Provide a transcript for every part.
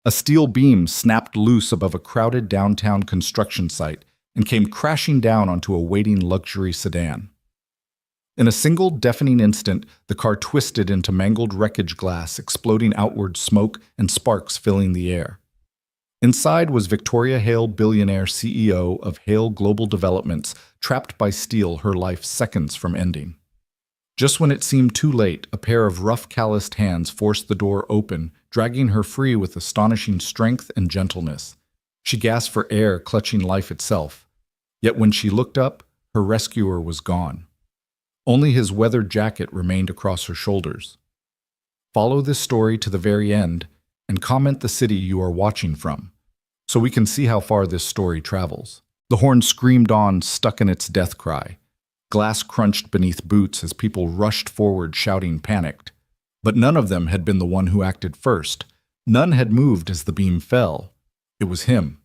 A steel beam snapped loose above a crowded downtown construction site and came crashing down onto a waiting luxury sedan. In a single deafening instant, the car twisted into mangled wreckage glass, exploding outward, smoke and sparks filling the air. Inside was Victoria Hale, billionaire CEO of Hale Global Developments, trapped by steel, her life seconds from ending. Just when it seemed too late, a pair of rough, calloused hands forced the door open, dragging her free with astonishing strength and gentleness. She gasped for air, clutching life itself. Yet when she looked up, her rescuer was gone. Only his weathered jacket remained across her shoulders. Follow this story to the very end and comment the city you are watching from, so we can see how far this story travels. The horn screamed on, stuck in its death cry. Glass crunched beneath boots as people rushed forward, shouting, panicked. But none of them had been the one who acted first. None had moved as the beam fell. It was him.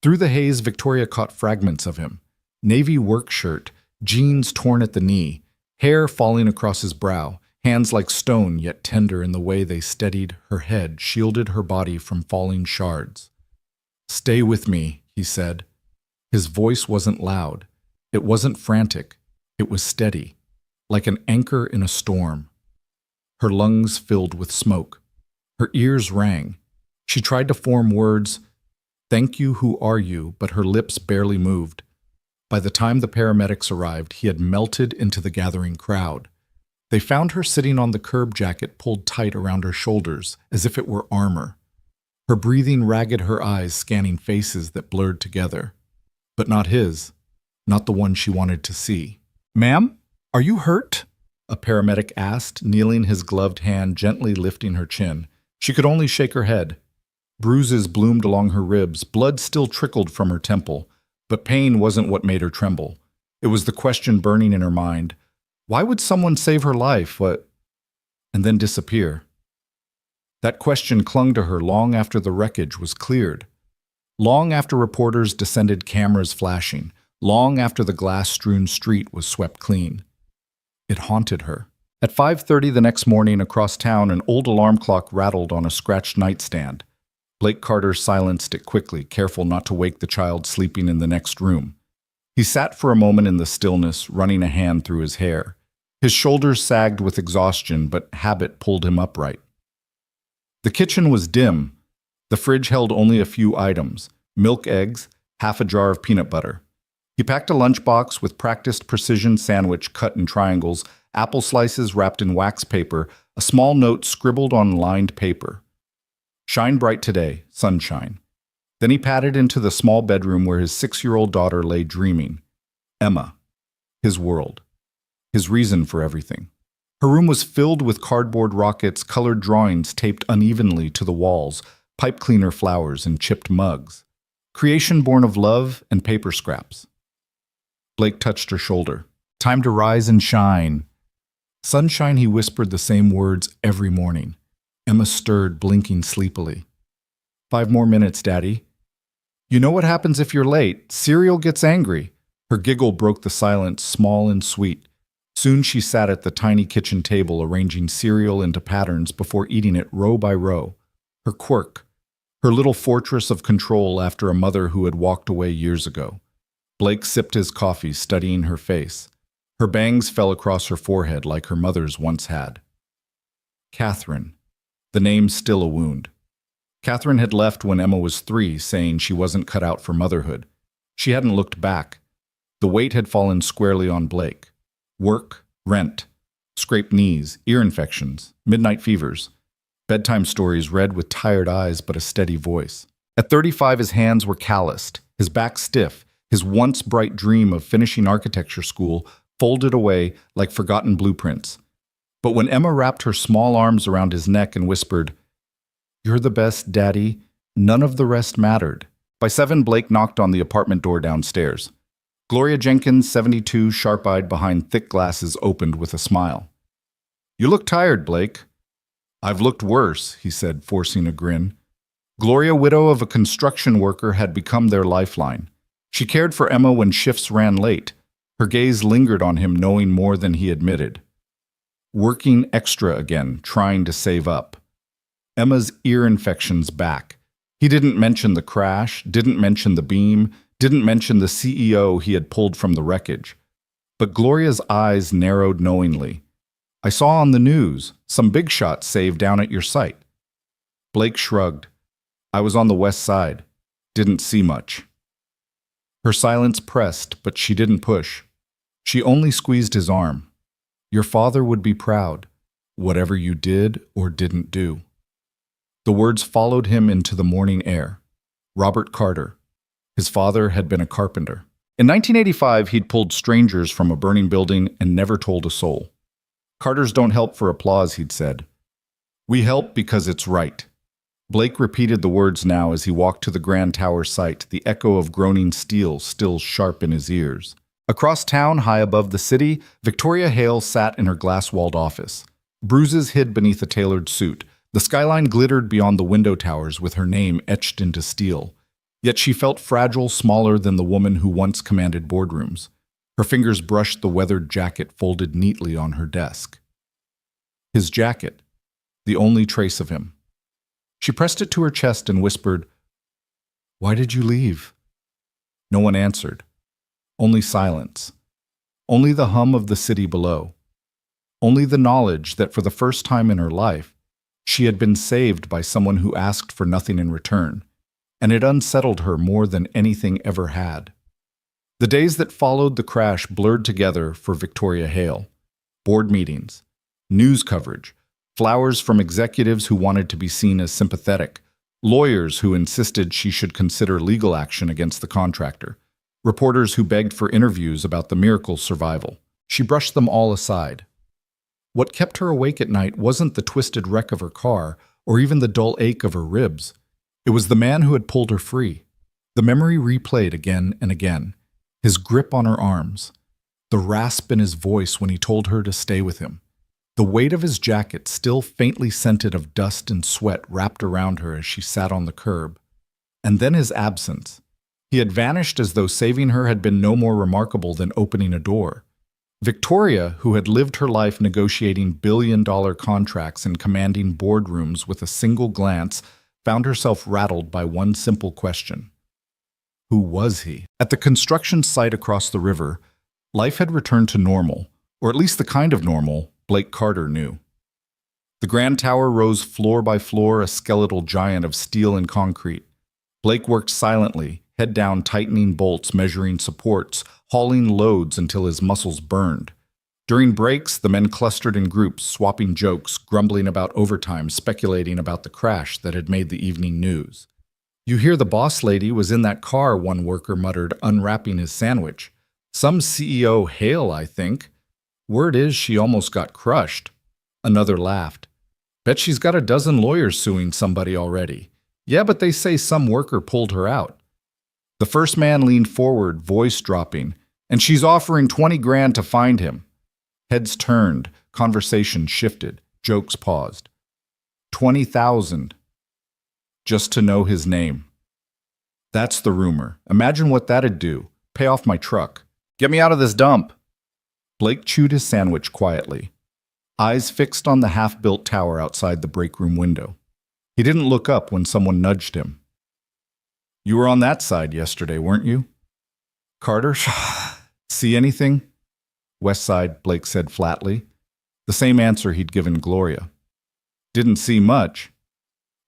Through the haze, Victoria caught fragments of him. Navy work shirt, jeans torn at the knee, hair falling across his brow, hands like stone yet tender in the way they steadied her head, shielded her body from falling shards. "Stay with me," he said. His voice wasn't loud. It wasn't frantic. It was steady, like an anchor in a storm. Her lungs filled with smoke. Her ears rang. She tried to form words, "Thank you, who are you?" but her lips barely moved. By the time the paramedics arrived, he had melted into the gathering crowd. They found her sitting on the curb, jacket pulled tight around her shoulders, as if it were armor. Her breathing ragged, her eyes scanning faces that blurred together. But not his, not the one she wanted to see. "Ma'am, are you hurt?" a paramedic asked, kneeling, his gloved hand gently lifting her chin. She could only shake her head. Bruises bloomed along her ribs, blood still trickled from her temple, but pain wasn't what made her tremble. It was the question burning in her mind. Why would someone save her life, and then disappear? That question clung to her long after the wreckage was cleared. Long after reporters descended, cameras flashing. Long after the glass-strewn street was swept clean. It haunted her. At 5:30 the next morning, across town, an old alarm clock rattled on a scratched nightstand. Blake Carter silenced it quickly, careful not to wake the child sleeping in the next room. He sat for a moment in the stillness, running a hand through his hair. His shoulders sagged with exhaustion, but habit pulled him upright. The kitchen was dim. The fridge held only a few items: milk, eggs, half a jar of peanut butter. He packed a lunchbox with practiced precision sandwich cut in triangles, apple slices wrapped in wax paper, a small note scribbled on lined paper. "Shine bright today, sunshine." Then he padded into the small bedroom where his 6-year-old daughter lay dreaming. Emma. His world. His reason for everything. Her room was filled with cardboard rockets, colored drawings taped unevenly to the walls, pipe cleaner flowers and chipped mugs. Creation born of love and paper scraps. Blake touched her shoulder. "Time to rise and shine." "Sunshine," he whispered the same words every morning. Emma stirred, blinking sleepily. "5 more minutes, Daddy." "You know what happens if you're late? Cereal gets angry." Her giggle broke the silence, small and sweet. Soon she sat at the tiny kitchen table, arranging cereal into patterns before eating it row by row. Her quirk. Her little fortress of control after a mother who had walked away years ago. Blake sipped his coffee, studying her face. Her bangs fell across her forehead like her mother's once had. Catherine. The name still a wound. Catherine had left when Emma was 3, saying she wasn't cut out for motherhood. She hadn't looked back. The weight had fallen squarely on Blake. Work, rent, scraped knees, ear infections, midnight fevers. Bedtime stories read with tired eyes but a steady voice. At 35, his hands were calloused, his back stiff, his once bright dream of finishing architecture school folded away like forgotten blueprints. But when Emma wrapped her small arms around his neck and whispered, "You're the best, Daddy," none of the rest mattered. By 7, Blake knocked on the apartment door downstairs. Gloria Jenkins, 72, sharp-eyed behind thick glasses, opened with a smile. "You look tired, Blake." "I've looked worse," he said, forcing a grin. Gloria, widow of a construction worker, had become their lifeline. She cared for Emma when shifts ran late. Her gaze lingered on him, knowing more than he admitted. Working extra again, trying to save up. Emma's ear infections back, He didn't mention the crash, didn't mention the beam, didn't mention the CEO he had pulled from the wreckage. But Gloria's eyes narrowed knowingly. I saw on the news, some big shot saved down at your site. Blake shrugged. I was on the west side. Didn't see much. Her silence pressed, but she didn't push. She only squeezed his arm. Your father would be proud, whatever you did or didn't do. The words followed him into the morning air. Robert Carter. His father had been a carpenter. In 1985, he'd pulled strangers from a burning building and never told a soul. Carters don't help for applause, he'd said. We help because it's right. Blake repeated the words now as he walked to the Grand Tower site, the echo of groaning steel still sharp in his ears. Across town, high above the city, Victoria Hale sat in her glass-walled office. Bruises hid beneath a tailored suit. The skyline glittered beyond the window towers with her name etched into steel. Yet she felt fragile, smaller than the woman who once commanded boardrooms. Her fingers brushed the weathered jacket folded neatly on her desk. His jacket, the only trace of him. She pressed it to her chest and whispered, "Why did you leave?" No one answered. Only silence. Only the hum of the city below. Only the knowledge that for the first time in her life, she had been saved by someone who asked for nothing in return, and it unsettled her more than anything ever had. The days that followed the crash blurred together for Victoria Hale. Board meetings, news coverage, flowers from executives who wanted to be seen as sympathetic, lawyers who insisted she should consider legal action against the contractor, reporters who begged for interviews about the miracle's survival. She brushed them all aside. What kept her awake at night wasn't the twisted wreck of her car or even the dull ache of her ribs. It was the man who had pulled her free. The memory replayed again and again. His grip on her arms. The rasp in his voice when he told her to stay with him. The weight of his jacket, still faintly scented of dust and sweat, wrapped around her as she sat on the curb. And then his absence. He had vanished as though saving her had been no more remarkable than opening a door. Victoria, who had lived her life negotiating billion-dollar contracts and commanding boardrooms with a single glance, found herself rattled by one simple question. Who was he? At the construction site across the river, life had returned to normal, or at least the kind of normal Blake Carter knew. The Grand Tower rose floor by floor, a skeletal giant of steel and concrete. Blake worked silently, head down, tightening bolts, measuring supports, hauling loads until his muscles burned. During breaks, the men clustered in groups, swapping jokes, grumbling about overtime, speculating about the crash that had made the evening news. You hear the boss lady was in that car, one worker muttered, unwrapping his sandwich. Some CEO Hale, I think. Word is she almost got crushed. Another laughed. Bet she's got a dozen lawyers suing somebody already. Yeah, but they say some worker pulled her out. The first man leaned forward, voice dropping, and she's offering 20 grand to find him. Heads turned, conversation shifted, jokes paused. 20,000. Just to know his name. That's the rumor. Imagine what that'd do. Pay off my truck. Get me out of this dump. Blake chewed his sandwich quietly, eyes fixed on the half-built tower outside the break room window. He didn't look up when someone nudged him. You were on that side yesterday, weren't you? Carter? See anything? West side, Blake said flatly. The same answer he'd given Gloria. Didn't see much.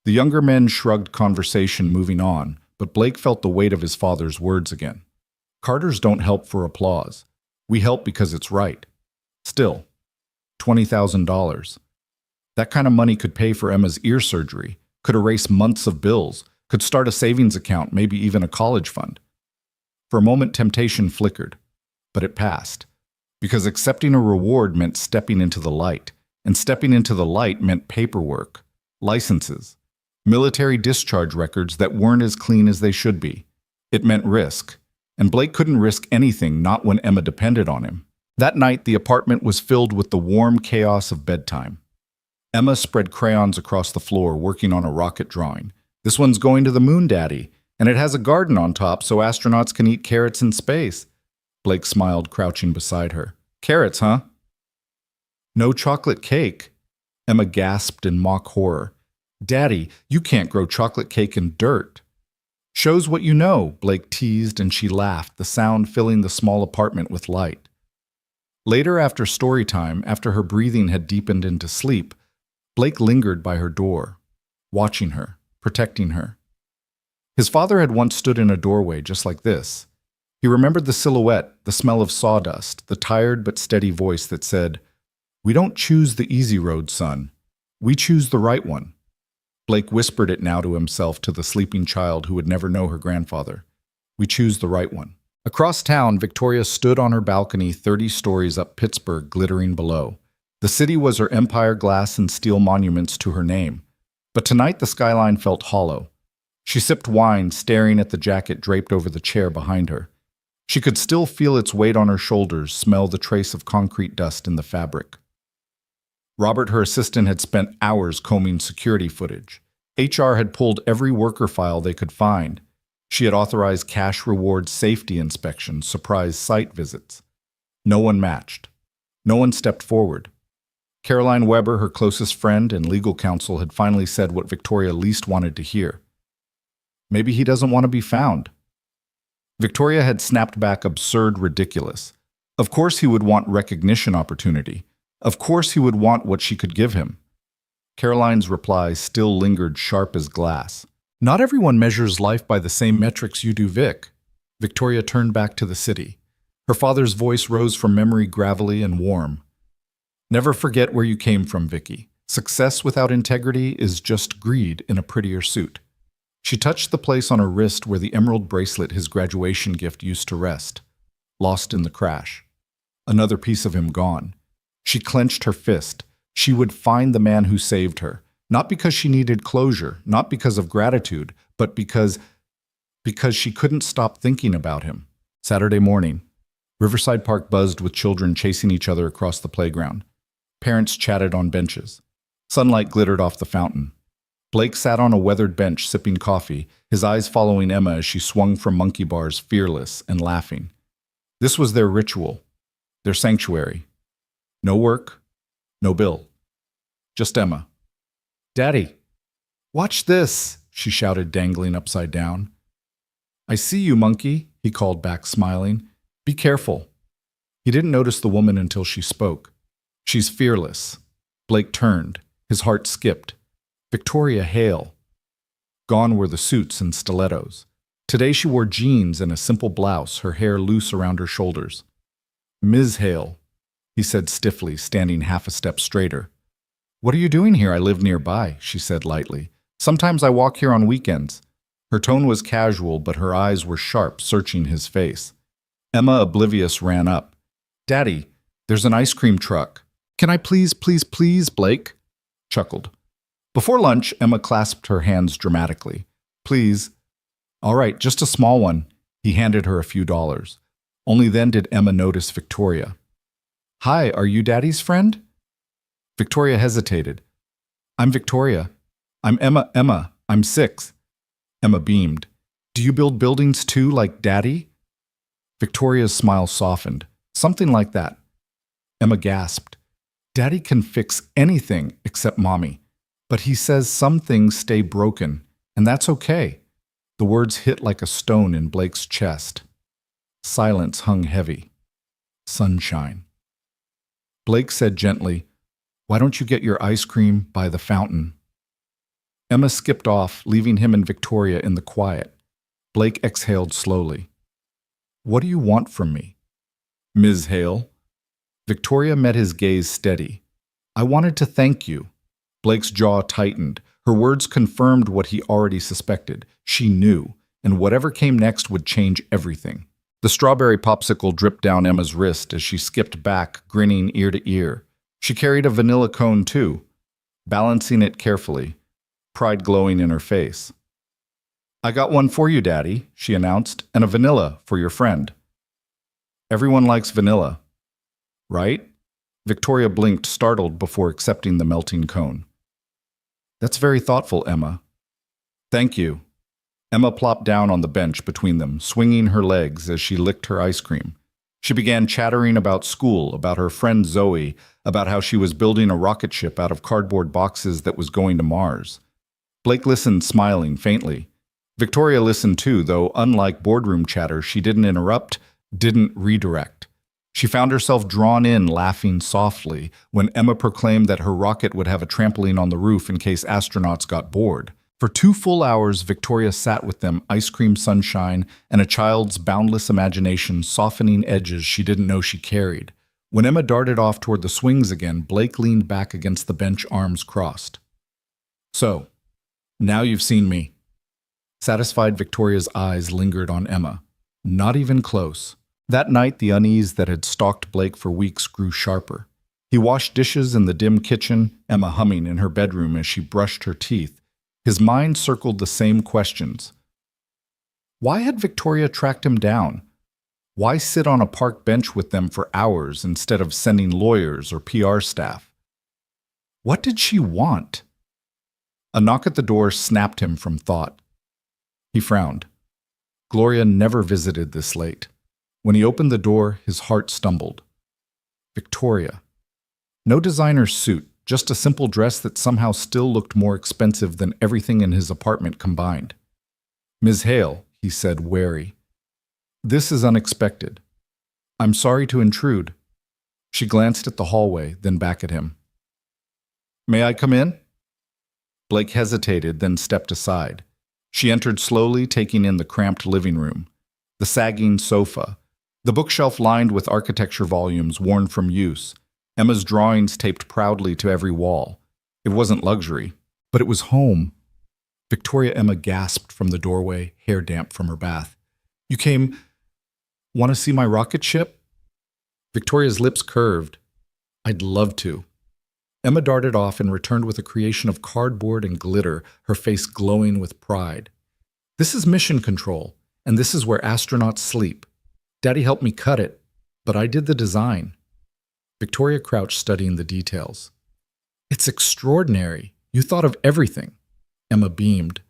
The younger men shrugged, conversation moving on, but Blake felt the weight of his father's words again. Carters don't help for applause. We help because it's right. Still, $20,000. That kind of money could pay for Emma's ear surgery, could erase months of bills, could start a savings account, maybe even a college fund. For a moment, temptation flickered, but it passed, because accepting a reward meant stepping into the light, and stepping into the light meant paperwork, licenses, military discharge records that weren't as clean as they should be. It meant risk, and Blake couldn't risk anything, not when Emma depended on him. That night, the apartment was filled with the warm chaos of bedtime. Emma spread crayons across the floor, working on a rocket drawing. This one's going to the moon, Daddy, and it has a garden on top so astronauts can eat carrots in space. Blake smiled, crouching beside her. Carrots, huh? No chocolate cake? Emma gasped in mock horror. Daddy, you can't grow chocolate cake in dirt. Shows what you know, Blake teased, and she laughed, the sound filling the small apartment with light. Later, after story time, after her breathing had deepened into sleep, Blake lingered by her door, watching her, protecting her. His father had once stood in a doorway just like this. He remembered the silhouette, the smell of sawdust, the tired but steady voice that said, "We don't choose the easy road, son. We choose the right one." Blake whispered it now to himself, to the sleeping child who would never know her grandfather. We choose the right one. Across town, Victoria stood on her balcony 30 stories up Pittsburgh, glittering below. The city was her empire, glass and steel monuments to her name. But tonight the skyline felt hollow. She sipped wine, staring at the jacket draped over the chair behind her. She could still feel its weight on her shoulders, smell the trace of concrete dust in the fabric. Robert, her assistant, had spent hours combing security footage. HR had pulled every worker file they could find. She had authorized cash reward safety inspections, surprise site visits. No one matched. No one stepped forward. Caroline Weber, her closest friend and legal counsel, had finally said what Victoria least wanted to hear. Maybe he doesn't want to be found. Victoria had snapped back, absurd, ridiculous. Of course he would want recognition opportunity. Of course he would want what she could give him. Caroline's reply still lingered sharp as glass. Not everyone measures life by the same metrics you do, Vic. Victoria turned back to the city. Her father's voice rose from memory, gravelly and warm. Never forget where you came from, Vicky. Success without integrity is just greed in a prettier suit. She touched the place on her wrist where the emerald bracelet, his graduation gift, used to rest. Lost in the crash. Another piece of him gone. She clenched her fist. She would find the man who saved her. Not because she needed closure, not because of gratitude, but because she couldn't stop thinking about him. Saturday morning. Riverside Park buzzed with children chasing each other across the playground. Parents chatted on benches. Sunlight glittered off the fountain. Blake sat on a weathered bench sipping coffee, his eyes following Emma as she swung from monkey bars, fearless and laughing. This was their ritual, their sanctuary. No work, no bill. Just Emma. Daddy, watch this, she shouted, dangling upside down. I see you, monkey, he called back, smiling. Be careful. He didn't notice the woman until she spoke. She's fearless. Blake turned. His heart skipped. Victoria Hale. Gone were the suits and stilettos. Today she wore jeans and a simple blouse, her hair loose around her shoulders. Ms. Hale, he said stiffly, standing half a step straighter. What are you doing here? I live nearby, she said lightly. Sometimes I walk here on weekends. Her tone was casual, but her eyes were sharp, searching his face. Emma, oblivious, ran up. Daddy, there's an ice cream truck. Can I please, Blake? Chuckled. Before lunch, Emma clasped her hands dramatically. Please. All right, just a small one. He handed her a few dollars. Only then did Emma notice Victoria. Hi, are you Daddy's friend? Victoria hesitated. I'm Victoria. I'm Emma, I'm 6. Emma beamed. Do you build buildings too, like Daddy? Victoria's smile softened. Something like that. Emma gasped. Daddy can fix anything except Mommy. But he says some things stay broken, and that's okay. The words hit like a stone in Blake's chest. Silence hung heavy. Sunshine. Blake said gently, Why don't you get your ice cream by the fountain? Emma skipped off, leaving him and Victoria in the quiet. Blake exhaled slowly. What do you want from me? Ms. Hale. Victoria met his gaze steady. I wanted to thank you. Blake's jaw tightened. Her words confirmed what he already suspected. She knew, and whatever came next would change everything. The strawberry popsicle dripped down Emma's wrist as she skipped back, grinning ear to ear. She carried a vanilla cone too, balancing it carefully, pride glowing in her face. I got one for you, Daddy, she announced, and a vanilla for your friend. Everyone likes vanilla, right? Victoria blinked, startled, before accepting the melting cone. That's very thoughtful, Emma. Thank you. Emma plopped down on the bench between them, swinging her legs as she licked her ice cream. She began chattering about school, about her friend Zoe, about how she was building a rocket ship out of cardboard boxes that was going to Mars. Blake listened, smiling faintly. Victoria listened too, though unlike boardroom chatter, she didn't interrupt, didn't redirect. She found herself drawn in, laughing softly, when Emma proclaimed that her rocket would have a trampoline on the roof in case astronauts got bored. For 2 full hours, Victoria sat with them, ice cream sunshine, and a child's boundless imagination softening edges she didn't know she carried. When Emma darted off toward the swings again, Blake leaned back against the bench, arms crossed. "So, now you've seen me." Satisfied, Victoria's eyes lingered on Emma. Not even close. That night, the unease that had stalked Blake for weeks grew sharper. He washed dishes in the dim kitchen, Emma humming in her bedroom as she brushed her teeth. His mind circled the same questions. Why had Victoria tracked him down? Why sit on a park bench with them for hours instead of sending lawyers or PR staff? What did she want? A knock at the door snapped him from thought. He frowned. Gloria never visited this late. When he opened the door, his heart stumbled. Victoria. No designer suit, just a simple dress that somehow still looked more expensive than everything in his apartment combined. "Ms. Hale," he said, wary. "This is unexpected. I'm sorry to intrude." She glanced at the hallway, then back at him. "May I come in?" Blake hesitated, then stepped aside. She entered slowly, taking in the cramped living room, the sagging sofa, the bookshelf lined with architecture volumes worn from use, Emma's drawings taped proudly to every wall. It wasn't luxury, but it was home. Victoria Emma gasped from the doorway, hair damp from her bath. "You came... want to see my rocket ship?" Victoria's lips curved. "I'd love to." Emma darted off and returned with a creation of cardboard and glitter, her face glowing with pride. "This is mission control, and this is where astronauts sleep. Daddy helped me cut it, but I did the design." Victoria crouched, studying the details. "It's extraordinary. You thought of everything." Emma beamed.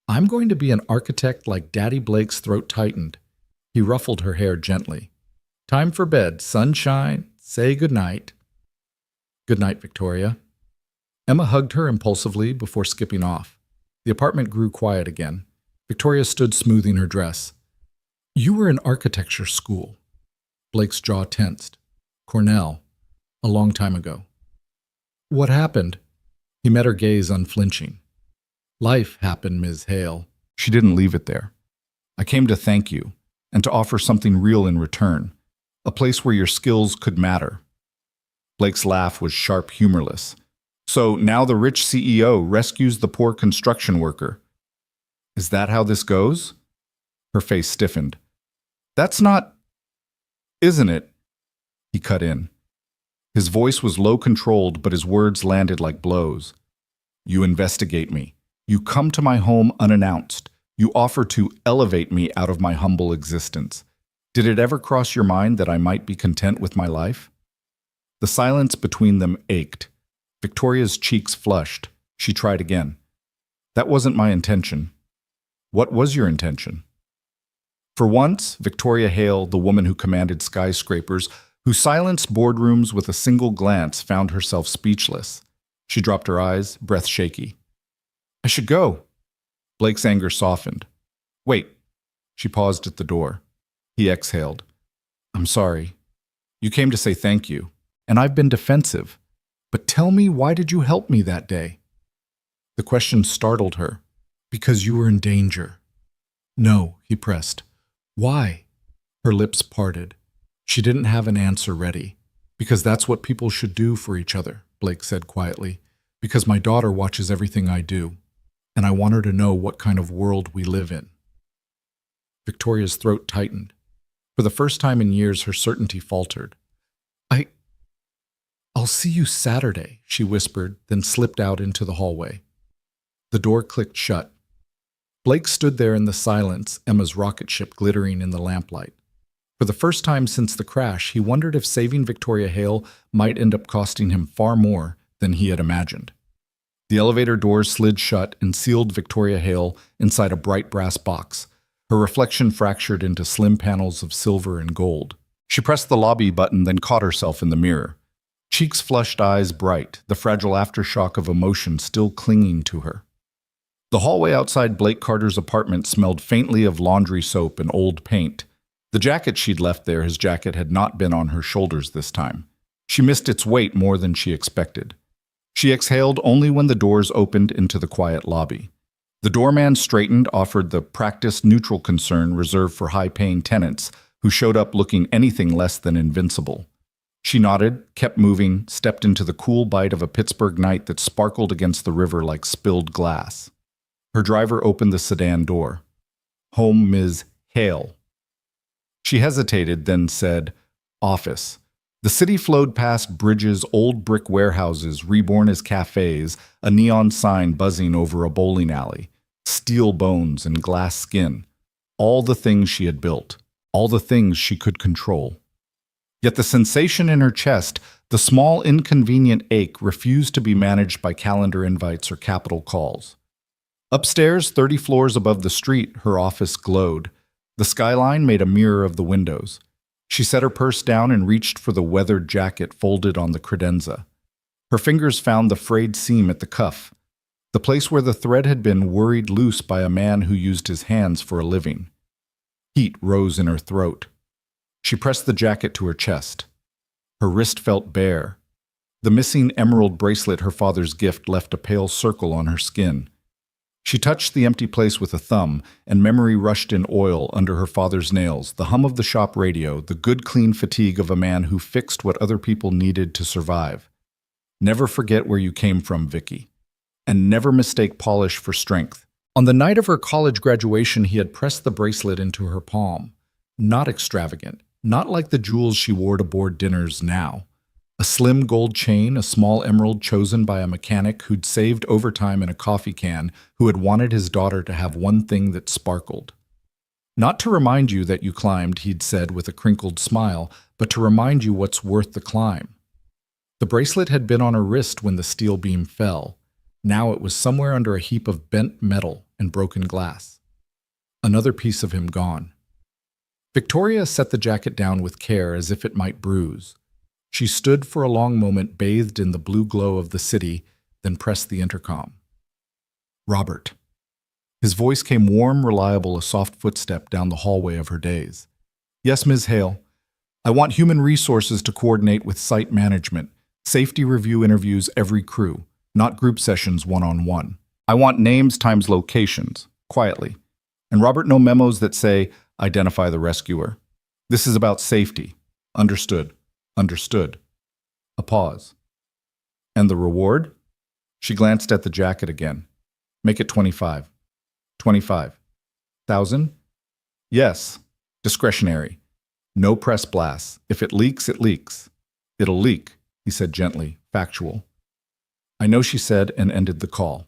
"I'm going to be an architect like Daddy." Blake's throat tightened. He ruffled her hair gently. "Time for bed, sunshine. Say goodnight." "Good night, Victoria." Emma hugged her impulsively before skipping off. The apartment grew quiet again. Victoria stood smoothing her dress. "You were in architecture school." Blake's jaw tensed. "Cornell. A long time ago." "What happened?" He met her gaze unflinching. "Life happened, Ms. Hale." She didn't leave it there. "I came to thank you, and to offer something real in return. A place where your skills could matter." Blake's laugh was sharp, humorless. "So now the rich CEO rescues the poor construction worker. Is that how this goes?" Her face stiffened. "That's not... isn't it?" He cut in. His voice was low-controlled, but his words landed like blows. "You investigate me. You come to my home unannounced. You offer to elevate me out of my humble existence. Did it ever cross your mind that I might be content with my life?" The silence between them ached. Victoria's cheeks flushed. She tried again. "That wasn't my intention." "What was your intention?" For once, Victoria Hale, the woman who commanded skyscrapers, who silenced boardrooms with a single glance, found herself speechless. She dropped her eyes, breath shaky. "I should go." Blake's anger softened. "Wait." She paused at the door. He exhaled. "I'm sorry. You came to say thank you, and I've been defensive. But tell me, why did you help me that day?" The question startled her. "Because you were in danger." "No," he pressed. "Why?" Her lips parted. She didn't have an answer ready. "Because that's what people should do for each other," Blake said quietly. "Because my daughter watches everything I do, and I want her to know what kind of world we live in." Victoria's throat tightened. For the first time in years, her certainty faltered. I'll see you Saturday," she whispered, then slipped out into the hallway. The door clicked shut. Blake stood there in the silence, Emma's rocket ship glittering in the lamplight. For the first time since the crash, he wondered if saving Victoria Hale might end up costing him far more than he had imagined. The elevator doors slid shut and sealed Victoria Hale inside a bright brass box, her reflection fractured into slim panels of silver and gold. She pressed the lobby button, then caught herself in the mirror. Cheeks flushed, eyes bright, the fragile aftershock of emotion still clinging to her. The hallway outside Blake Carter's apartment smelled faintly of laundry soap and old paint. The jacket she'd left there, his jacket, had not been on her shoulders this time. She missed its weight more than she expected. She exhaled only when the doors opened into the quiet lobby. The doorman straightened, offered the practiced neutral concern reserved for high-paying tenants who showed up looking anything less than invincible. She nodded, kept moving, stepped into the cool bite of a Pittsburgh night that sparkled against the river like spilled glass. Her driver opened the sedan door. "Home, Ms. Hale." She hesitated, then said, "Office." The city flowed past bridges, old brick warehouses reborn as cafes, a neon sign buzzing over a bowling alley, steel bones and glass skin, all the things she had built, all the things she could control. Yet the sensation in her chest, the small inconvenient ache, refused to be managed by calendar invites or capital calls. Upstairs, 30 floors above the street, her office glowed. The skyline made a mirror of the windows. She set her purse down and reached for the weathered jacket folded on the credenza. Her fingers found the frayed seam at the cuff, the place where the thread had been worried loose by a man who used his hands for a living. Heat rose in her throat. She pressed the jacket to her chest. Her wrist felt bare. The missing emerald bracelet, her father's gift, left a pale circle on her skin. She touched the empty place with a thumb, and memory rushed in oil under her father's nails, the hum of the shop radio, the good clean fatigue of a man who fixed what other people needed to survive. Never forget where you came from, Vicky. And never mistake polish for strength. On the night of her college graduation, he had pressed the bracelet into her palm. Not extravagant, not like the jewels she wore to board dinners now. A slim gold chain, a small emerald chosen by a mechanic who'd saved overtime in a coffee can, who had wanted his daughter to have one thing that sparkled. "Not to remind you that you climbed," he'd said with a crinkled smile, "but to remind you what's worth the climb." The bracelet had been on her wrist when the steel beam fell. Now it was somewhere under a heap of bent metal and broken glass. Another piece of him gone. Victoria set the jacket down with care as if it might bruise. She stood for a long moment, bathed in the blue glow of the city, then pressed the intercom. "Robert." His voice came warm, reliable, a soft footstep down the hallway of her days. "Yes, Ms. Hale. I want human resources to coordinate with site management, safety review interviews every crew, not group sessions one-on-one. I want names times locations, quietly. And Robert, no memos that say, 'Identify the rescuer.' This is about safety. Understood. Understood." A pause. "And the reward?" She glanced at the jacket again. "Make it 25. 25,000? Yes. Discretionary. No press blasts. If it leaks, it leaks." "It'll leak," he said gently, factual. "I know," she said, and ended the call.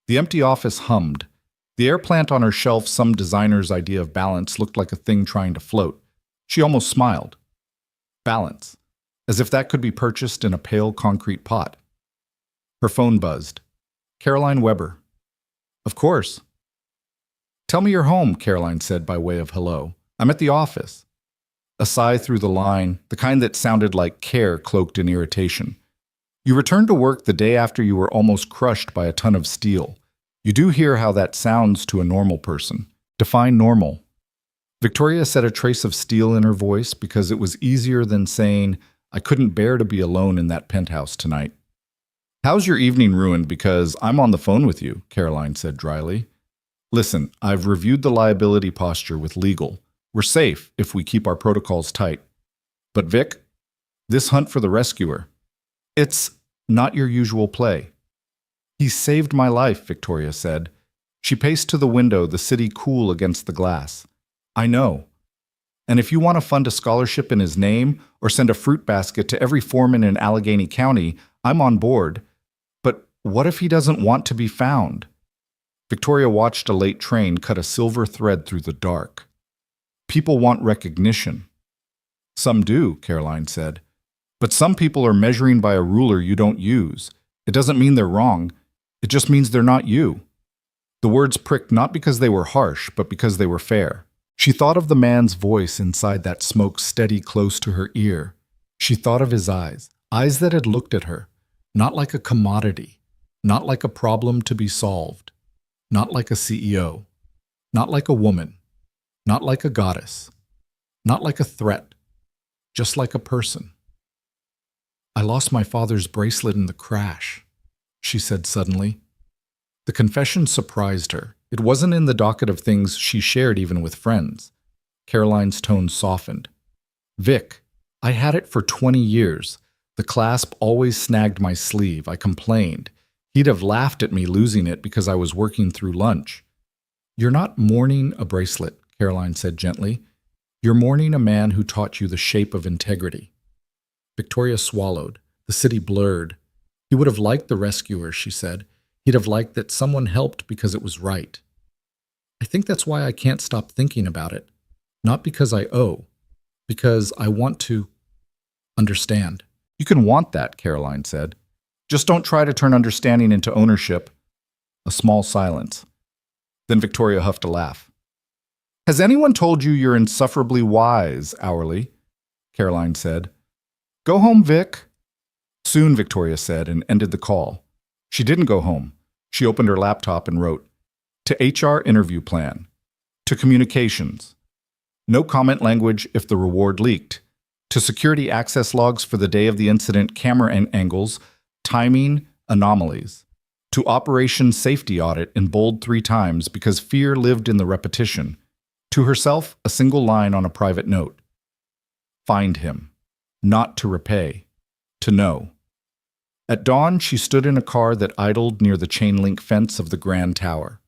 The empty office hummed. The air plant on her shelf, some designer's idea of balance, looked like a thing trying to float. She almost smiled. Balance. As if that could be purchased in a pale concrete pot. Her phone buzzed. Caroline Weber. "Of course." "Tell me you're home," Caroline said by way of hello. "I'm at the office." A sigh through the line, the kind that sounded like care cloaked in irritation. "You returned to work the day after you were almost crushed by a ton of steel. You do hear how that sounds to a normal person. Define normal." Victoria said a trace of steel in her voice because it was easier than saying, "I couldn't bear to be alone in that penthouse tonight." "How's your evening ruined because I'm on the phone with you?" Caroline said dryly. "Listen, I've reviewed the liability posture with legal. We're safe if we keep our protocols tight. But Vic, this hunt for the rescuer, it's not your usual play." "He saved my life," Victoria said. She paced to the window, the city cool against the glass. "I know. And if you want to fund a scholarship in his name or send a fruit basket to every foreman in Allegheny County, I'm on board. But what if he doesn't want to be found?" Victoria watched a late train cut a silver thread through the dark. "People want recognition." "Some do," Caroline said. "But some people are measuring by a ruler you don't use. It doesn't mean they're wrong. It just means they're not you." The words pricked not because they were harsh, but because they were fair. She thought of the man's voice inside that smoke steady close to her ear. She thought of his eyes that had looked at her, not like a commodity, not like a problem to be solved, Not like a CEO. Not like a woman. Not like a goddess. Not like a threat. Just like a person. I lost my father's bracelet in the crash, she said suddenly. The confession surprised her. It wasn't in the docket of things she shared even with friends. Caroline's tone softened. Vic, I had it for 20 years. The clasp always snagged my sleeve. I complained. He'd have laughed at me losing it because I was working through lunch. You're not mourning a bracelet, Caroline said gently. You're mourning a man who taught you the shape of integrity. Victoria swallowed. The city blurred. He would have liked the rescuer, she said. He'd have liked that someone helped because it was right. I think that's why I can't stop thinking about it. Not because I owe. Because I want to understand. You can want that, Caroline said. Just don't try to turn understanding into ownership. A small silence. Then Victoria huffed a laugh. Has anyone told you you're insufferably wise, Hourly? Caroline said. Go home, Vic. Soon, Victoria said, and ended the call. She didn't go home. She opened her laptop and wrote, to HR interview plan. To communications. No comment language if the reward leaked. To security access logs for the day of the incident, camera angles, timing, anomalies. To operation safety audit in bold 3 times because fear lived in the repetition. To herself, a single line on a private note. Find him. Not to repay. To know. At dawn, she stood in a car that idled near the chain-link fence of the Grand Tower.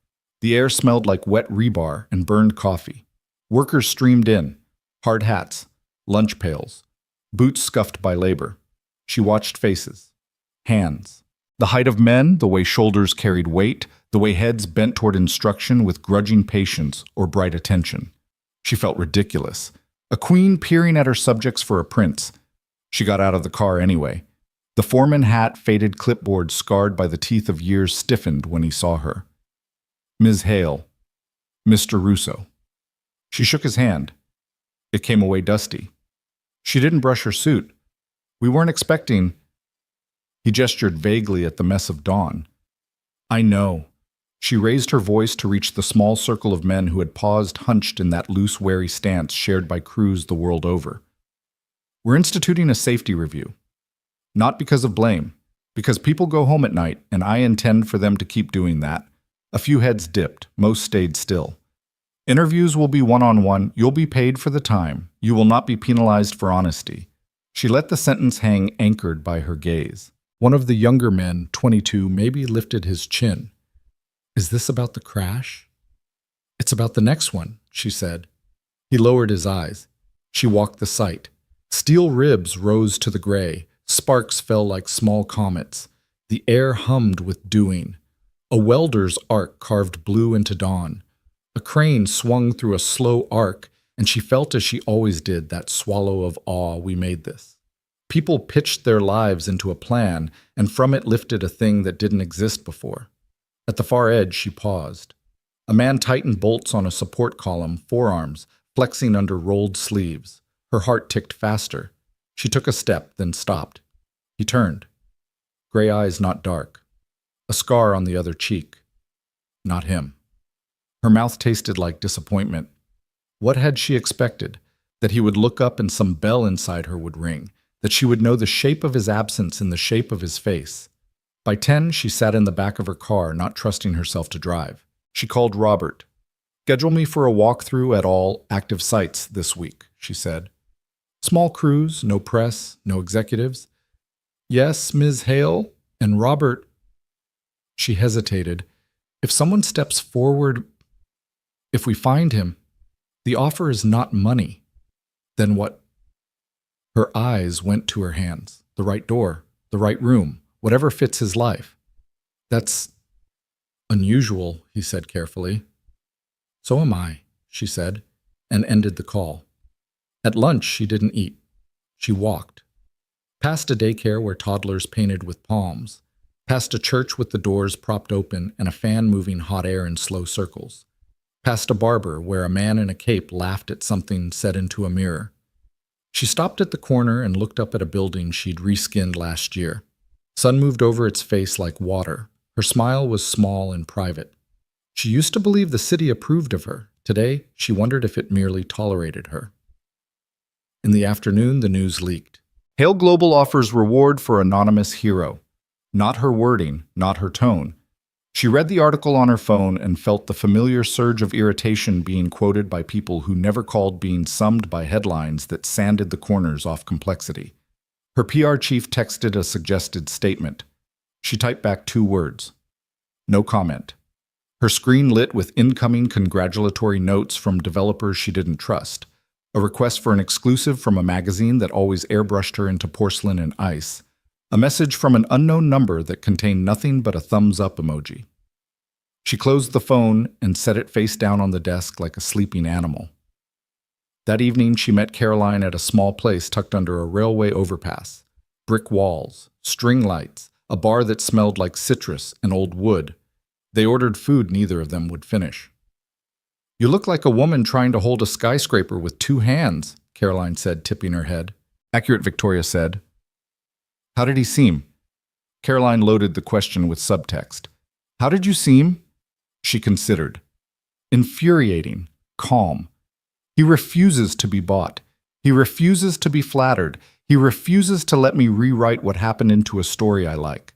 The air smelled like wet rebar and burned coffee. Workers streamed in. Hard hats. Lunch pails. Boots scuffed by labor. She watched faces. Hands. The height of men, the way shoulders carried weight, the way heads bent toward instruction with grudging patience or bright attention. She felt ridiculous. A queen peering at her subjects for a prince. She got out of the car anyway. The foreman hat, faded clipboard scarred by the teeth of years stiffened when he saw her. Ms. Hale. Mr. Russo. She shook his hand. It came away dusty. She didn't brush her suit. We weren't expecting... He gestured vaguely at the mess of dawn. I know. She raised her voice to reach the small circle of men who had paused hunched in that loose, wary stance shared by crews the world over. We're instituting a safety review. Not because of blame, because people go home at night, and I intend for them to keep doing that. A few heads dipped, most stayed still. Interviews will be one-on-one. You'll be paid for the time. You will not be penalized for honesty. She let the sentence hang anchored by her gaze. One of the younger men, 22, maybe lifted his chin. Is this about the crash? It's about the next one, she said. He lowered his eyes. She walked the site. Steel ribs rose to the gray. Sparks fell like small comets. The air hummed with dewing. A welder's arc carved blue into dawn. A crane swung through a slow arc, and she felt as she always did that swallow of awe, we made this. People pitched their lives into a plan, and from it lifted a thing that didn't exist before. At the far edge, she paused. A man tightened bolts on a support column, forearms, flexing under rolled sleeves. Her heart ticked faster. She took a step, then stopped. He turned. Gray eyes not dark. A scar on the other cheek. Not him. Her mouth tasted like disappointment. What had she expected? That he would look up and some bell inside her would ring. That she would know the shape of his absence in the shape of his face. By 10, she sat in the back of her car, not trusting herself to drive. She called Robert. Schedule me for a walkthrough at all active sites this week, she said. Small crews, no press, no executives. Yes, Ms. Hale? And Robert... She hesitated. If someone steps forward... If we find him, the offer is not money. Then what? Her eyes went to her hands. The right door, the right room, whatever fits his life. That's unusual, he said carefully. So am I, she said, and ended the call. At lunch, she didn't eat. She walked. Past a daycare where toddlers painted with palms. Past a church with the doors propped open and a fan moving hot air in slow circles. Past a barber where a man in a cape laughed at something said into a mirror. She stopped at the corner and looked up at a building she'd reskinned last year. Sun moved over its face like water. Her smile was small and private. She used to believe the city approved of her. Today, she wondered if it merely tolerated her. In the afternoon, the news leaked. Hail Global offers reward for anonymous hero. Not her wording, not her tone. She read the article on her phone and felt the familiar surge of irritation being quoted by people who never called being summed by headlines that sanded the corners off complexity. Her PR chief texted a suggested statement. She typed back 2 words. No comment. Her screen lit with incoming congratulatory notes from developers she didn't trust, a request for an exclusive from a magazine that always airbrushed her into porcelain and ice, a message from an unknown number that contained nothing but a thumbs-up emoji. She closed the phone and set it face down on the desk like a sleeping animal. That evening, she met Caroline at a small place tucked under a railway overpass. Brick walls, string lights, a bar that smelled like citrus and old wood. They ordered food neither of them would finish. "You look like a woman trying to hold a skyscraper with 2 hands," Caroline said, tipping her head. "Accurate," Victoria said. "How did he seem?" Caroline loaded the question with subtext. "How did you seem?" She considered. Infuriating, calm. He refuses to be bought. He refuses to be flattered. He refuses to let me rewrite what happened into a story I like.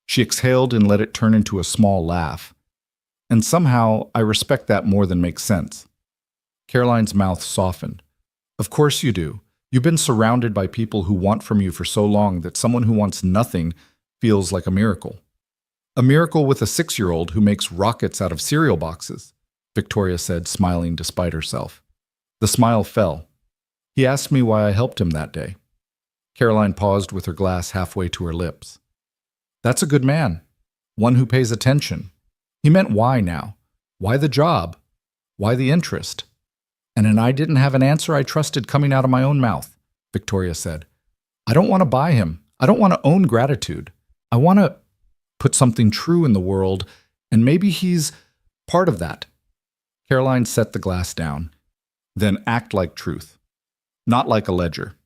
She exhaled and let it turn into a small laugh. And somehow, I respect that more than makes sense. Caroline's mouth softened. Of course you do. You've been surrounded by people who want from you for so long that someone who wants nothing feels like a miracle. A miracle with a 6-year-old who makes rockets out of cereal boxes, Victoria said, smiling despite herself. The smile fell. He asked me why I helped him that day. Caroline paused with her glass halfway to her lips. That's a good man. One who pays attention. He meant why now? Why the job? Why the interest? And I didn't have an answer I trusted coming out of my own mouth, Victoria said. I don't want to buy him. I don't want to own gratitude. I want to put something true in the world, and maybe he's part of that. Caroline set the glass down. Then act like truth, not like a ledger.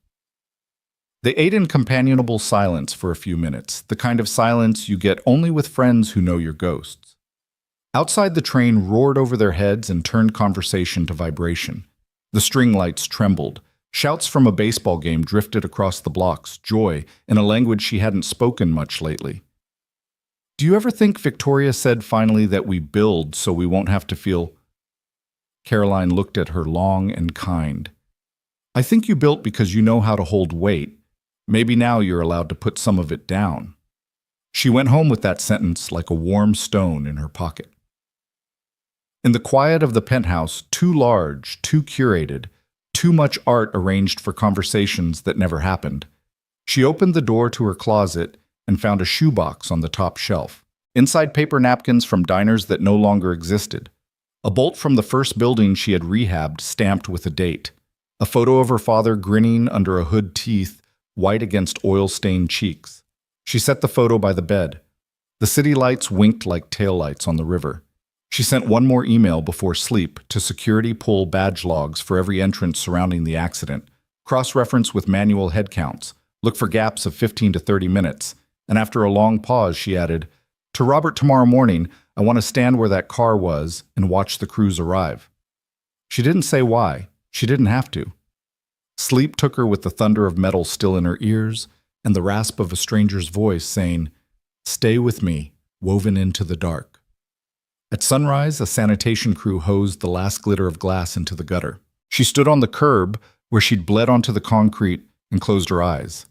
They ate in companionable silence for a few minutes, the kind of silence you get only with friends who know your ghosts. Outside, the train roared over their heads and turned conversation to vibration. The string lights trembled. Shouts from a baseball game drifted across the blocks, joy, in a language she hadn't spoken much lately. Do you ever think, Victoria said finally, that we build so we won't have to feel? Caroline looked at her long and kind. I think you built because you know how to hold weight. Maybe now you're allowed to put some of it down. She went home with that sentence like a warm stone in her pocket. In the quiet of the penthouse, too large, too curated, too much art arranged for conversations that never happened, she opened the door to her closet and found a shoebox on the top shelf. Inside, paper napkins from diners that no longer existed. A bolt from the first building she had rehabbed stamped with a date. A photo of her father grinning under a hood, teeth white against oil-stained cheeks. She set the photo by the bed. The city lights winked like taillights on the river. She sent one more email before sleep to security pull badge logs for every entrance surrounding the accident, cross-reference with manual head counts, look for gaps of 15 to 30 minutes, and after a long pause she added, to Robert tomorrow morning, I want to stand where that car was and watch the crews arrive. She didn't say why. She didn't have to. Sleep took her with the thunder of metal still in her ears and the rasp of a stranger's voice saying, Stay with me, woven into the dark. At sunrise, a sanitation crew hosed the last glitter of glass into the gutter. She stood on the curb where she'd bled onto the concrete and closed her eyes.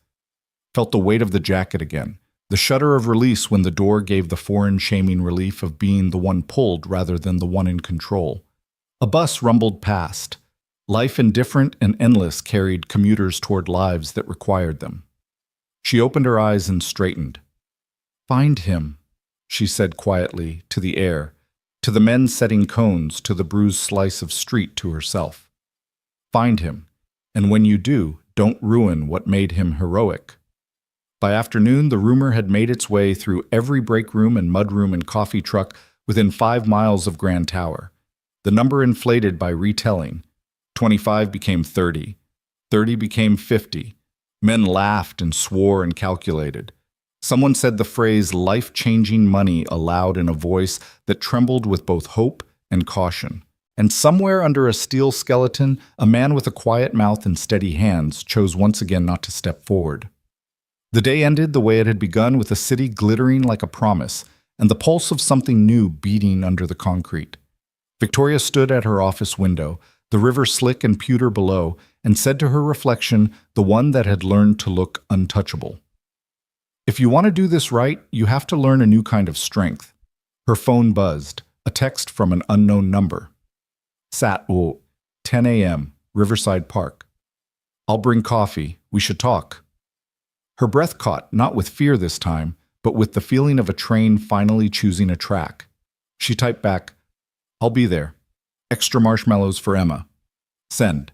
Felt the weight of the jacket again, the shudder of release when the door gave the foreign shaming relief of being the one pulled rather than the one in control. A bus rumbled past. Life indifferent and endless carried commuters toward lives that required them. She opened her eyes and straightened. Find him, she said quietly, to the air, to the men setting cones, to the bruised slice of street, to herself. Find him, and when you do, don't ruin what made him heroic. By afternoon, the rumor had made its way through every break room and mudroom and coffee truck within 5 miles of Grand Tower. The number inflated by retelling. 25 became 30. 30 became 50. Men laughed and swore and calculated. Someone said the phrase life-changing money aloud in a voice that trembled with both hope and caution. And somewhere under a steel skeleton, a man with a quiet mouth and steady hands chose once again not to step forward. The day ended the way it had begun, with the city glittering like a promise, and the pulse of something new beating under the concrete. Victoria stood at her office window, the river slick and pewter below, and said to her reflection, the one that had learned to look untouchable, "If you want to do this right, you have to learn a new kind of strength." Her phone buzzed, a text from an unknown number. Sat 10 a.m., Riverside Park. "I'll bring coffee. We should talk." Her breath caught, not with fear this time, but with the feeling of a train finally choosing a track. She typed back, "I'll be there. Extra marshmallows for Emma. Send."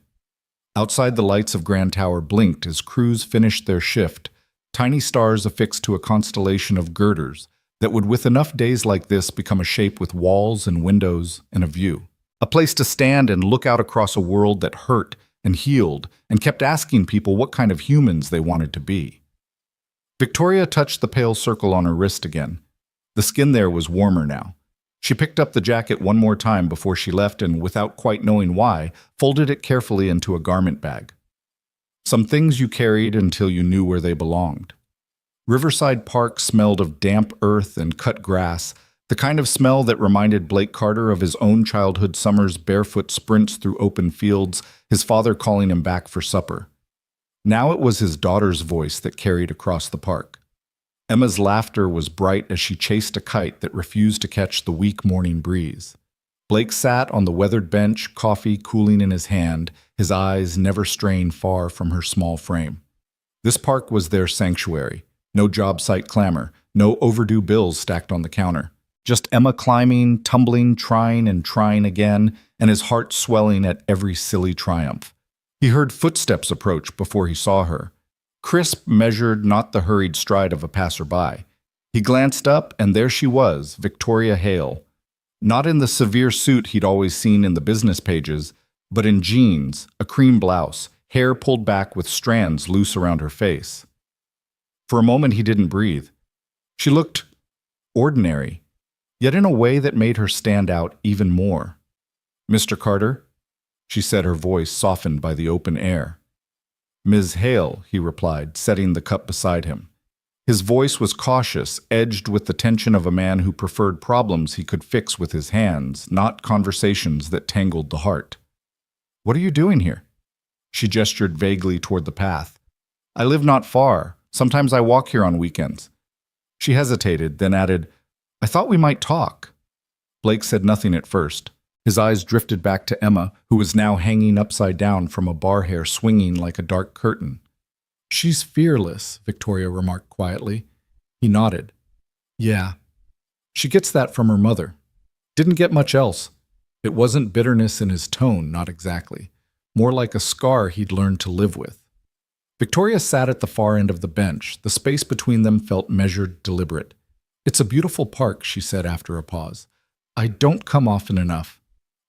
Outside, the lights of Grand Tower blinked as crews finished their shift, tiny stars affixed to a constellation of girders that would, with enough days like this, become a shape with walls and windows and a view. A place to stand and look out across a world that hurt and healed and kept asking people what kind of humans they wanted to be. Victoria touched the pale circle on her wrist again. The skin there was warmer now. She picked up the jacket one more time before she left and, without quite knowing why, folded it carefully into a garment bag. Some things you carried until you knew where they belonged. Riverside Park smelled of damp earth and cut grass, the kind of smell that reminded Blake Carter of his own childhood summers' barefoot sprints through open fields, his father calling him back for supper. Now it was his daughter's voice that carried across the park. Emma's laughter was bright as she chased a kite that refused to catch the weak morning breeze. Blake sat on the weathered bench, coffee cooling in his hand, his eyes never straying far from her small frame. This park was their sanctuary. No job site clamor, no overdue bills stacked on the counter. Just Emma climbing, tumbling, trying and trying again, and his heart swelling at every silly triumph. He heard footsteps approach before he saw her. Crisp, measured, not the hurried stride of a passerby. He glanced up, and there she was, Victoria Hale. Not in the severe suit he'd always seen in the business pages, but in jeans, a cream blouse, hair pulled back with strands loose around her face. For a moment he didn't breathe. She looked ordinary, yet in a way that made her stand out even more. "Mr. Carter?" she said, her voice softened by the open air. "Ms. Hale," he replied, setting the cup beside him. His voice was cautious, edged with the tension of a man who preferred problems he could fix with his hands, not conversations that tangled the heart. "What are you doing here?" She gestured vaguely toward the path. "I live not far. Sometimes I walk here on weekends." She hesitated, then added, "I thought we might talk." Blake said nothing at first. His eyes drifted back to Emma, who was now hanging upside down from a bar hair swinging like a dark curtain. "She's fearless," Victoria remarked quietly. He nodded. "Yeah. She gets that from her mother. Didn't get much else." It wasn't bitterness in his tone, not exactly. More like a scar he'd learned to live with. Victoria sat at the far end of the bench. The space between them felt measured, deliberate. "It's a beautiful park," she said after a pause. "I don't come often enough."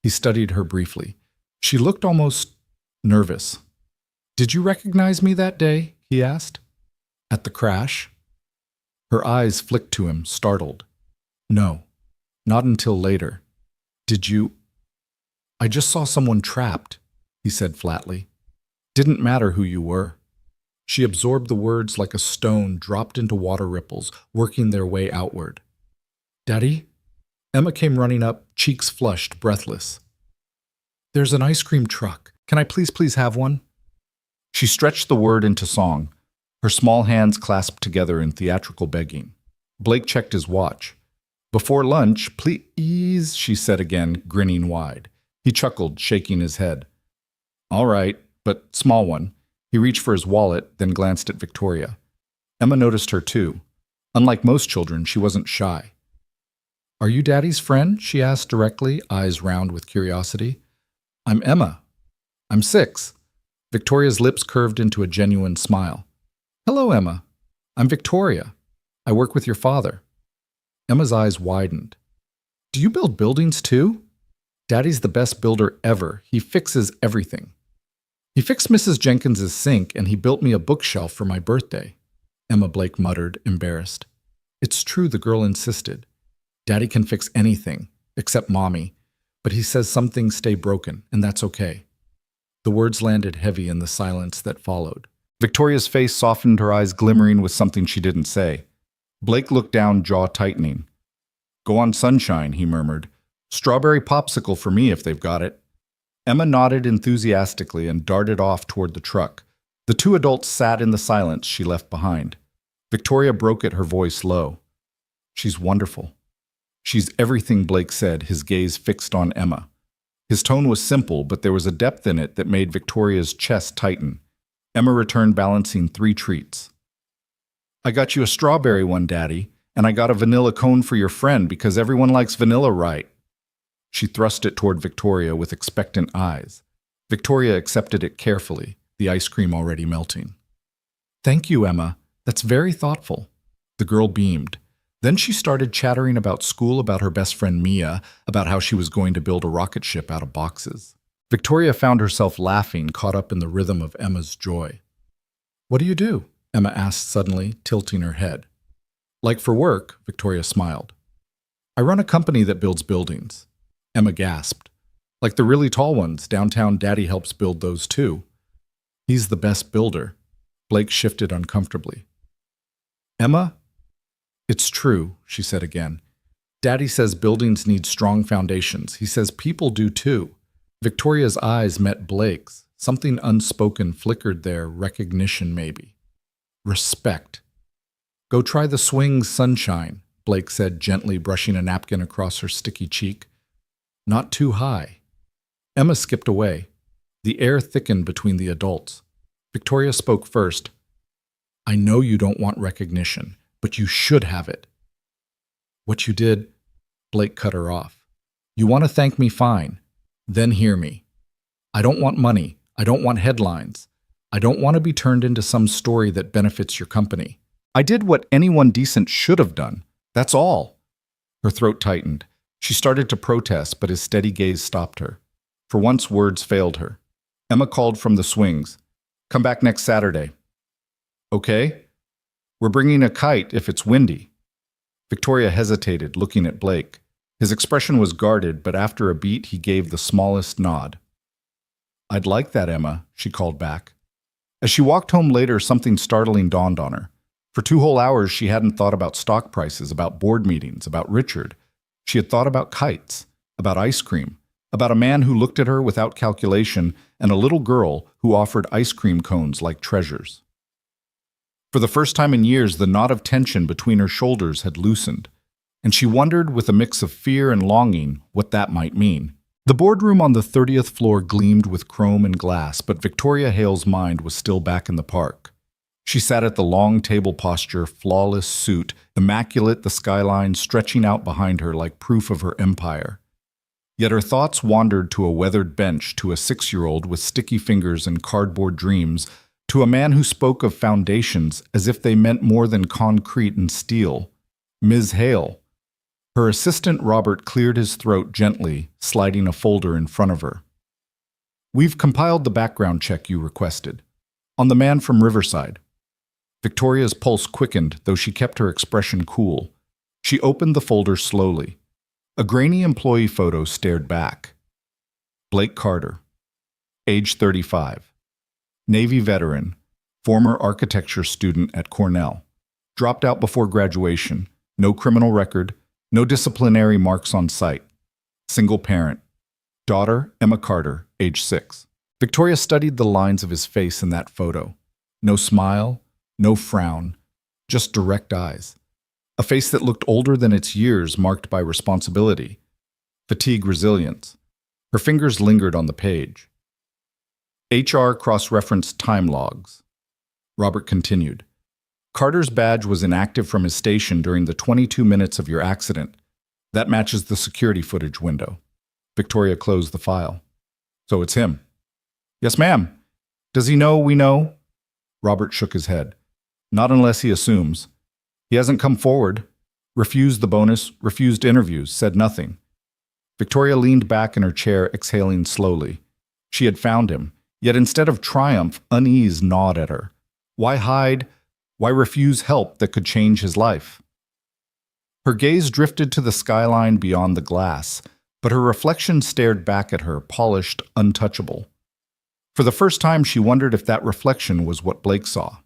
He studied her briefly. She looked almost nervous. "Did you recognize me that day?" he asked. "At the crash?" Her eyes flicked to him, startled. "No, not until later." "Did you—" "I just saw someone trapped," he said flatly. "Didn't matter who you were." She absorbed the words like a stone dropped into water ripples, working their way outward. "Daddy?" Emma came running up, cheeks flushed, breathless. "There's an ice cream truck. Can I please have one?" She stretched the word into song, her small hands clasped together in theatrical begging. Blake checked his watch. "Before lunch, please," she said again, grinning wide. He chuckled, shaking his head. "All right, but small one." He reached for his wallet, then glanced at Victoria. Emma noticed her too. Unlike most children, she wasn't shy. "Are you Daddy's friend?" she asked directly, eyes round with curiosity. "I'm Emma. I'm 6. Victoria's lips curved into a genuine smile. "Hello, Emma. I'm Victoria. I work with your father." Emma's eyes widened. "Do you build buildings too?" "Daddy's the best builder ever. He fixes everything." "He fixed Mrs. Jenkins's sink and he built me a bookshelf for my birthday." Emma Blake muttered, embarrassed. It's true, the girl insisted. Daddy can fix anything, except Mommy, but he says some things stay broken, and that's okay. The words landed heavy in the silence that followed. Victoria's face softened, her eyes glimmering with something she didn't say. Blake looked down, jaw tightening. Go on, sunshine, he murmured. Strawberry popsicle for me if they've got it. Emma nodded enthusiastically and darted off toward the truck. The two adults sat in the silence she left behind. Victoria broke it, her voice low. She's wonderful. She's everything, Blake said, his gaze fixed on Emma. His tone was simple, but there was a depth in it that made Victoria's chest tighten. Emma returned, balancing 3 treats. I got you a strawberry one, Daddy, and I got a vanilla cone for your friend because everyone likes vanilla, right? She thrust it toward Victoria with expectant eyes. Victoria accepted it carefully, the ice cream already melting. Thank you, Emma. That's very thoughtful. The girl beamed. Then she started chattering about school, about her best friend Mia, about how she was going to build a rocket ship out of boxes. Victoria found herself laughing, caught up in the rhythm of Emma's joy. What do you do? Emma asked suddenly, tilting her head. Like for work, Victoria smiled. I run a company that builds buildings. Emma gasped. Like the really tall ones, downtown Daddy helps build those too. He's the best builder. Blake shifted uncomfortably. Emma? It's true, she said again. Daddy says buildings need strong foundations. He says people do too. Victoria's eyes met Blake's. Something unspoken flickered there, recognition maybe. Respect. Go try the swings, sunshine, Blake said gently, brushing a napkin across her sticky cheek. Not too high. Emma skipped away. The air thickened between the adults. Victoria spoke first. I know you don't want recognition, but you should have it. What you did, Blake cut her off. You want to thank me, fine. Then hear me. I don't want money. I don't want headlines. I don't want to be turned into some story that benefits your company. I did what anyone decent should have done. That's all. Her throat tightened. She started to protest, but his steady gaze stopped her. For once, words failed her. Emma called from the swings. Come back next Saturday. Okay? We're bringing a kite if it's windy. Victoria hesitated, looking at Blake. His expression was guarded, but after a beat, he gave the smallest nod. I'd like that, Emma, she called back. As she walked home later, something startling dawned on her. For 2 whole hours, she hadn't thought about stock prices, about board meetings, about Richard. She had thought about kites, about ice cream, about a man who looked at her without calculation, and a little girl who offered ice cream cones like treasures. For the first time in years, the knot of tension between her shoulders had loosened, and she wondered with a mix of fear and longing what that might mean. The boardroom on the 30th floor gleamed with chrome and glass, but Victoria Hale's mind was still back in the park. She sat at the long table posture, flawless suit, immaculate, the skyline stretching out behind her like proof of her empire. Yet her thoughts wandered to a weathered bench, to a 6-year-old with sticky fingers and cardboard dreams, to a man who spoke of foundations as if they meant more than concrete and steel. Ms. Hale. Her assistant Robert cleared his throat gently, sliding a folder in front of her. We've compiled the background check you requested. On the man from Riverside. Victoria's pulse quickened, though she kept her expression cool. She opened the folder slowly. A grainy employee photo stared back. Blake Carter. Age 35. Navy veteran. Former architecture student at Cornell. Dropped out before graduation. No criminal record. No disciplinary marks on site. Single parent. Daughter, Emma Carter, age 6. Victoria studied the lines of his face in that photo. No smile, no frown, just direct eyes. A face that looked older than its years, marked by responsibility. Fatigue, resilience. Her fingers lingered on the page. HR cross-referenced time logs. Robert continued. Carter's badge was inactive from his station during the 22 minutes of your accident. That matches the security footage window. Victoria closed the file. So it's him. Yes, ma'am. Does he know we know? Robert shook his head. Not unless he assumes. He hasn't come forward. Refused the bonus, refused interviews, said nothing. Victoria leaned back in her chair, exhaling slowly. She had found him, yet instead of triumph, unease gnawed at her. Why hide? Why refuse help that could change his life? Her gaze drifted to the skyline beyond the glass, but her reflection stared back at her, polished, untouchable. For the first time, she wondered if that reflection was what Blake saw.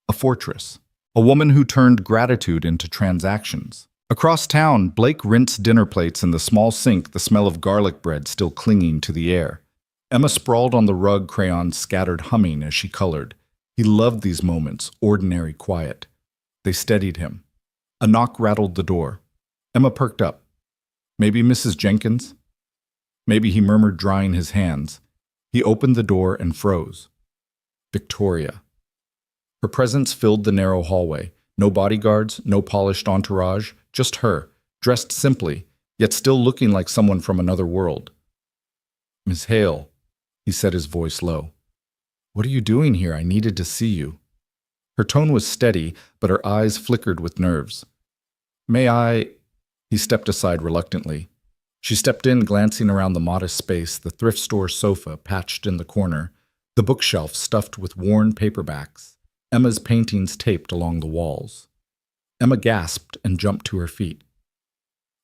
A fortress. A woman who turned gratitude into transactions. Across town, Blake rinsed dinner plates in the small sink, the smell of garlic bread still clinging to the air. Emma sprawled on the rug, crayons scattered, humming as she colored. He loved these moments, ordinary quiet. They steadied him. A knock rattled the door. Emma perked up. Maybe Mrs. Jenkins? Maybe, he murmured, drying his hands. He opened the door and froze. Victoria. Her presence filled the narrow hallway. No bodyguards, no polished entourage, just her, dressed simply, yet still looking like someone from another world. Miss Hale, he said, his voice low. What are you doing here? I needed to see you. Her tone was steady, but her eyes flickered with nerves. May I? He stepped aside reluctantly. She stepped in, glancing around the modest space, the thrift store sofa patched in the corner, the bookshelf stuffed with worn paperbacks, Emma's paintings taped along the walls. Emma gasped and jumped to her feet.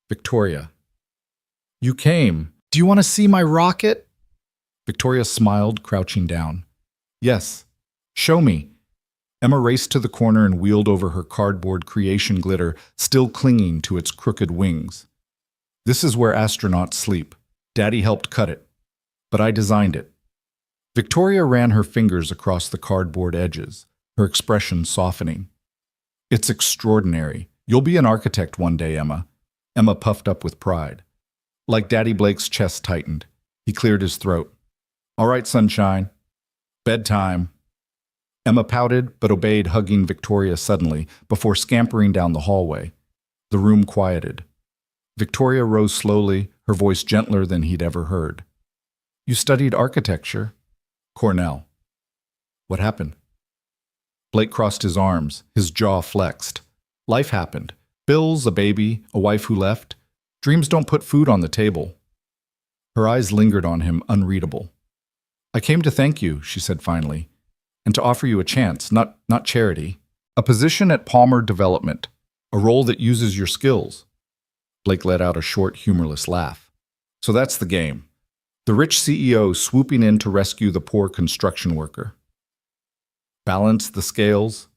Victoria. You came. Do you want to see my rocket? Victoria smiled, crouching down. Yes. Show me. Emma raced to the corner and wheeled over her cardboard creation glitter, still clinging to its crooked wings. This is where astronauts sleep. Daddy helped cut it. But I designed it. Victoria ran her fingers across the cardboard edges, her expression softening. It's extraordinary. You'll be an architect one day, Emma. Emma puffed up with pride. Like Daddy Blake's chest tightened. He cleared his throat. All right, sunshine. Bedtime. Emma pouted, but obeyed, hugging Victoria suddenly, before scampering down the hallway. The room quieted. Victoria rose slowly, her voice gentler than he'd ever heard. You studied architecture? Cornell. What happened? Blake crossed his arms, his jaw flexed. Life happened. Bills, a baby, a wife who left. Dreams don't put food on the table. Her eyes lingered on him, unreadable. I came to thank you, she said finally, and to offer you a chance, not charity. A position at Palmer Development, a role that uses your skills. Blake let out a short, humorless laugh. So that's the game. The rich CEO swooping in to rescue the poor construction worker. Balance the scales?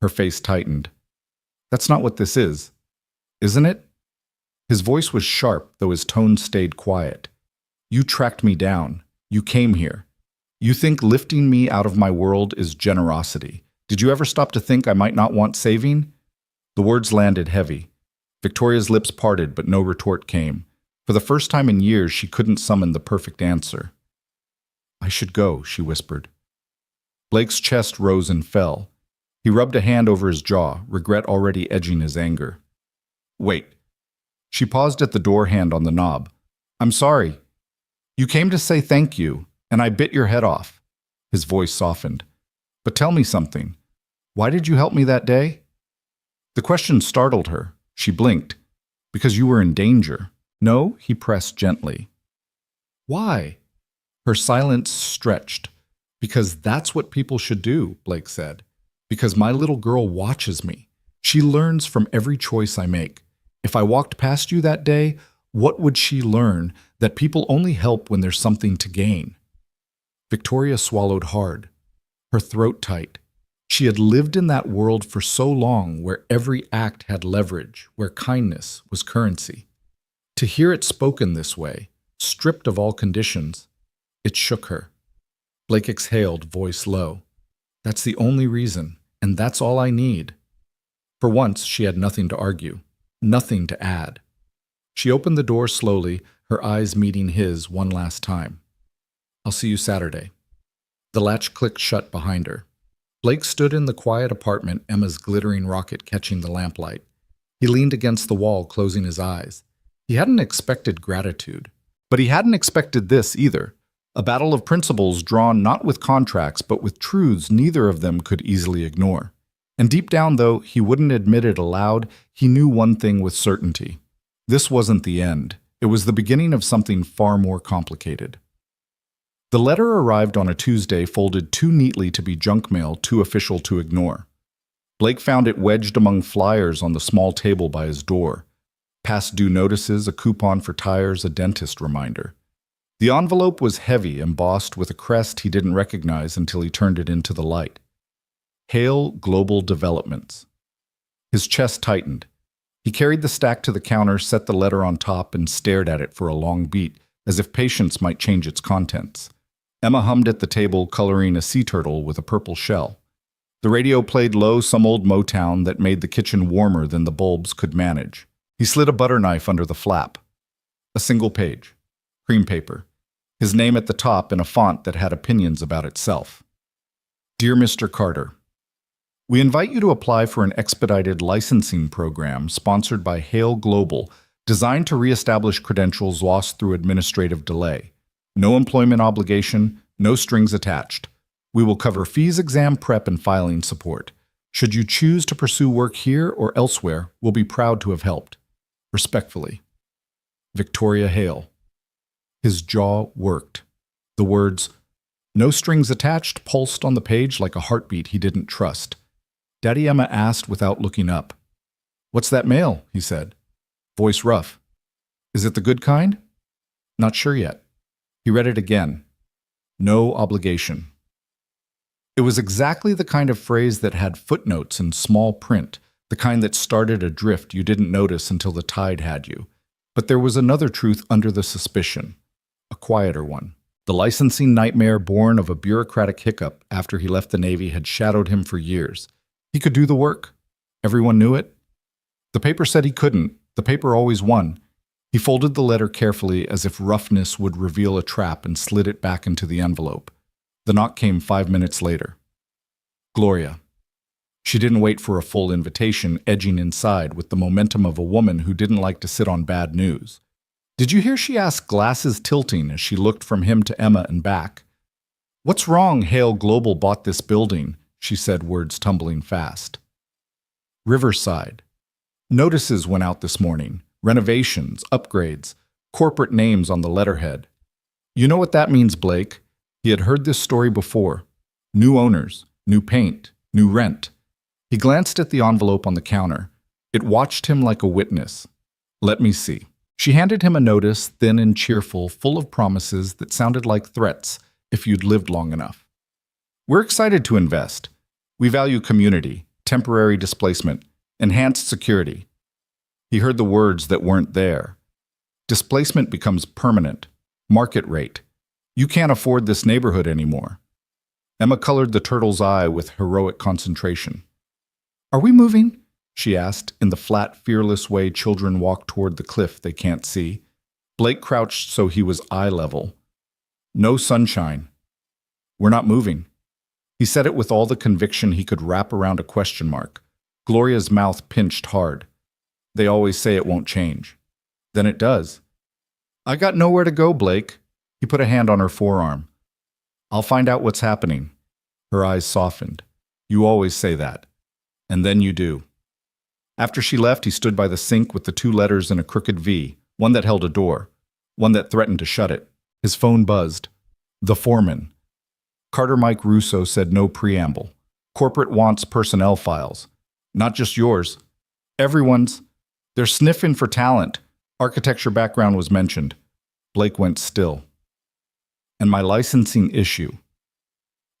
Her face tightened. That's not what this is, isn't it? His voice was sharp, though his tone stayed quiet. You tracked me down. You came here. You think lifting me out of my world is generosity. Did you ever stop to think I might not want saving? The words landed heavy. Victoria's lips parted, but no retort came. For the first time in years, she couldn't summon the perfect answer. I should go, she whispered. Blake's chest rose and fell. He rubbed a hand over his jaw, regret already edging his anger. Wait. She paused at the door hand on the knob. I'm sorry. You came to say thank you, and I bit your head off. His voice softened. But tell me something. Why did you help me that day? The question startled her. She blinked. Because you were in danger. No, he pressed gently. Why? Her silence stretched. Because that's what people should do, Blake said. Because my little girl watches me. She learns from every choice I make. If I walked past you that day, what would she learn? That people only help when there's something to gain. Victoria swallowed hard, her throat tight. She had lived in that world for so long where every act had leverage, where kindness was currency. To hear it spoken this way, stripped of all conditions, it shook her. Blake exhaled, voice low. That's the only reason, and that's all I need. For once, she had nothing to argue, nothing to add. She opened the door slowly, her eyes meeting his one last time. I'll see you Saturday. The latch clicked shut behind her. Blake stood in the quiet apartment, Emma's glittering rocket catching the lamplight. He leaned against the wall, closing his eyes. He hadn't expected gratitude, but he hadn't expected this either. A battle of principles drawn not with contracts, but with truths neither of them could easily ignore. And deep down, though he wouldn't admit it aloud, he knew one thing with certainty. This wasn't the end. It was the beginning of something far more complicated. The letter arrived on a Tuesday, folded too neatly to be junk mail, too official to ignore. Blake found it wedged among flyers on the small table by his door. Past due notices, a coupon for tires, a dentist reminder. The envelope was heavy, embossed with a crest he didn't recognize until he turned it into the light. Hale Global Developments. His chest tightened. He carried the stack to the counter, set the letter on top, and stared at it for a long beat, as if patience might change its contents. Emma hummed at the table, coloring a sea turtle with a purple shell. The radio played low some old Motown that made the kitchen warmer than the bulbs could manage. He slid a butter knife under the flap. A single page. Cream paper. His name at the top in a font that had opinions about itself. Dear Mr. Carter, we invite you to apply for an expedited licensing program sponsored by Hale Global, designed to reestablish credentials lost through administrative delay. No employment obligation, no strings attached. We will cover fees, exam prep, and filing support. Should you choose to pursue work here or elsewhere, we'll be proud to have helped. Respectfully, Victoria Hale. His jaw worked. The words, "no strings attached," pulsed on the page like a heartbeat he didn't trust. Daddy Emma asked without looking up. "What's that mail?" he said. Voice rough. "Is it the good kind?" "Not sure yet." He read it again. No obligation. It was exactly the kind of phrase that had footnotes in small print, the kind that started a drift you didn't notice until the tide had you. But there was another truth under the suspicion, a quieter one. The licensing nightmare born of a bureaucratic hiccup after he left the Navy had shadowed him for years. He could do the work. Everyone knew it. The paper said he couldn't. The paper always won. He folded the letter carefully as if roughness would reveal a trap and slid it back into the envelope. The knock came 5 minutes later. Gloria. She didn't wait for a full invitation, edging inside with the momentum of a woman who didn't like to sit on bad news. "Did you hear?" she asked, glasses tilting as she looked from him to Emma and back. "What's wrong? Hale Global bought this building," she said, words tumbling fast. Riverside. Notices went out this morning. Renovations, upgrades, corporate names on the letterhead. "You know what that means, Blake." He had heard this story before. New owners, new paint, new rent. He glanced at the envelope on the counter. It watched him like a witness. "Let me see." She handed him a notice, thin and cheerful, full of promises that sounded like threats if you'd lived long enough. "We're excited to invest. We value community, temporary displacement, enhanced security." He heard the words that weren't there. Displacement becomes permanent. Market rate. You can't afford this neighborhood anymore. Emma colored the turtle's eye with heroic concentration. "Are we moving?" she asked, in the flat, fearless way children walk toward the cliff they can't see. Blake crouched so he was eye level. "No sunshine." "We're not moving." He said it with all the conviction he could wrap around a question mark. Gloria's mouth pinched hard. "They always say it won't change." "Then it does." "I got nowhere to go, Blake." He put a hand on her forearm. "I'll find out what's happening." Her eyes softened. "You always say that. And then you do." After she left, he stood by the sink with the 2 letters in a crooked V, one that held a door, one that threatened to shut it. His phone buzzed. The foreman. Carter Mike Russo said no preamble. "Corporate wants personnel files. Not just yours. Everyone's. They're sniffing for talent." Architecture background was mentioned. Blake went still. "And my licensing issue."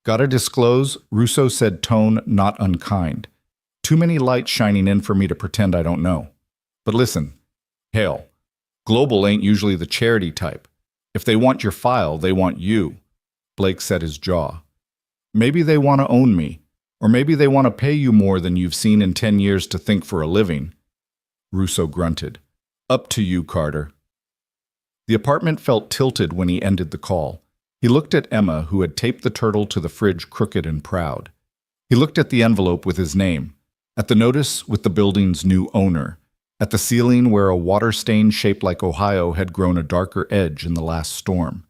"Gotta disclose," Russo said, tone not unkind. "Too many lights shining in for me to pretend I don't know. But listen, Hale, Global ain't usually the charity type. If they want your file, they want you." Blake set his jaw. "Maybe they want to own me, or maybe they want to pay you more than you've seen in 10 years to think for a living." Russo grunted. "Up to you, Carter." The apartment felt tilted when he ended the call. He looked at Emma, who had taped the turtle to the fridge crooked and proud. He looked at the envelope with his name, at the notice with the building's new owner, at the ceiling where a water stain shaped like Ohio had grown a darker edge in the last storm.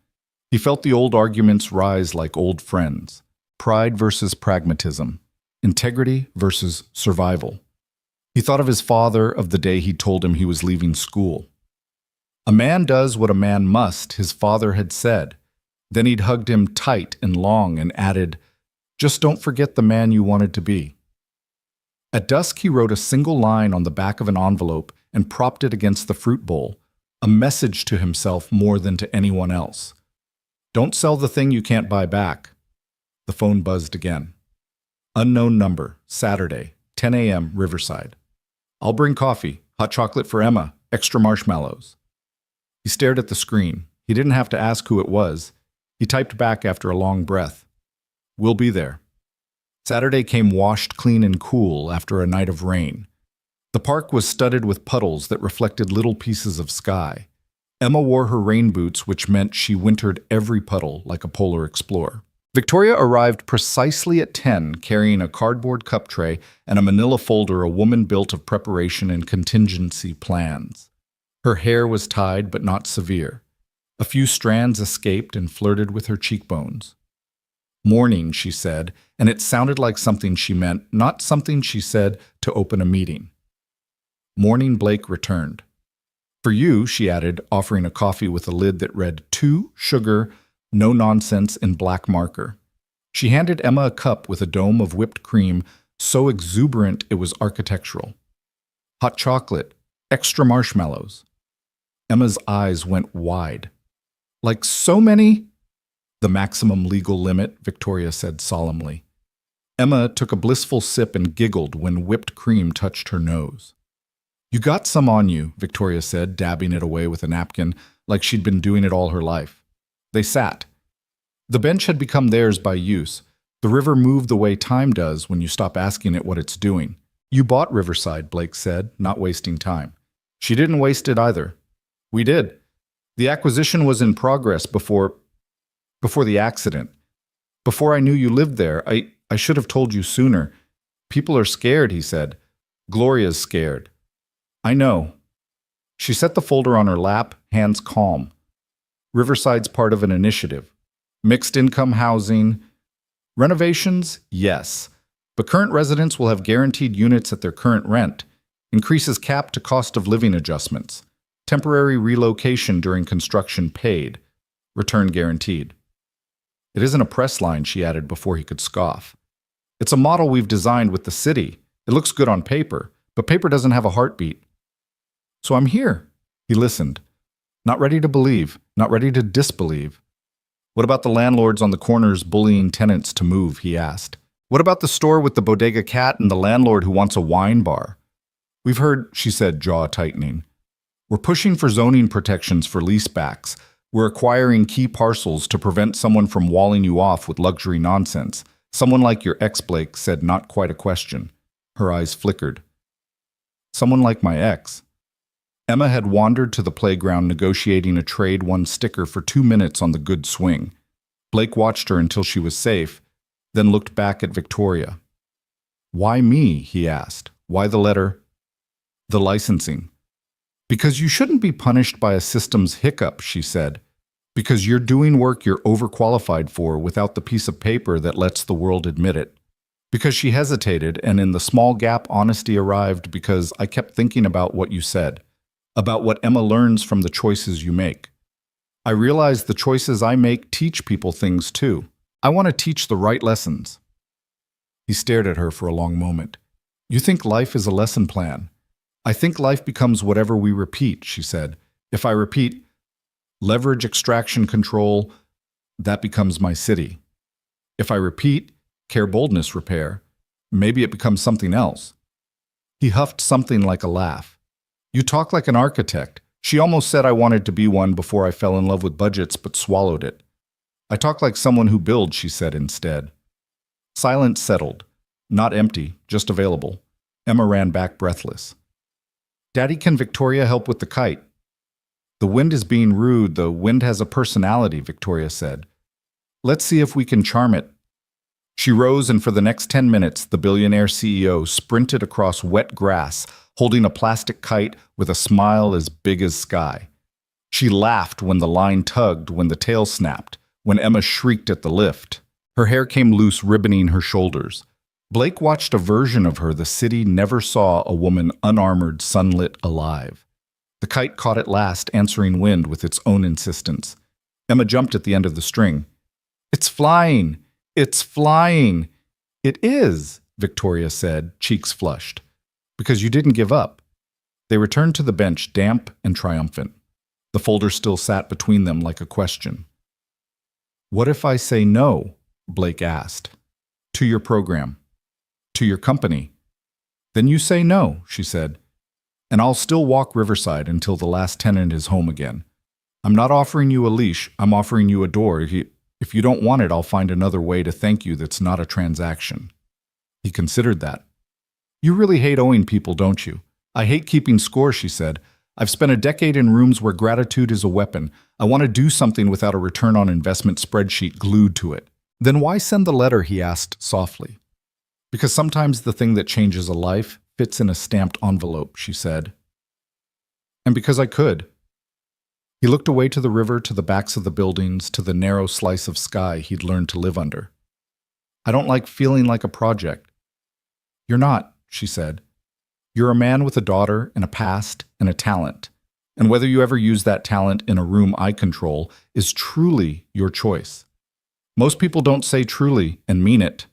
He felt the old arguments rise like old friends. Pride versus pragmatism. Integrity versus survival. He thought of his father, of the day he told him he was leaving school. "A man does what a man must," his father had said. Then he'd hugged him tight and long and added, "Just don't forget the man you wanted to be." At dusk, he wrote a single line on the back of an envelope and propped it against the fruit bowl, a message to himself more than to anyone else. Don't sell the thing you can't buy back. The phone buzzed again. Unknown number, Saturday, 10 a.m., Riverside. I'll bring coffee, hot chocolate for Emma, extra marshmallows. He stared at the screen. He didn't have to ask who it was. He typed back after a long breath. We'll be there. Saturday came washed clean and cool after a night of rain. The park was studded with puddles that reflected little pieces of sky. Emma wore her rain boots, which meant she wintered every puddle like a polar explorer. Victoria arrived precisely at 10, carrying a cardboard cup tray and a manila folder a woman built of preparation and contingency plans. Her hair was tied, but not severe. A few strands escaped and flirted with her cheekbones. Morning, she said, and it sounded like something she meant, not something she said to open a meeting. Morning, Blake returned. For you, she added, offering a coffee with a lid that read 2, sugar, no nonsense in black marker. She handed Emma a cup with a dome of whipped cream, so exuberant it was architectural. Hot chocolate, extra marshmallows. Emma's eyes went wide. Like so many? The maximum legal limit, Victoria said solemnly. Emma took a blissful sip and giggled when whipped cream touched her nose. You got some on you, Victoria said, dabbing it away with a napkin, like she'd been doing it all her life. They sat. The bench had become theirs by use. The river moved the way time does when you stop asking it what it's doing. You bought Riverside, Blake said, not wasting time. She didn't waste it either. We did. The acquisition was in progress before the accident. Before I knew you lived there, I should have told you sooner. People are scared, he said. Gloria's scared. I know. She set the folder on her lap, hands calm. Riverside's part of an initiative. Mixed income housing. Renovations? Yes. But current residents will have guaranteed units at their current rent. Increases cap to cost of living adjustments. Temporary relocation during construction paid. Return guaranteed. It isn't a press line, she added before he could scoff. It's a model we've designed with the city. It looks good on paper, but paper doesn't have a heartbeat. So I'm here. He listened. Not ready to believe, not ready to disbelieve. What about the landlords on the corners bullying tenants to move, he asked. What about the store with the bodega cat and the landlord who wants a wine bar? We've heard, she said, jaw tightening. We're pushing for zoning protections for leasebacks. We're acquiring key parcels to prevent someone from walling you off with luxury nonsense. Someone like your ex, Blake said, not quite a question. Her eyes flickered. Someone like my ex. Emma had wandered to the playground negotiating a trade-one sticker for 2 minutes on the good swing. Blake watched her until she was safe, then looked back at Victoria. Why me? He asked. Why the letter? The licensing. Because you shouldn't be punished by a system's hiccup, she said. Because you're doing work you're overqualified for without the piece of paper that lets the world admit it. Because she hesitated, and in the small gap honesty arrived because I kept thinking about what you said. About what Emma learns from the choices you make. I realize the choices I make teach people things too. I want to teach the right lessons. He stared at her for a long moment. You think life is a lesson plan. I think life becomes whatever we repeat, she said. If I repeat, leverage extraction control, that becomes my city. If I repeat, care boldness repair, maybe it becomes something else. He huffed something like a laugh. You talk like an architect. She almost said I wanted to be one before I fell in love with budgets, but swallowed it. I talk like someone who builds, she said instead. Silence settled. Not empty, just available. Emma ran back breathless. Daddy, can Victoria help with the kite? The wind is being rude. The wind has a personality, Victoria said. Let's see if we can charm it. She rose, and for the next 10 minutes, the billionaire CEO sprinted across wet grass, holding a plastic kite with a smile as big as sky. She laughed when the line tugged, when the tail snapped, when Emma shrieked at the lift. Her hair came loose, ribboning her shoulders. Blake watched a version of her the city never saw a woman unarmored, sunlit, alive. The kite caught at last, answering wind with its own insistence. Emma jumped at the end of the string. It's flying! It's flying! It is! Victoria said, cheeks flushed. Because you didn't give up. They returned to the bench, damp and triumphant. The folder still sat between them like a question. What if I say no? Blake asked. To your program. To your company. Then you say no, she said. And I'll still walk Riverside until the last tenant is home again. I'm not offering you a leash, I'm offering you a door. If you don't want it, I'll find another way to thank you that's not a transaction. He considered that. You really hate owing people, don't you? I hate keeping score, she said. I've spent a decade in rooms where gratitude is a weapon. I want to do something without a return on investment spreadsheet glued to it. Then why send the letter, he asked softly. Because sometimes the thing that changes a life fits in a stamped envelope, she said. And because I could. He looked away to the river, to the backs of the buildings, to the narrow slice of sky he'd learned to live under. I don't like feeling like a project. You're not, she said. You're a man with a daughter and a past and a talent. And whether you ever use that talent in a room I control is truly your choice. Most people don't say truly and mean it.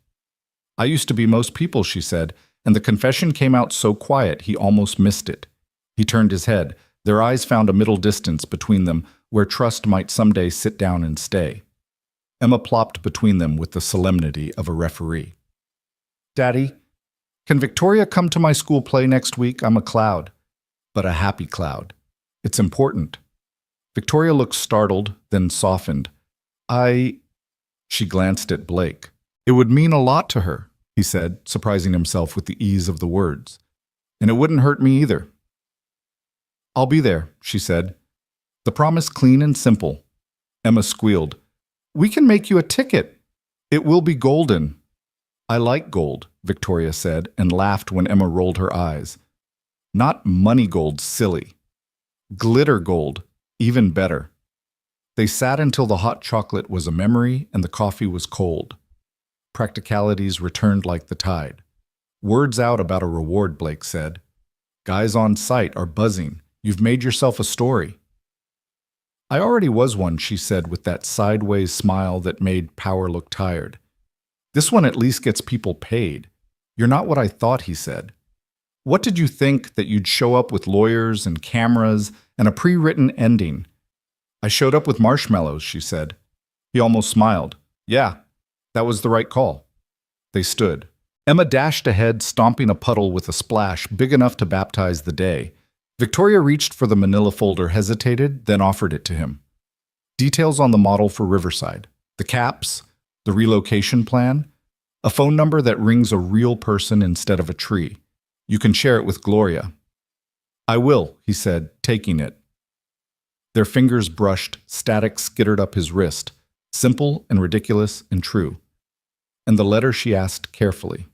I used to be most people, she said, and the confession came out so quiet he almost missed it. He turned his head. Their eyes found a middle distance between them where trust might someday sit down and stay. Emma plopped between them with the solemnity of a referee. Daddy, can Victoria come to my school play next week? I'm a cloud, but a happy cloud. It's important. Victoria looked startled, then softened. She glanced at Blake. It would mean a lot to her, he said, surprising himself with the ease of the words. And it wouldn't hurt me either. I'll be there, she said. The promise clean and simple. Emma squealed. We can make you a ticket. It will be golden. I like gold, Victoria said, and laughed when Emma rolled her eyes. Not money gold, silly. Glitter gold, even better. They sat until the hot chocolate was a memory and the coffee was cold. Practicalities returned like the tide. Words out about a reward, Blake said. Guys on site are buzzing. You've made yourself a story. I already was one, she said with that sideways smile that made Power look tired. This one at least gets people paid. You're not what I thought, he said. What did you think, that you'd show up with lawyers and cameras and a pre-written ending? I showed up with marshmallows, she said. He almost smiled. Yeah, that was the right call. They stood. Emma dashed ahead, stomping a puddle with a splash big enough to baptize the day. Victoria reached for the manila folder, hesitated, then offered it to him. Details on the model for Riverside. The caps, the relocation plan, a phone number that rings a real person instead of a tree. You can share it with Gloria. I will, he said, taking it. Their fingers brushed, static skittered up his wrist, simple and ridiculous and true. And the letter she asked carefully.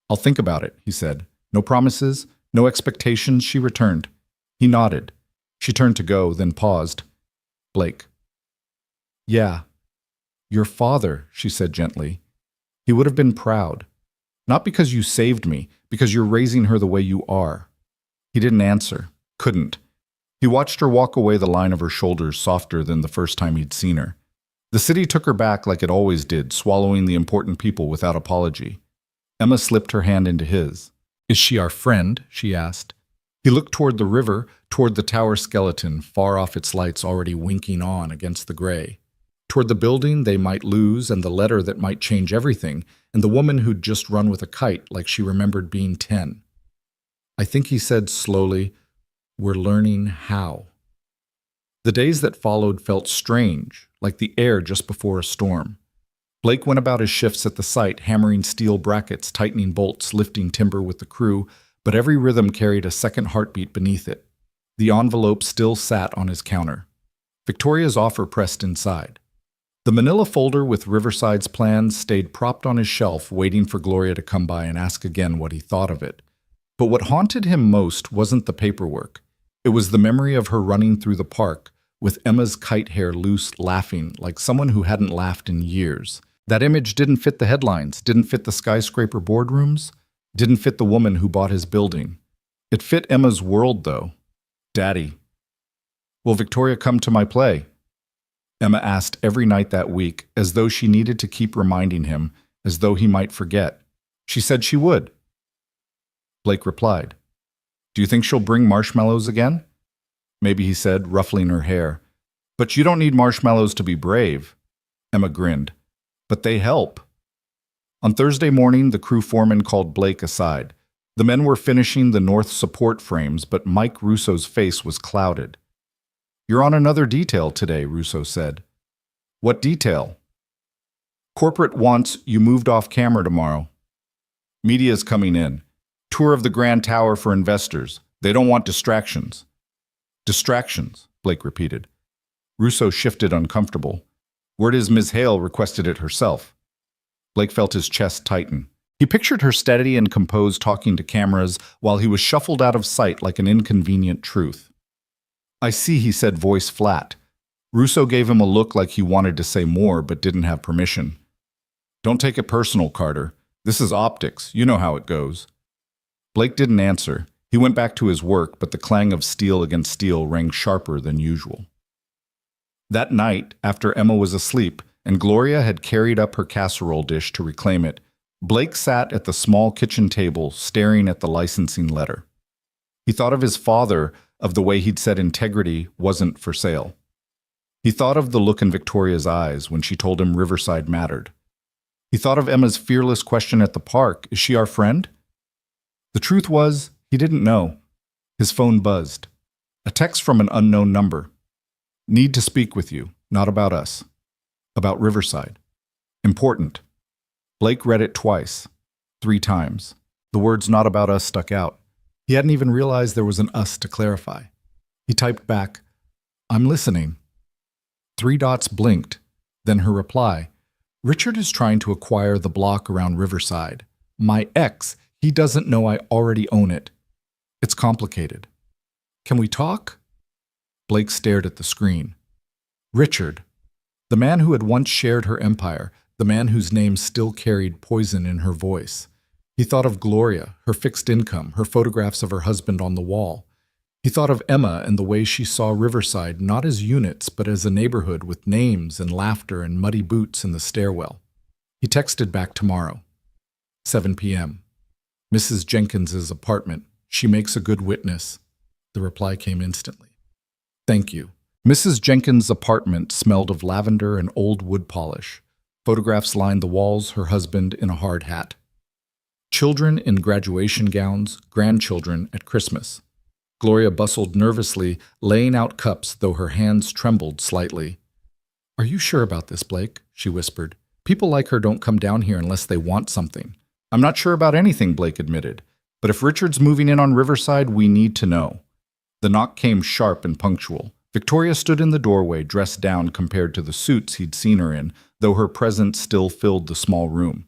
I'll think about it, he said. No promises, no expectations, she returned. He nodded. She turned to go, then paused. Blake. Yeah. Your father, she said gently. He would have been proud. Not because you saved me, because you're raising her the way you are. He didn't answer. Couldn't. He watched her walk away, the line of her shoulders softer than the first time he'd seen her. The city took her back like it always did, swallowing the important people without apology. Emma slipped her hand into his. Is she our friend? She asked. He looked toward the river, toward the tower skeleton, far off its lights already winking on against the gray. Toward the building they might lose and the letter that might change everything, and the woman who'd just run with a kite like she remembered being 10. I think he said slowly, we're learning how. The days that followed felt strange, like the air just before a storm. Blake went about his shifts at the site, hammering steel brackets, tightening bolts, lifting timber with the crew, but every rhythm carried a second heartbeat beneath it. The envelope still sat on his counter. Victoria's offer pressed inside. The manila folder with Riverside's plans stayed propped on his shelf, waiting for Gloria to come by and ask again what he thought of it. But what haunted him most wasn't the paperwork. It was the memory of her running through the park, with Emma's kite hair loose, laughing like someone who hadn't laughed in years. That image didn't fit the headlines, didn't fit the skyscraper boardrooms, didn't fit the woman who bought his building. It fit Emma's world, though. Daddy. Will Victoria come to my play? Emma asked every night that week, as though she needed to keep reminding him, as though he might forget. She said she would. Blake replied, "Do you think she'll bring marshmallows again?" Maybe, he said, ruffling her hair. "But you don't need marshmallows to be brave." Emma grinned. "But they help." On Thursday morning, the crew foreman called Blake aside. The men were finishing the north support frames, but Mike Russo's face was clouded. "You're on another detail today," Russo said. "What detail?" "Corporate wants you moved off camera tomorrow. Media's coming in. Tour of the Grand Tower for investors. They don't want distractions." "Distractions," Blake repeated. Russo shifted, uncomfortable. "Word is Ms. Hale requested it herself." Blake felt his chest tighten. He pictured her steady and composed talking to cameras while he was shuffled out of sight like an inconvenient truth. "I see," he said, voice flat. Russo gave him a look like he wanted to say more but didn't have permission. "Don't take it personal, Carter. This is optics. You know how it goes." Blake didn't answer. He went back to his work, but the clang of steel against steel rang sharper than usual. That night, after Emma was asleep and Gloria had carried up her casserole dish to reclaim it, Blake sat at the small kitchen table staring at the licensing letter. He thought of his father, of the way he'd said integrity wasn't for sale. He thought of the look in Victoria's eyes when she told him Riverside mattered. He thought of Emma's fearless question at the park, "Is she our friend?" The truth was, he didn't know. His phone buzzed. A text from an unknown number. "Need to speak with you, not about us. About Riverside. Important." Blake read it twice, 3 times. The words "not about us" stuck out. He hadn't even realized there was an "us" to clarify. He typed back, "I'm listening." 3 dots blinked, then her reply. "Richard is trying to acquire the block around Riverside. My ex, he doesn't know I already own it. It's complicated. Can we talk?" Blake stared at the screen. Richard, the man who had once shared her empire, the man whose name still carried poison in her voice. He thought of Gloria, her fixed income, her photographs of her husband on the wall. He thought of Emma and the way she saw Riverside not as units, but as a neighborhood with names and laughter and muddy boots in the stairwell. He texted back tomorrow. 7 p.m. Mrs. Jenkins's apartment. She makes a good witness. The reply came instantly. "Thank you." Mrs. Jenkins' apartment smelled of lavender and old wood polish. Photographs lined the walls, her husband in a hard hat. Children in graduation gowns, grandchildren at Christmas. Gloria bustled nervously, laying out cups, though her hands trembled slightly. "Are you sure about this, Blake?" she whispered. "People like her don't come down here unless they want something." "I'm not sure about anything," Blake admitted. "But if Richard's moving in on Riverside, we need to know." The knock came sharp and punctual. Victoria stood in the doorway, dressed down compared to the suits he'd seen her in, though her presence still filled the small room.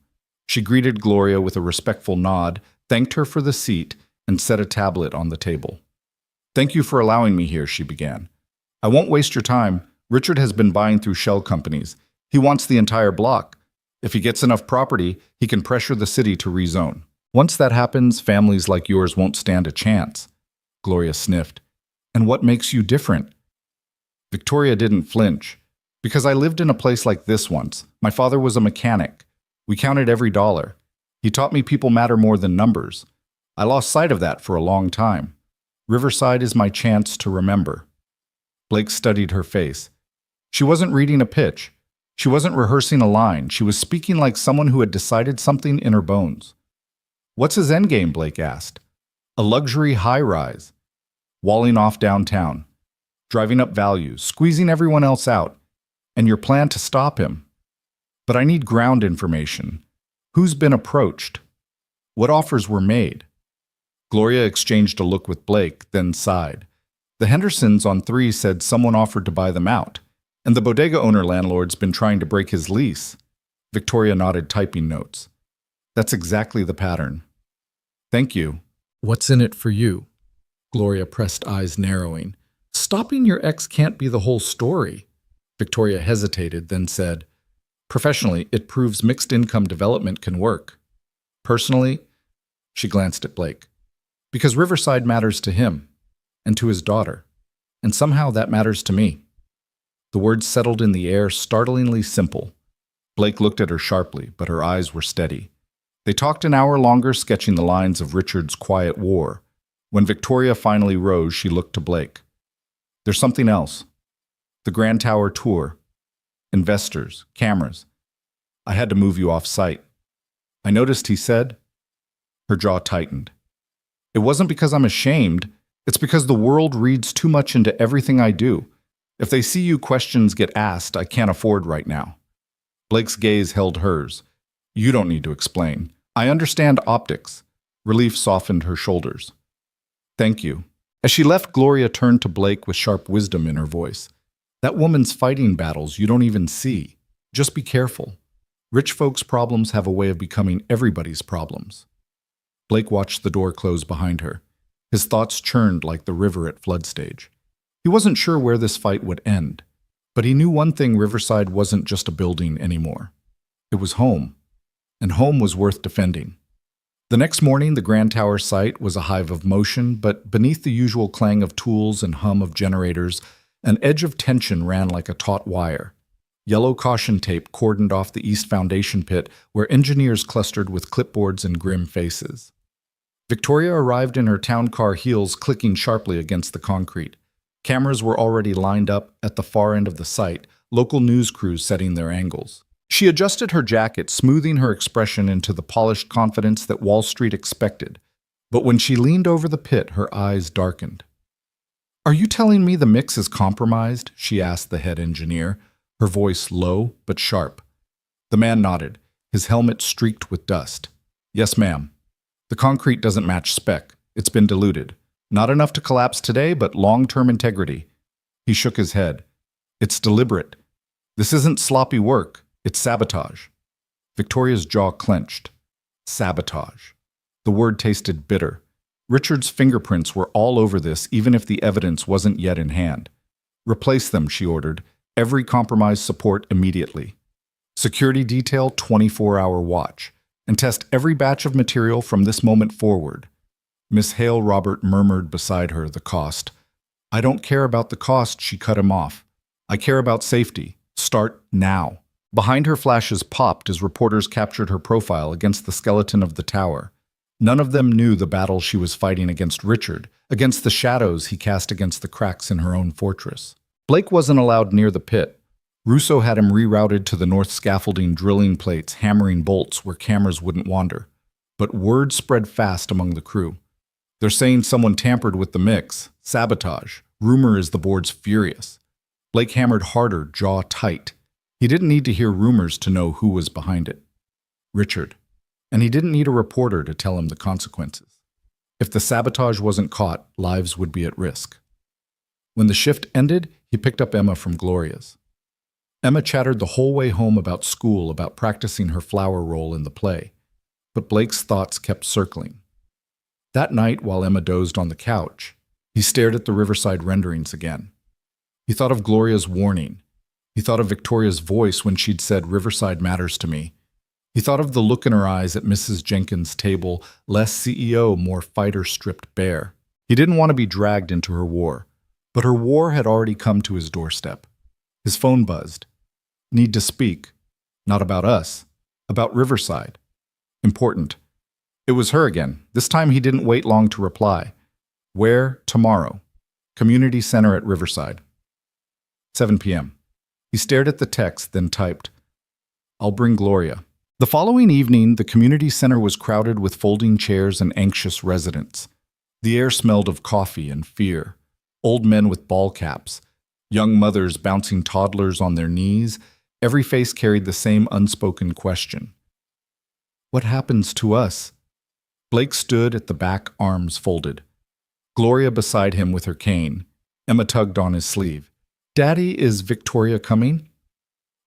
She greeted Gloria with a respectful nod, thanked her for the seat, and set a tablet on the table. "Thank you for allowing me here," she began. "I won't waste your time. Richard has been buying through shell companies. He wants the entire block. If he gets enough property, he can pressure the city to rezone. Once that happens, families like yours won't stand a chance." Gloria sniffed. "And what makes you different?" Victoria didn't flinch. "Because I lived in a place like this once. My father was a mechanic. We counted every dollar. He taught me people matter more than numbers. I lost sight of that for a long time. Riverside is my chance to remember." Blake studied her face. She wasn't reading a pitch. She wasn't rehearsing a line. She was speaking like someone who had decided something in her bones. "What's his endgame?" Blake asked. "A luxury high-rise. Walling off downtown. Driving up values. Squeezing everyone else out. And your plan to stop him. But I need ground information. Who's been approached? What offers were made?" Gloria exchanged a look with Blake, then sighed. "The Hendersons on 3 said someone offered to buy them out. And the bodega owner-landlord's been trying to break his lease." Victoria nodded, typing notes. "That's exactly the pattern." "Thank you." "What's in it for you?" Gloria pressed, eyes narrowing. "Stopping your ex can't be the whole story." Victoria hesitated, then said, "Professionally, it proves mixed income development can work. Personally," she glanced at Blake, "because Riverside matters to him, and to his daughter, and somehow that matters to me." The words settled in the air, startlingly simple. Blake looked at her sharply, but her eyes were steady. They talked an hour longer, sketching the lines of Richard's quiet war. When Victoria finally rose, she looked to Blake. There's something else. The Grand Tower tour. Investors, cameras. I had to move you off-site. I noticed, he said. Her jaw tightened. It wasn't because I'm ashamed. It's because the world reads too much into everything I do. If they see you, questions get asked I can't afford right now. Blake's gaze held hers. You don't need to explain. I understand optics. Relief softened her shoulders. Thank you. As she left, Gloria turned to Blake with sharp wisdom in her voice. That woman's fighting battles you don't even see. Just be careful. Rich folks' problems have a way of becoming everybody's problems. Blake watched the door close behind her. His thoughts churned like the river at flood stage. He wasn't sure where this fight would end, but he knew one thing: Riverside wasn't just a building anymore. It was home, and home was worth defending. The next morning, the Grand Tower site was a hive of motion, but beneath the usual clang of tools and hum of generators, an edge of tension ran like a taut wire. Yellow caution tape cordoned off the east foundation pit, where engineers clustered with clipboards and grim faces. Victoria arrived in her town car, heels clicking sharply against the concrete. Cameras were already lined up at the far end of the site, local news crews setting their angles. She adjusted her jacket, smoothing her expression into the polished confidence that Wall Street expected. But when she leaned over the pit, her eyes darkened. "Are you telling me the mix is compromised?" she asked the head engineer, her voice low but sharp. The man nodded, his helmet streaked with dust. "Yes, ma'am. The concrete doesn't match spec. It's been diluted. Not enough to collapse today, but long-term integrity." He shook his head. "It's deliberate. This isn't sloppy work. It's sabotage." Victoria's jaw clenched. Sabotage. The word tasted bitter. Richard's fingerprints were all over this, even if the evidence wasn't yet in hand. "Replace them," she ordered. "Every compromised support immediately. Security detail 24-hour watch. And test every batch of material from this moment forward." Miss Hale Robert murmured beside her the cost. "I don't care about the cost," she cut him off. "I care about safety. Start now." Behind her, flashes popped as reporters captured her profile against the skeleton of the tower. None of them knew the battle she was fighting against Richard, against the shadows he cast against the cracks in her own fortress. Blake wasn't allowed near the pit. Russo had him rerouted to the north scaffolding, drilling plates, hammering bolts where cameras wouldn't wander. But word spread fast among the crew. "They're saying someone tampered with the mix. Sabotage. Rumor is the board's furious." Blake hammered harder, jaw tight. He didn't need to hear rumors to know who was behind it. Richard. And he didn't need a reporter to tell him the consequences. If the sabotage wasn't caught, lives would be at risk. When the shift ended, he picked up Emma from Gloria's. Emma chattered the whole way home about school, about practicing her flower role in the play. But Blake's thoughts kept circling. That night, while Emma dozed on the couch, he stared at the Riverside renderings again. He thought of Gloria's warning. He thought of Victoria's voice when she'd said, "Riverside matters to me." He thought of the look in her eyes at Mrs. Jenkins' table, less CEO, more fighter stripped bare. He didn't want to be dragged into her war, but her war had already come to his doorstep. His phone buzzed. "Need to speak. Not about us. About Riverside. Important." It was her again. This time he didn't wait long to reply. "Where? Tomorrow. Community Center at Riverside. 7 p.m. He stared at the text, then typed, "I'll bring Gloria." The following evening, the community center was crowded with folding chairs and anxious residents. The air smelled of coffee and fear. Old men with ball caps, young mothers bouncing toddlers on their knees. Every face carried the same unspoken question. What happens to us? Blake stood at the back, arms folded. Gloria beside him with her cane. Emma tugged on his sleeve. "Daddy, is Victoria coming?"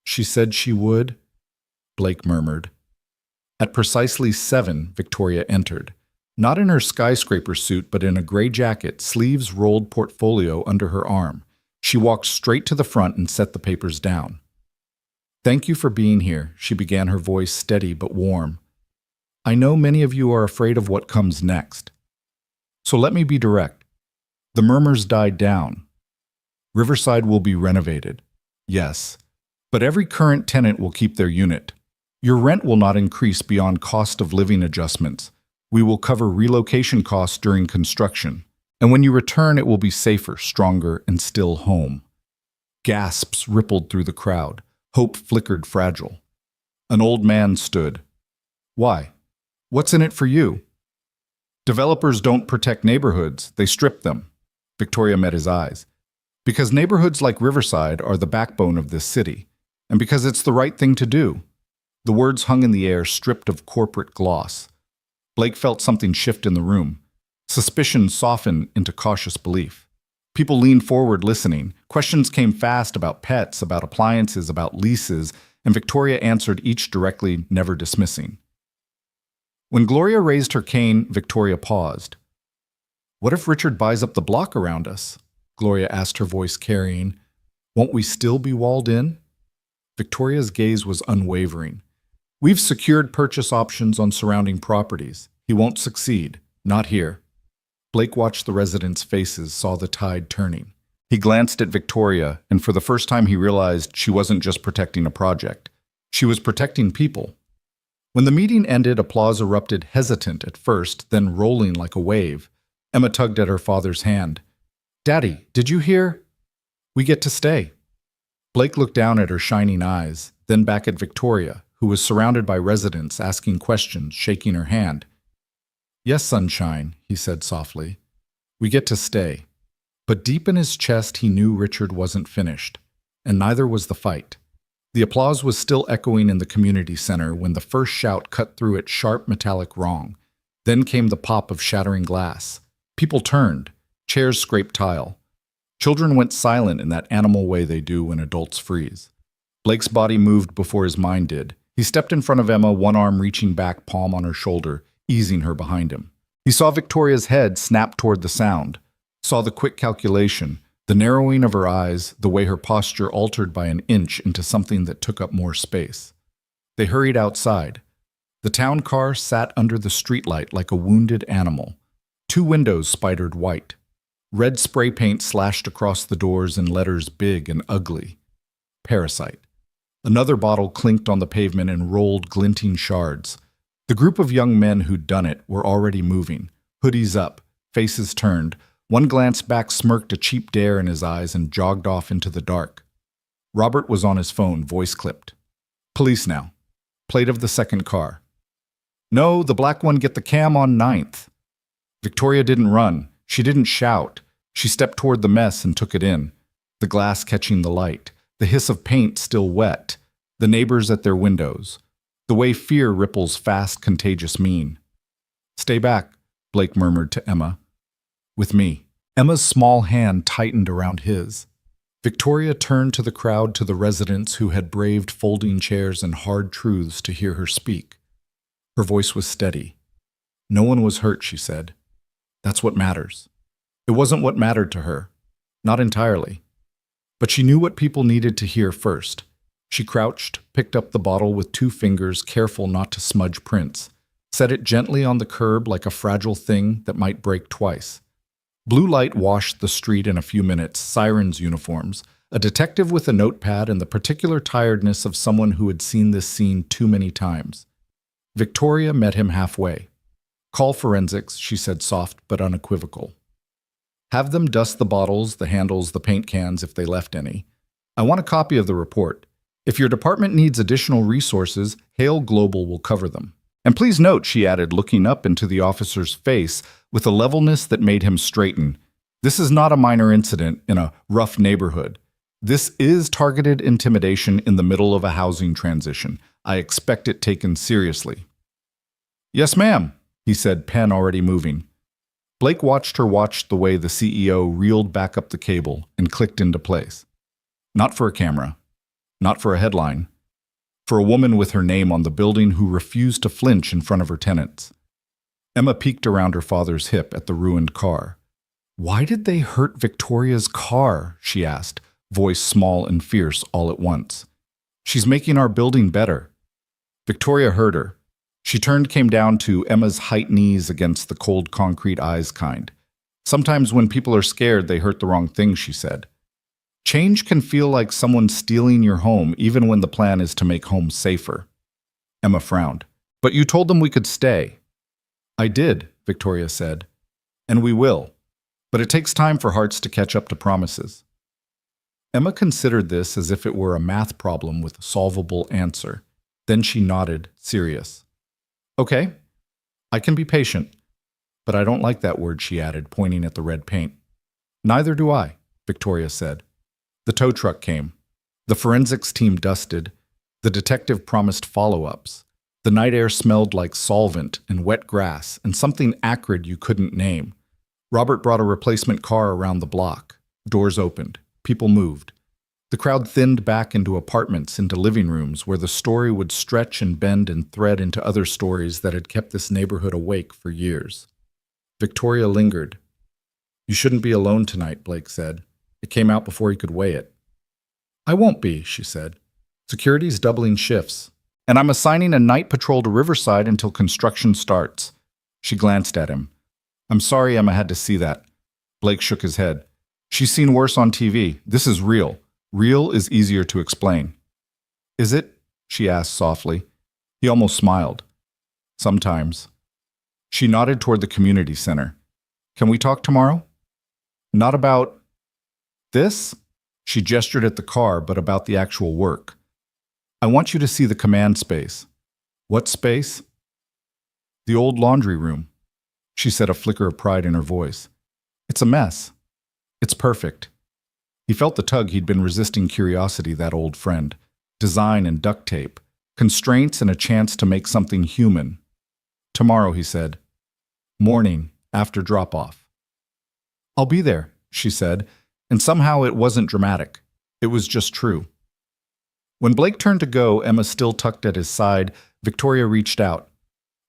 "She said she would," Blake murmured. At precisely 7, Victoria entered. Not in her skyscraper suit, but in a gray jacket, sleeves rolled, portfolio under her arm. She walked straight to the front and set the papers down. "Thank you for being here," she began, her voice steady but warm. "I know many of you are afraid of what comes next. So let me be direct. The murmurs died down. Riverside will be renovated. Yes, but every current tenant will keep their unit. Your rent will not increase beyond cost of living adjustments. We will cover relocation costs during construction. And when you return, it will be safer, stronger, and still home. Gasps rippled through the crowd. Hope flickered fragile. An old man stood. Why? What's in it for you? Developers don't protect neighborhoods, they strip them. Victoria met his eyes. Because neighborhoods like Riverside are the backbone of this city, and because it's the right thing to do. The words hung in the air, stripped of corporate gloss. Blake felt something shift in the room. Suspicion softened into cautious belief. People leaned forward listening. Questions came fast about pets, about appliances, about leases, and Victoria answered each directly, never dismissing. When Gloria raised her cane, Victoria paused. What if Richard buys up the block around us? Gloria asked, her voice carrying. Won't we still be walled in? Victoria's gaze was unwavering. We've secured purchase options on surrounding properties. He won't succeed. Not here. Blake watched the residents' faces, saw the tide turning. He glanced at Victoria, and for the first time he realized she wasn't just protecting a project. She was protecting people. When the meeting ended, applause erupted, hesitant at first, then rolling like a wave. Emma tugged at her father's hand. Daddy, did you hear? We get to stay. Blake looked down at her shining eyes, then back at Victoria, who was surrounded by residents asking questions, shaking her hand. Yes, sunshine, he said softly. We get to stay. But deep in his chest he knew Richard wasn't finished, and neither was the fight. The applause was still echoing in the community center when the first shout cut through its sharp metallic wrong. Then came the pop of shattering glass. People turned. Chairs scraped tile. Children went silent in that animal way they do when adults freeze. Blake's body moved before his mind did. He stepped in front of Emma, one arm reaching back, palm on her shoulder, easing her behind him. He saw Victoria's head snap toward the sound, saw the quick calculation, the narrowing of her eyes, the way her posture altered by an inch into something that took up more space. They hurried outside. The town car sat under the streetlight like a wounded animal. 2 windows spidered white. Red spray paint slashed across the doors in letters big and ugly. Parasite. Another bottle clinked on the pavement and rolled glinting shards. The group of young men who'd done it were already moving, hoodies up, faces turned. One glanced back, smirked a cheap dare in his eyes, and jogged off into the dark. Robert was on his phone, voice clipped. Police now. Plate of the second car. No, the black one get the cam on 9th. Victoria didn't run. She didn't shout. She stepped toward the mess and took it in. The glass catching the light. The hiss of paint still wet. The neighbors at their windows. The way fear ripples fast, contagious mean. Stay back, Blake murmured to Emma. With me. Emma's small hand tightened around his. Victoria turned to the crowd, to the residents who had braved folding chairs and hard truths to hear her speak. Her voice was steady. No one was hurt, she said. That's what matters. It wasn't what mattered to her. Not entirely. But she knew what people needed to hear first. She crouched, picked up the bottle with 2 fingers, careful not to smudge prints, set it gently on the curb like a fragile thing that might break twice. Blue light washed the street in a few minutes, sirens' uniforms, a detective with a notepad, and the particular tiredness of someone who had seen this scene too many times. Victoria met him halfway. Call forensics, she said, soft but unequivocal. Have them dust the bottles, the handles, the paint cans if they left any. I want a copy of the report. If your department needs additional resources, Hale Global will cover them. And please note, she added, looking up into the officer's face with a levelness that made him straighten, this is not a minor incident in a rough neighborhood. This is targeted intimidation in the middle of a housing transition. I expect it taken seriously. Yes, ma'am, he said, pen already moving. Blake watched her watch the way the CEO reeled back up the cable and clicked into place. Not for a camera. Not for a headline. For a woman with her name on the building who refused to flinch in front of her tenants. Emma peeked around her father's hip at the ruined car. Why did they hurt Victoria's car? She asked, voice small and fierce all at once. She's making our building better. Victoria heard her. She turned, came down to Emma's height knees against the cold concrete eyes kind. Sometimes when people are scared, they hurt the wrong thing, she said. Change can feel like someone stealing your home, even when the plan is to make home safer. Emma frowned. But you told them we could stay. I did, Victoria said. And we will. But it takes time for hearts to catch up to promises. Emma considered this as if it were a math problem with a solvable answer. Then she nodded, serious. Okay, I can be patient. But I don't like that word, she added, pointing at the red paint. Neither do I, Victoria said. The tow truck came. The forensics team dusted. The detective promised follow-ups. The night air smelled like solvent and wet grass and something acrid you couldn't name. Robert brought a replacement car around the block. Doors opened. People moved. The crowd thinned back into apartments, into living rooms, where the story would stretch and bend and thread into other stories that had kept this neighborhood awake for years. Victoria lingered. You shouldn't be alone tonight, Blake said. It came out before he could weigh it. I won't be, she said. Security's doubling shifts, and I'm assigning a night patrol to Riverside until construction starts. She glanced at him. I'm sorry Emma had to see that. Blake shook his head. She's seen worse on TV. This is real. Real is easier to explain. Is it? She asked softly. He almost smiled. Sometimes. She nodded toward the community center. Can we talk tomorrow? Not about this? She gestured at the car, but about the actual work. I want you to see the command space. What space? The old laundry room. She said, a flicker of pride in her voice. It's a mess. It's perfect. He felt the tug he'd been resisting curiosity, that old friend. Design and duct tape. Constraints and a chance to make something human. Tomorrow, he said. Morning, after drop-off. I'll be there, she said, and somehow it wasn't dramatic. It was just true. When Blake turned to go, Emma still tucked at his side, Victoria reached out.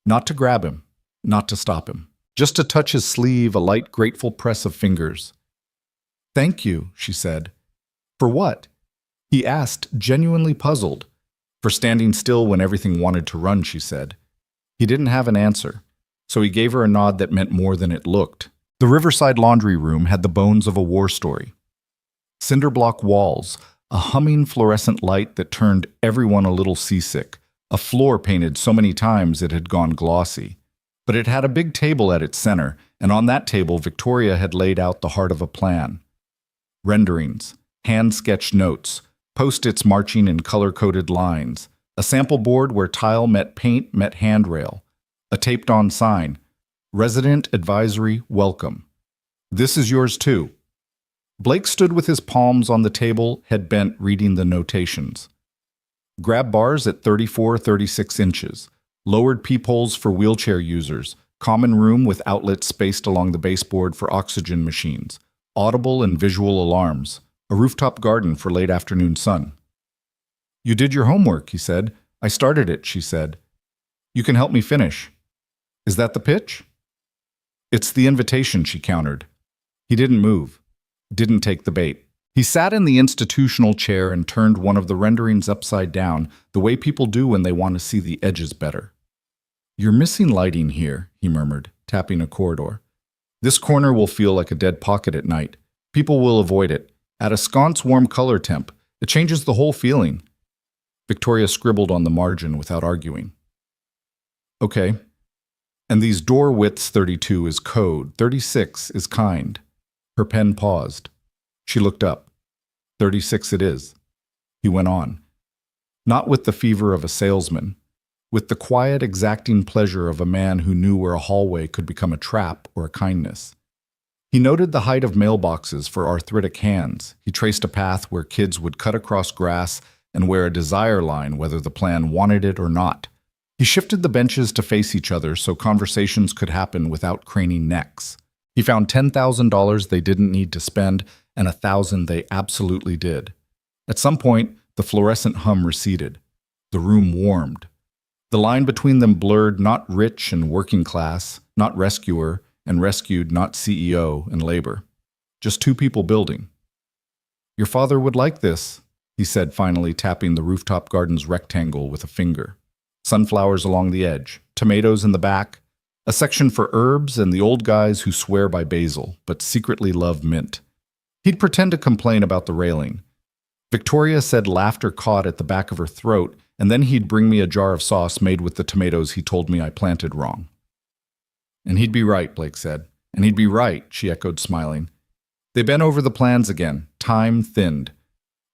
Not to grab him, not to stop him. Just to touch his sleeve, a light, grateful press of fingers. Thank you, she said. For what? He asked, genuinely puzzled. For standing still when everything wanted to run, she said. He didn't have an answer, so he gave her a nod that meant more than it looked. The Riverside laundry room had the bones of a war story. Cinder block walls, a humming fluorescent light that turned everyone a little seasick, a floor painted so many times it had gone glossy. But it had a big table at its center, and on that table Victoria had laid out the heart of a plan. Renderings, hand-sketched notes, post-its marching in color-coded lines, a sample board where tile met paint met handrail, a taped-on sign, Resident Advisory Welcome. This is yours too. Blake stood with his palms on the table, head bent, reading the notations. Grab bars at 34-36 inches. Lowered peepholes for wheelchair users, common room with outlets spaced along the baseboard for oxygen machines, audible and visual alarms, a rooftop garden for late afternoon sun. You did your homework, he said. I started it, she said. You can help me finish. Is that the pitch? It's the invitation, she countered. He didn't move, didn't take the bait. He sat in the institutional chair and turned one of the renderings upside down, the way people do when they want to see the edges better. You're missing lighting here, he murmured, tapping a corridor. This corner will feel like a dead pocket at night. People will avoid it. Add a sconce warm color temp. It changes the whole feeling. Victoria scribbled on the margin without arguing. Okay. And these door widths 32 is code, 36 is kind. Her pen paused. She looked up. 36 it is. He went on. Not with the fever of a salesman. With the quiet, exacting pleasure of a man who knew where a hallway could become a trap or a kindness. He noted the height of mailboxes for arthritic hands. He traced a path where kids would cut across grass and wear a desire line whether the plan wanted it or not. He shifted the benches to face each other so conversations could happen without craning necks. He found $10,000 they didn't need to spend and $1,000 they absolutely did. At some point, the fluorescent hum receded. The room warmed. The line between them blurred, not rich and working class, not rescuer and rescued, not CEO and labor. Just two people building. Your father would like this, he said finally, tapping the rooftop garden's rectangle with a finger. Sunflowers along the edge, tomatoes in the back, a section for herbs and the old guys who swear by basil but secretly love mint. He'd pretend to complain about the railing. Victoria said laughter caught at the back of her throat and then he'd bring me a jar of sauce made with the tomatoes he told me I planted wrong. And he'd be right, Blake said. And he'd be right, she echoed, smiling. They bent over the plans again. Time thinned.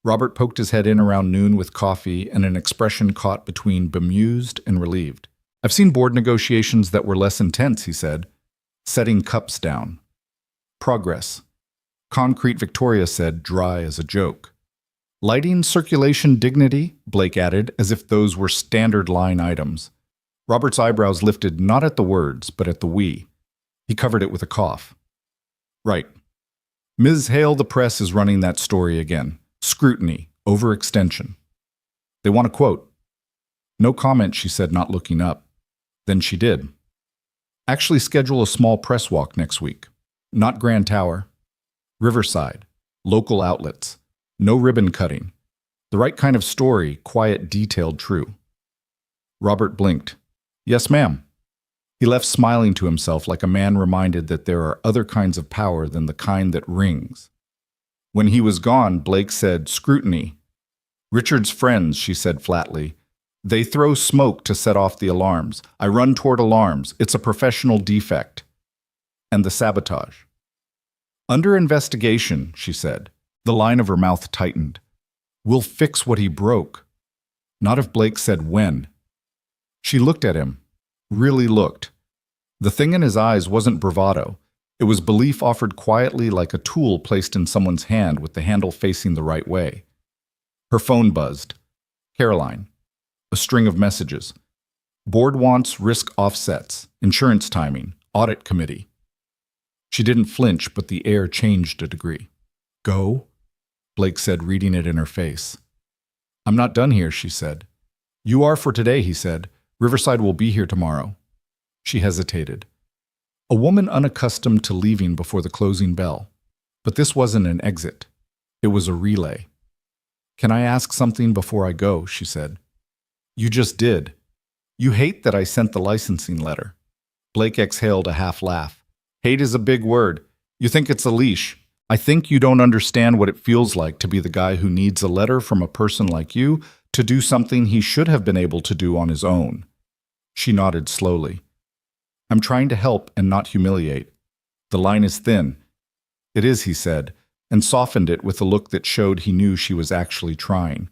Robert poked his head in around noon with coffee and an expression caught between bemused and relieved. I've seen board negotiations that were less intense, he said. Setting cups down. Progress. Concrete, Victoria said, dry as a joke. Lighting, circulation, dignity, Blake added, as if those were standard line items. Robert's eyebrows lifted not at the words, but at the we. He covered it with a cough. Right. Ms. Hale, the press is running that story again. Scrutiny, overextension. They want a quote. No comment, she said, not looking up. Then she did. Actually schedule a small press walk next week. Not Grand Tower. Riverside. Local outlets. No ribbon cutting. The right kind of story, quiet, detailed, true. Robert blinked. Yes, ma'am. He left smiling to himself like a man reminded that there are other kinds of power than the kind that rings. When he was gone, Blake said, scrutiny. Richard's friends, she said flatly. They throw smoke to set off the alarms. I run toward alarms. It's a professional defect. And the sabotage. Under investigation, she said. The line of her mouth tightened. We'll fix what he broke. Not if Blake said when. She looked at him. Really looked. The thing in his eyes wasn't bravado. It was belief offered quietly like a tool placed in someone's hand with the handle facing the right way. Her phone buzzed. Caroline. A string of messages. Board wants risk offsets, insurance timing, audit committee. She didn't flinch, but the air changed a degree. Go? Blake said, reading it in her face. I'm not done here, she said. You are for today, he said. Riverside will be here tomorrow. She hesitated. A woman unaccustomed to leaving before the closing bell. But this wasn't an exit. It was a relay. Can I ask something before I go, she said. You just did. You hate that I sent the licensing letter. Blake exhaled a half laugh. Hate is a big word. You think it's a leash. I think you don't understand what it feels like to be the guy who needs a letter from a person like you to do something he should have been able to do on his own. She nodded slowly. I'm trying to help and not humiliate. The line is thin. It is, he said, and softened it with a look that showed he knew she was actually trying.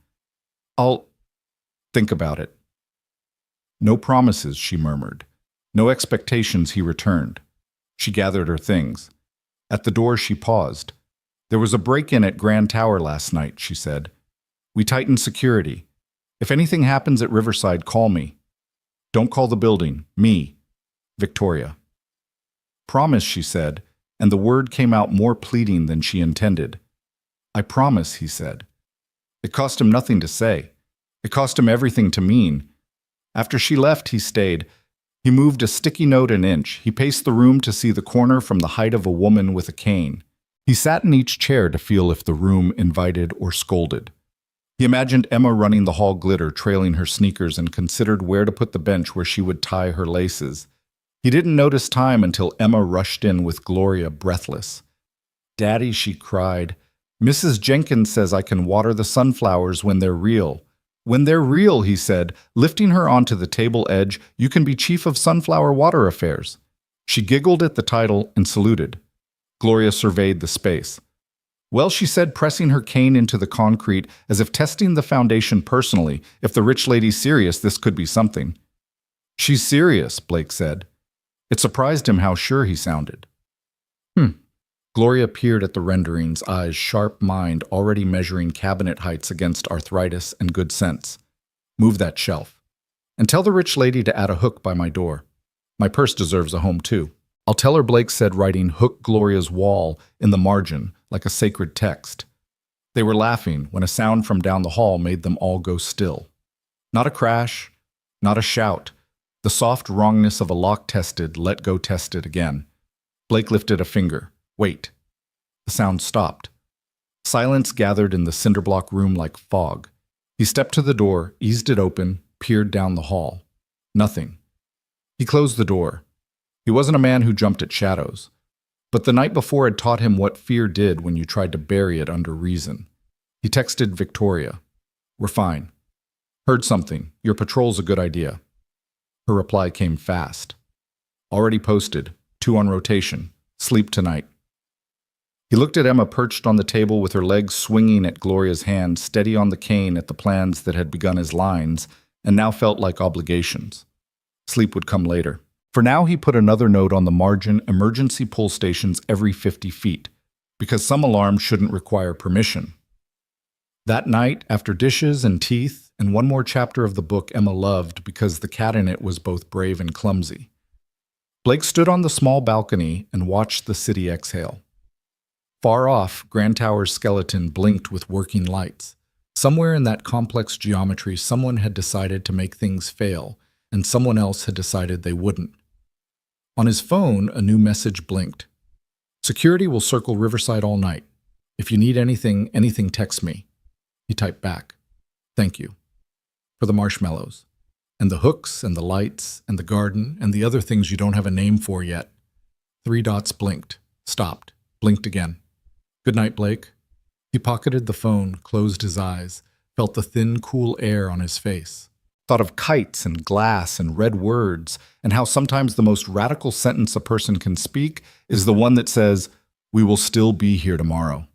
I'll think about it. No promises, she murmured. No expectations, he returned. She gathered her things. At the door, she paused. There was a break-in at Grand Tower last night, she said. We tightened security. If anything happens at Riverside, call me. Don't call the building. Me. Victoria. Promise, she said, and the word came out more pleading than she intended. I promise, he said. It cost him nothing to say. It cost him everything to mean. After she left, he stayed. He moved a sticky note an inch. He paced the room to see the corner from the height of a woman with a cane. He sat in each chair to feel if the room invited or scolded. He imagined Emma running the hall glitter, trailing her sneakers, and considered where to put the bench where she would tie her laces. He didn't notice time until Emma rushed in with Gloria, breathless. Daddy, she cried. Mrs. Jenkins says I can water the sunflowers when they're real. When they're real, he said, lifting her onto the table edge, you can be chief of sunflower water affairs. She giggled at the title and saluted. Gloria surveyed the space. Well, she said, pressing her cane into the concrete as if testing the foundation personally. If the rich lady's serious, this could be something. She's serious, Blake said. It surprised him how sure he sounded. Gloria peered at the renderings, eyes sharp, mind already measuring cabinet heights against arthritis and good sense. Move that shelf. And tell the rich lady to add a hook by my door. My purse deserves a home, too. I'll tell her, Blake said, writing Hook Gloria's wall in the margin, like a sacred text. They were laughing when a sound from down the hall made them all go still. Not a crash, not a shout. The soft wrongness of a lock tested, let go tested again. Blake lifted a finger. Wait. The sound stopped. Silence gathered in the cinderblock room like fog. He stepped to the door, eased it open, peered down the hall. Nothing. He closed the door. He wasn't a man who jumped at shadows. But the night before had taught him what fear did when you tried to bury it under reason. He texted Victoria. We're fine. Heard something. Your patrol's a good idea. Her reply came fast. Already posted. 2 on rotation. Sleep tonight. He looked at Emma perched on the table with her legs swinging at Gloria's hand, steady on the cane at the plans that had begun as lines and now felt like obligations. Sleep would come later. For now, he put another note on the margin: emergency pull stations every 50 feet, because some alarms shouldn't require permission. That night, after dishes and teeth and one more chapter of the book Emma loved because the cat in it was both brave and clumsy, Blake stood on the small balcony and watched the city exhale. Far off, Grand Tower's skeleton blinked with working lights. Somewhere in that complex geometry, someone had decided to make things fail, and someone else had decided they wouldn't. On his phone, a new message blinked. Security will circle Riverside all night. If you need anything, text me. He typed back. Thank you. For the marshmallows. And the hooks, and the lights, and the garden, and the other things you don't have a name for yet. 3 dots blinked, stopped, blinked again. Good night, Blake. He pocketed the phone, closed his eyes, felt the thin, cool air on his face. Thought of kites and glass and red words, and how sometimes the most radical sentence a person can speak is the one that says, "We will still be here tomorrow."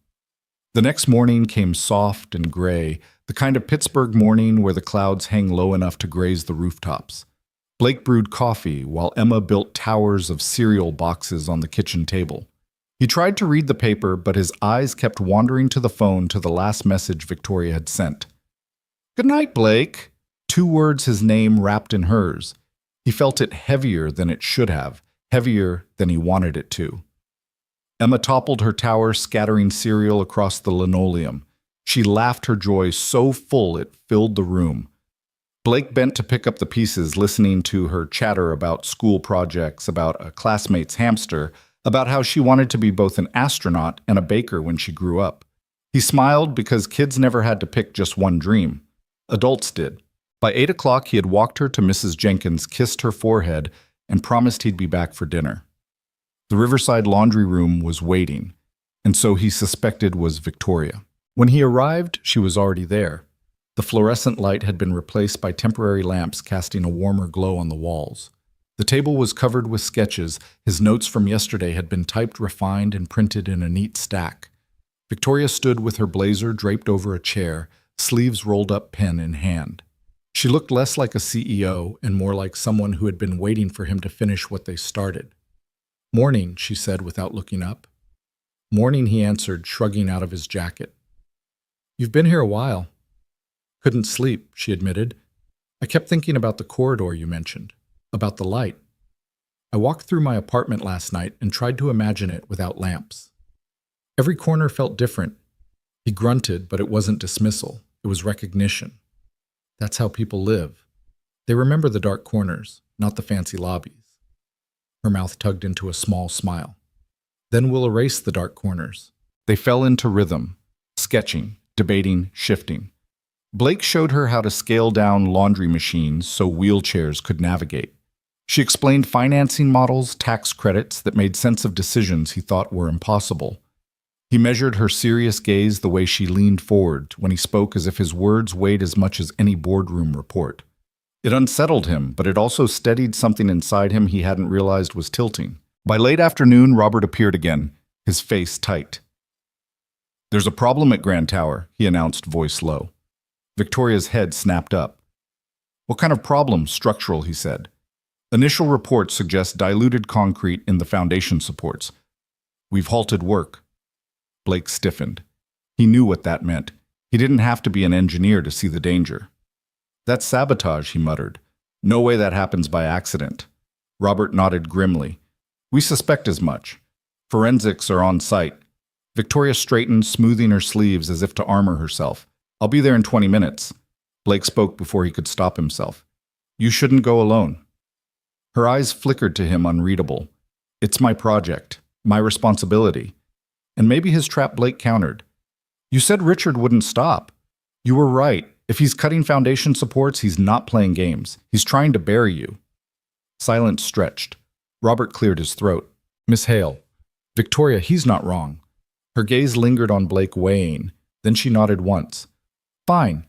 The next morning came soft and gray, the kind of Pittsburgh morning where the clouds hang low enough to graze the rooftops. Blake brewed coffee while Emma built towers of cereal boxes on the kitchen table. He tried to read the paper, but his eyes kept wandering to the phone to the last message Victoria had sent. Good night, Blake. 2 words, his name wrapped in hers. He felt it heavier than it should have, heavier than he wanted it to. Emma toppled her tower, scattering cereal across the linoleum. She laughed her joy so full it filled the room. Blake bent to pick up the pieces, listening to her chatter about school projects, about a classmate's hamster, about how she wanted to be both an astronaut and a baker when she grew up. He smiled because kids never had to pick just one dream. Adults did. By 8 o'clock, he had walked her to Mrs. Jenkins, kissed her forehead, and promised he'd be back for dinner. The Riverside laundry room was waiting, and so he suspected was Victoria. When he arrived, she was already there. The fluorescent light had been replaced by temporary lamps casting a warmer glow on the walls. The table was covered with sketches. His notes from yesterday had been typed, refined, and printed in a neat stack. Victoria stood with her blazer draped over a chair, sleeves rolled up, pen in hand. She looked less like a CEO and more like someone who had been waiting for him to finish what they started. Morning, she said without looking up. Morning, he answered, shrugging out of his jacket. You've been here a while. Couldn't sleep, she admitted. I kept thinking about the corridor you mentioned, about the light. I walked through my apartment last night and tried to imagine it without lamps. Every corner felt different. He grunted, but it wasn't dismissal. It was recognition. That's how people live. They remember the dark corners, not the fancy lobbies. Her mouth tugged into a small smile. Then we'll erase the dark corners. They fell into rhythm, sketching, debating, shifting. Blake showed her how to scale down laundry machines so wheelchairs could navigate. She explained financing models, tax credits that made sense of decisions he thought were impossible. He measured her serious gaze, the way she leaned forward when he spoke, as if his words weighed as much as any boardroom report. It unsettled him, but it also steadied something inside him he hadn't realized was tilting. By late afternoon, Robert appeared again, his face tight. There's a problem at Grand Tower, he announced, voice low. Victoria's head snapped up. What kind of problem? Structural, he said. Initial reports suggest diluted concrete in the foundation supports. We've halted work. Blake stiffened. He knew what that meant. He didn't have to be an engineer to see the danger. That's sabotage, he muttered. No way that happens by accident. Robert nodded grimly. We suspect as much. Forensics are on site. Victoria straightened, smoothing her sleeves as if to armor herself. I'll be there in 20 minutes. Blake spoke before he could stop himself. You shouldn't go alone. Her eyes flickered to him, unreadable. It's my project, my responsibility. And maybe his trap, Blake countered. You said Richard wouldn't stop. You were right. If he's cutting foundation supports, he's not playing games. He's trying to bury you. Silence stretched. Robert cleared his throat. Miss Hale. Victoria, he's not wrong. Her gaze lingered on Blake, weighing. Then she nodded once. Fine.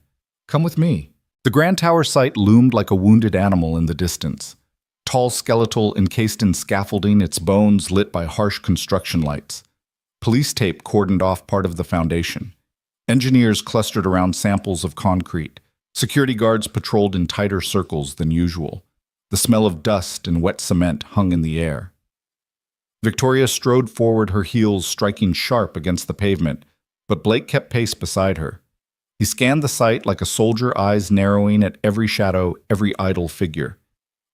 Come with me. The Grand Tower site loomed like a wounded animal in the distance. Tall skeletal encased in scaffolding, its bones lit by harsh construction lights. Police tape cordoned off part of the foundation. Engineers clustered around samples of concrete. Security guards patrolled in tighter circles than usual. The smell of dust and wet cement hung in the air. Victoria strode forward, her heels striking sharp against the pavement, but Blake kept pace beside her. He scanned the site like a soldier, eyes narrowing at every shadow, every idle figure.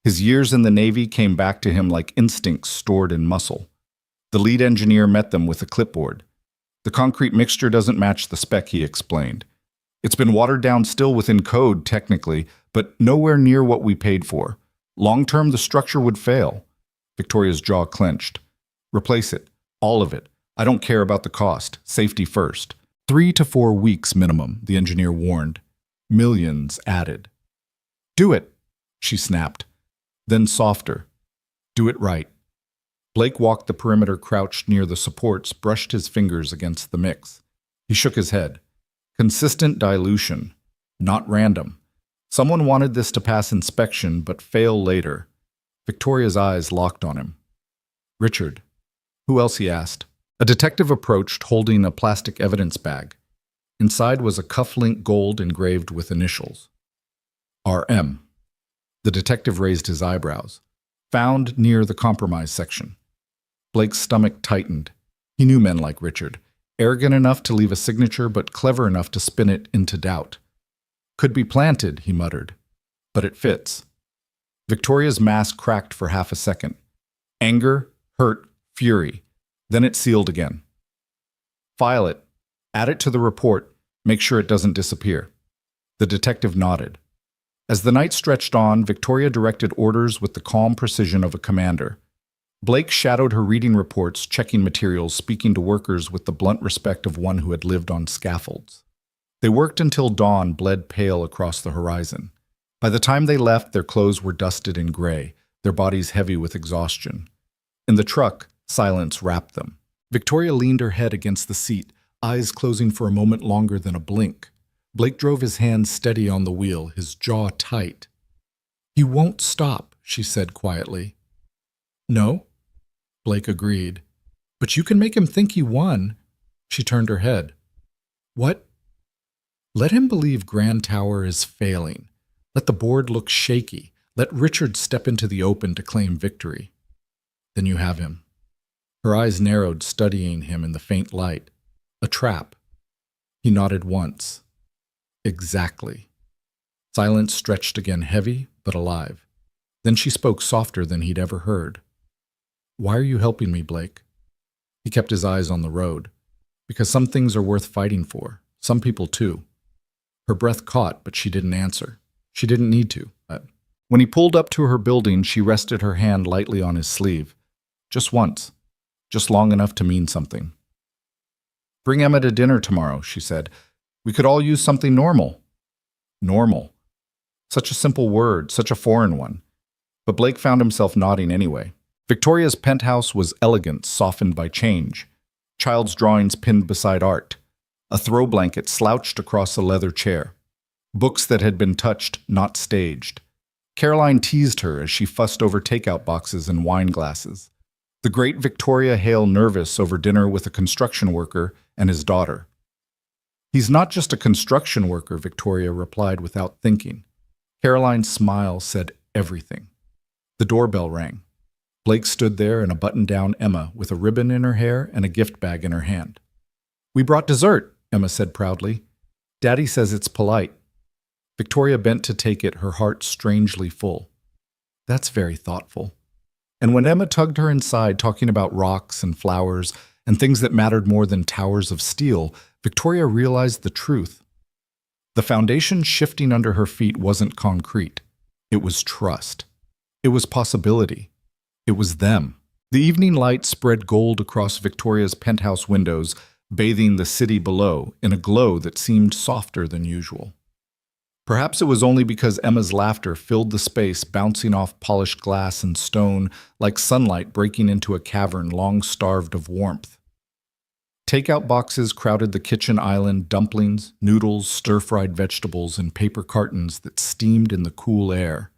His years in the Navy came back to him like instincts stored in muscle. The lead engineer met them with a clipboard. The concrete mixture doesn't match the spec, he explained. It's been watered down, still within code, technically, but nowhere near what we paid for. Long-term, the structure would fail. Victoria's jaw clenched. Replace it. All of it. I don't care about the cost. Safety first. 3 to 4 weeks minimum, the engineer warned. Millions added. Do it, she snapped. Then softer. Do it right. Blake walked the perimeter, crouched near the supports, brushed his fingers against the mix. He shook his head. Consistent dilution. Not random. Someone wanted this to pass inspection, but fail later. Victoria's eyes locked on him. Richard. Who else, he asked. A detective approached, holding a plastic evidence bag. Inside was a cufflink gold engraved with initials. RM. The detective raised his eyebrows. Found near the compromise section. Blake's stomach tightened. He knew men like Richard. Arrogant enough to leave a signature, but clever enough to spin it into doubt. Could be planted, he muttered. But it fits. Victoria's mask cracked for half a second. Anger, hurt, fury. Then it sealed again. File it. Add it to the report. Make sure it doesn't disappear. The detective nodded. As the night stretched on, Victoria directed orders with the calm precision of a commander. Blake shadowed her, reading reports, checking materials, speaking to workers with the blunt respect of one who had lived on scaffolds. They worked until dawn bled pale across the horizon. By the time they left, their clothes were dusted and gray, their bodies heavy with exhaustion. In the truck, silence wrapped them. Victoria leaned her head against the seat, eyes closing for a moment longer than a blink. Blake drove his hands steady on the wheel, his jaw tight. "He won't stop," she said quietly. "No," Blake agreed. "But you can make him think he won." She turned her head. "What?" "Let him believe Grand Tower is failing. Let the board look shaky. Let Richard step into the open to claim victory. Then you have him." Her eyes narrowed, studying him in the faint light. A trap. He nodded once. Exactly. Silence stretched again, heavy but alive. Then she spoke softer than he'd ever heard. "Why are you helping me, Blake?" He kept his eyes on the road. "Because some things are worth fighting for. Some people too." Her breath caught, but she didn't answer. She didn't need to. When he pulled up to her building, she rested her hand lightly on his sleeve. Just once. Just long enough to mean something. "Bring Emma to dinner tomorrow," she said. "We could all use something normal." Normal. Such a simple word, such a foreign one. But Blake found himself nodding anyway. Victoria's penthouse was elegant, softened by change. Child's drawings pinned beside art. A throw blanket slouched across a leather chair. Books that had been touched, not staged. Caroline teased her as she fussed over takeout boxes and wine glasses. The great Victoria Hale nervous over dinner with a construction worker and his daughter. "He's not just a construction worker," Victoria replied without thinking. Caroline's smile said everything. The doorbell rang. Blake stood there in a button-down Emma with a ribbon in her hair and a gift bag in her hand. "We brought dessert," Emma said proudly. "Daddy says it's polite." Victoria bent to take it, her heart strangely full. "That's very thoughtful." And when Emma tugged her inside, talking about rocks and flowers and things that mattered more than towers of steel, Victoria realized the truth. The foundation shifting under her feet wasn't concrete. It was trust. It was possibility. It was them. The evening light spread gold across Victoria's penthouse windows, bathing the city below in a glow that seemed softer than usual. Perhaps it was only because Emma's laughter filled the space, bouncing off polished glass and stone like sunlight breaking into a cavern long starved of warmth. Takeout boxes crowded the kitchen island, dumplings, noodles, stir-fried vegetables, and paper cartons that steamed in the cool air.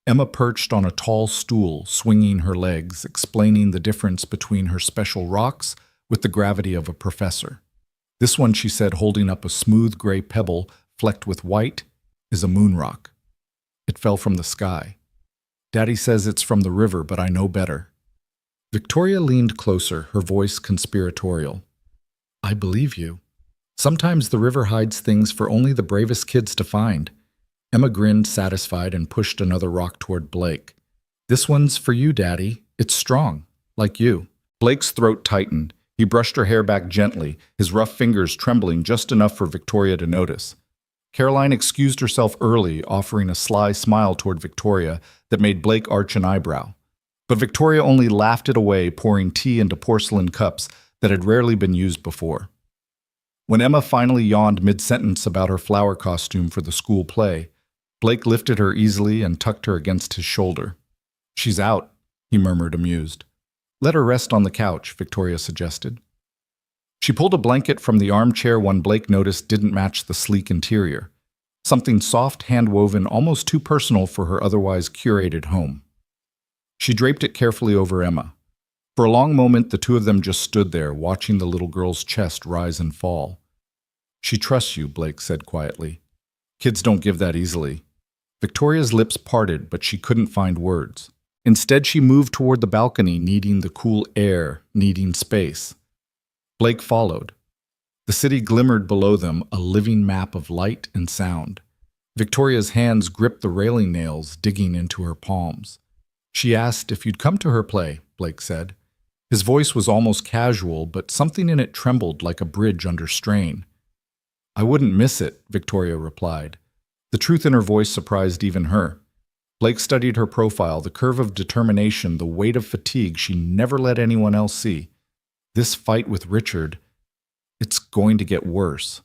Emma perched on a tall stool, swinging her legs, explaining the difference between her special rocks with the gravity of a professor. This one, she said, holding up a smooth gray pebble flecked with white, is a moon rock. It fell from the sky. Daddy says it's from the river, but I know better. Victoria leaned closer, her voice conspiratorial. I believe you. Sometimes the river hides things for only the bravest kids to find. Emma grinned, satisfied, and pushed another rock toward Blake. This one's for you, Daddy. It's strong, like you. Blake's throat tightened. He brushed her hair back gently, his rough fingers trembling just enough for Victoria to notice. Caroline excused herself early, offering a sly smile toward Victoria that made Blake arch an eyebrow. But Victoria only laughed it away, pouring tea into porcelain cups that had rarely been used before. When Emma finally yawned mid-sentence about her flower costume for the school play, Blake lifted her easily and tucked her against his shoulder. She's out, he murmured, amused. Let her rest on the couch, Victoria suggested. She pulled a blanket from the armchair one Blake noticed didn't match the sleek interior. Something soft, hand-woven, almost too personal for her otherwise curated home. She draped it carefully over Emma. For a long moment, the two of them just stood there, watching the little girl's chest rise and fall. She trusts you, Blake said quietly. Kids don't give that easily. Victoria's lips parted, but she couldn't find words. Instead, she moved toward the balcony, needing the cool air, needing space. Blake followed. The city glimmered below them, a living map of light and sound. Victoria's hands gripped the railing nails, digging into her palms. She asked if you'd come to her play, Blake said. His voice was almost casual, but something in it trembled like a bridge under strain. I wouldn't miss it, Victoria replied. The truth in her voice surprised even her. Blake studied her profile, the curve of determination, the weight of fatigue she never let anyone else see. This fight with Richard, it's going to get worse.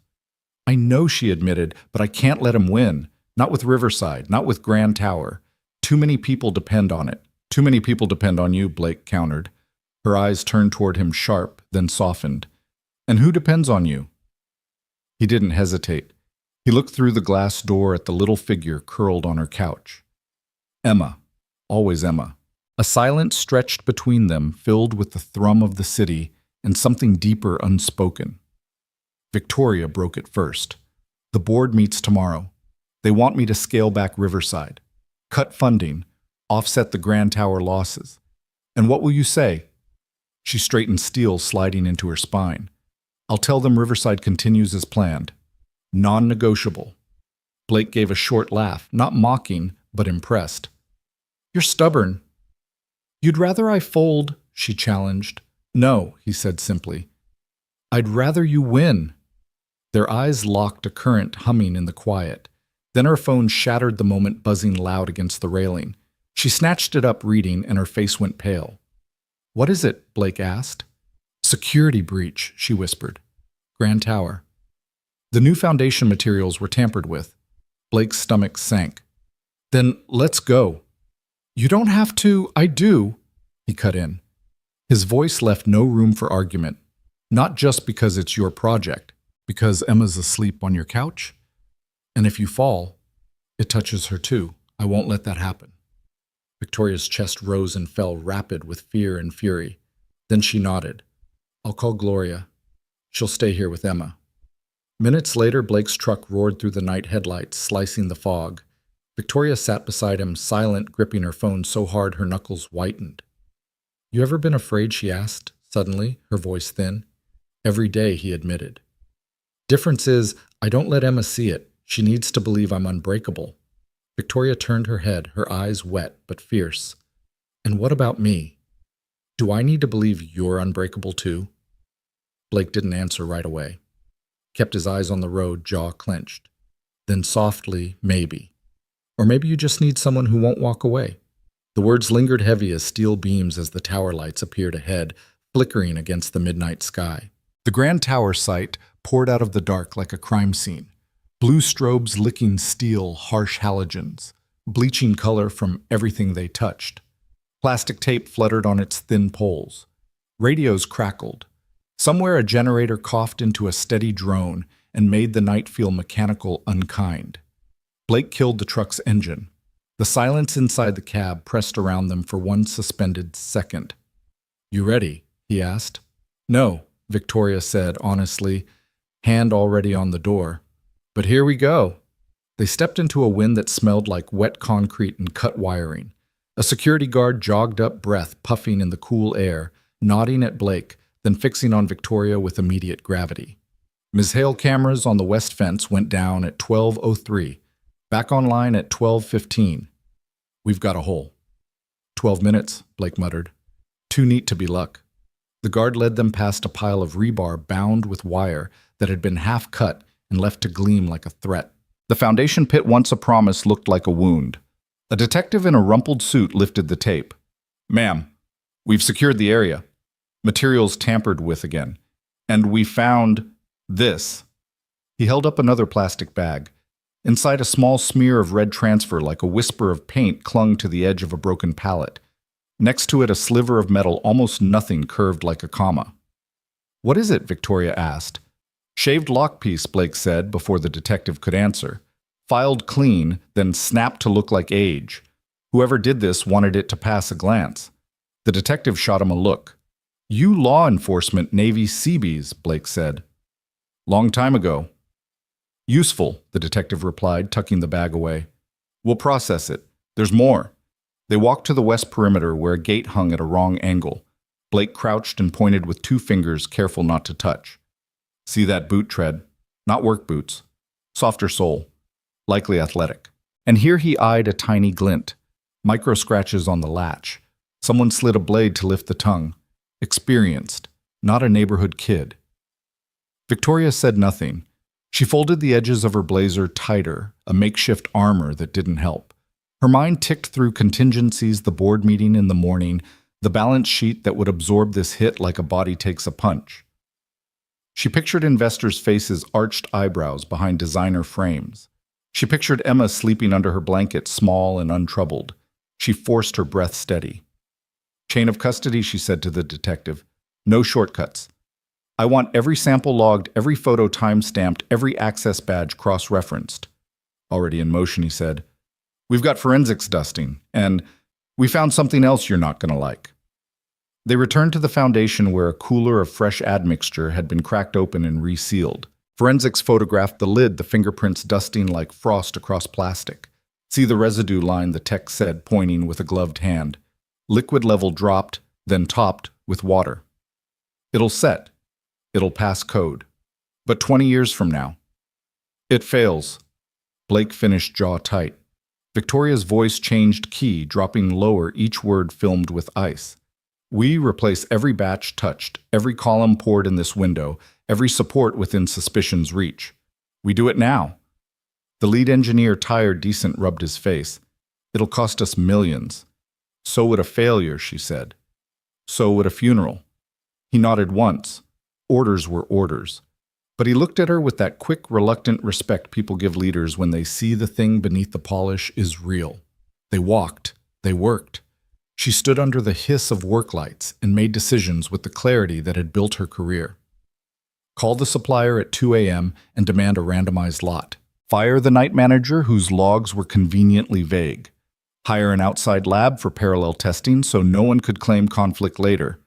I know, she admitted, but I can't let him win. Not with Riverside, not with Grand Tower. Too many people depend on it. Too many people depend on you, Blake countered. Her eyes turned toward him sharp, then softened. And who depends on you? He didn't hesitate. He looked through the glass door at the little figure curled on her couch. Emma. Always Emma. A silence stretched between them, filled with the thrum of the city and something deeper unspoken. Victoria broke it first. The board meets tomorrow. They want me to scale back Riverside, cut funding, offset the Grand Tower losses. And what will you say? She straightened steel sliding into her spine. I'll tell them Riverside continues as planned. Non-negotiable. Blake gave a short laugh, not mocking, but impressed. You're stubborn. You'd rather I fold, she challenged. No, he said simply. I'd rather you win. Their eyes locked, a current humming in the quiet. Then her phone shattered the moment, buzzing loud against the railing. She snatched it up, reading, and her face went pale. What is it? Blake asked. Security breach, she whispered. Grand Tower. The new foundation materials were tampered with. Blake's stomach sank. Then let's go. You don't have to. I do, he cut in. His voice left no room for argument. Not just because it's your project, because Emma's asleep on your couch. And if you fall, it touches her too. I won't let that happen. Victoria's chest rose and fell, rapid with fear and fury. Then she nodded. I'll call Gloria. She'll stay here with Emma. Minutes later, Blake's truck roared through the night headlights, slicing the fog. Victoria sat beside him, silent, gripping her phone so hard her knuckles whitened. You ever been afraid? She asked, suddenly, her voice thin. Every day, he admitted. Difference is, I don't let Emma see it. She needs to believe I'm unbreakable. Victoria turned her head, her eyes wet but fierce. And what about me? Do I need to believe you're unbreakable too? Blake didn't answer right away. Kept his eyes on the road, jaw clenched. Then softly, maybe. Or maybe you just need someone who won't walk away. The words lingered heavy as steel beams as the tower lights appeared ahead, flickering against the midnight sky. The Grand Tower site poured out of the dark like a crime scene. Blue strobes licking steel, harsh halogens, bleaching color from everything they touched. Plastic tape fluttered on its thin poles. Radios crackled. Somewhere a generator coughed into a steady drone and made the night feel mechanical, unkind. Blake killed the truck's engine. The silence inside the cab pressed around them for one suspended second. "You ready?" he asked. "No," Victoria said honestly, hand already on the door. "But here we go." They stepped into a wind that smelled like wet concrete and cut wiring. A security guard jogged up, breath puffing in the cool air, nodding at Blake, then fixing on Victoria with immediate gravity. Ms. Hale cameras on the west fence went down at 12:03, back online at 12:15. "We've got a hole." 12 minutes, Blake muttered. "Too neat to be luck." The guard led them past a pile of rebar bound with wire that had been half cut and left to gleam like a threat. The foundation pit, once a promise, looked like a wound. A detective in a rumpled suit lifted the tape. "Ma'am, we've secured the area. Materials tampered with again. And we found this." He held up another plastic bag. Inside, a small smear of red transfer, like a whisper of paint, clung to the edge of a broken pallet. Next to it, a sliver of metal, almost nothing, curved like a comma. "What is it?" Victoria asked. "Shaved lockpiece," Blake said before the detective could answer. "Filed clean, then snapped to look like age. Whoever did this wanted it to pass a glance." The detective shot him a look. "You law enforcement Navy Seabees," Blake said. "Long time ago." "Useful," the detective replied, tucking the bag away. "We'll process it. There's more." They walked to the west perimeter where a gate hung at a wrong angle. Blake crouched and pointed with 2 fingers, careful not to touch. "See that boot tread? Not work boots. Softer sole. Likely athletic." And here he eyed a tiny glint. Micro scratches on the latch. Someone slid a blade to lift the tongue. Experienced, not a neighborhood kid. Victoria said nothing. She folded the edges of her blazer tighter, a makeshift armor that didn't help. Her mind ticked through contingencies, the board meeting in the morning, the balance sheet that would absorb this hit like a body takes a punch. She pictured investors' faces, arched eyebrows behind designer frames. She pictured Emma sleeping under her blanket, small and untroubled. She forced her breath steady. "Chain of custody," she said to the detective. "No shortcuts. I want every sample logged, every photo time-stamped, every access badge cross-referenced." "Already in motion," he said. "We've got forensics dusting, and we found something else you're not going to like." They returned to the foundation where a cooler of fresh admixture had been cracked open and resealed. Forensics photographed the lid, the fingerprints dusting like frost across plastic. "See the residue line," the tech said, pointing with a gloved hand. "Liquid level dropped, then topped with water. It'll set. It'll pass code. But 20 years from now, it fails." Blake finished jaw tight. Victoria's voice changed key, dropping lower, each word filmed with ice. "We replace every batch touched, every column poured in this window, every support within suspicion's reach. We do it now." The lead engineer, tired, decent, rubbed his face. "It'll cost us millions." "So would a failure," she said. "So would a funeral." He nodded once. Orders were orders. But he looked at her with that quick, reluctant respect people give leaders when they see the thing beneath the polish is real. They walked. They worked. She stood under the hiss of work lights and made decisions with the clarity that had built her career. Call the supplier at 2 a.m. and demand a randomized lot. Fire the night manager whose logs were conveniently vague. Hire an outside lab for parallel testing so no one could claim conflict later.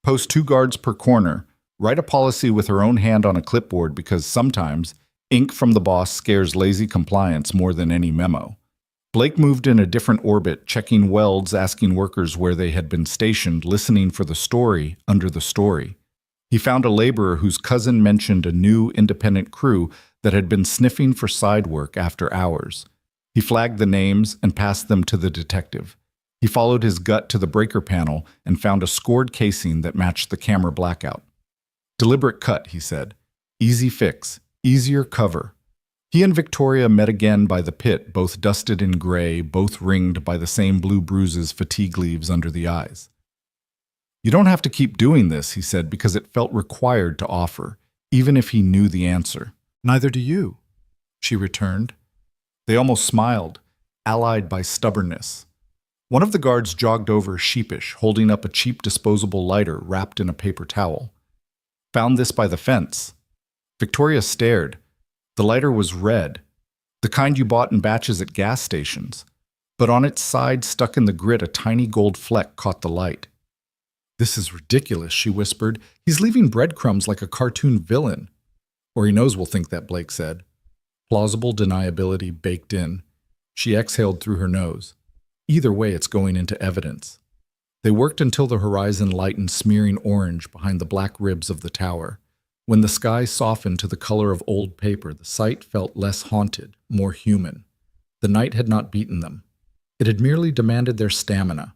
Post 2 guards per corner. Write a policy with her own hand on a clipboard because sometimes ink from the boss scares lazy compliance more than any memo. Blake moved in a different orbit, checking welds, asking workers where they had been stationed, listening for the story under the story. He found a laborer whose cousin mentioned a new independent crew that had been sniffing for side work after hours. He flagged the names and passed them to the detective. He followed his gut to the breaker panel and found a scored casing that matched the camera blackout. "Deliberate cut," he said. "Easy fix. Easier cover." He and Victoria met again by the pit, both dusted in gray, both ringed by the same blue bruises, fatigue leaves under the eyes. "You don't have to keep doing this," he said, because it felt required to offer, even if he knew the answer. "Neither do you," she returned. They almost smiled, allied by stubbornness. One of the guards jogged over, sheepish, holding up a cheap disposable lighter wrapped in a paper towel. Found this by the fence. Victoria stared. The lighter was red, the kind you bought in batches at gas stations. But on its side, stuck in the grit, a tiny gold fleck caught the light. "This is ridiculous," she whispered. "He's leaving breadcrumbs like a cartoon villain." "Or he knows we'll think that," Blake said. Plausible deniability baked in. She exhaled through her nose. Either way, it's going into evidence. They worked until the horizon lightened smearing orange behind the black ribs of the tower. When the sky softened to the color of old paper, the sight felt less haunted, more human. The night had not beaten them. It had merely demanded their stamina.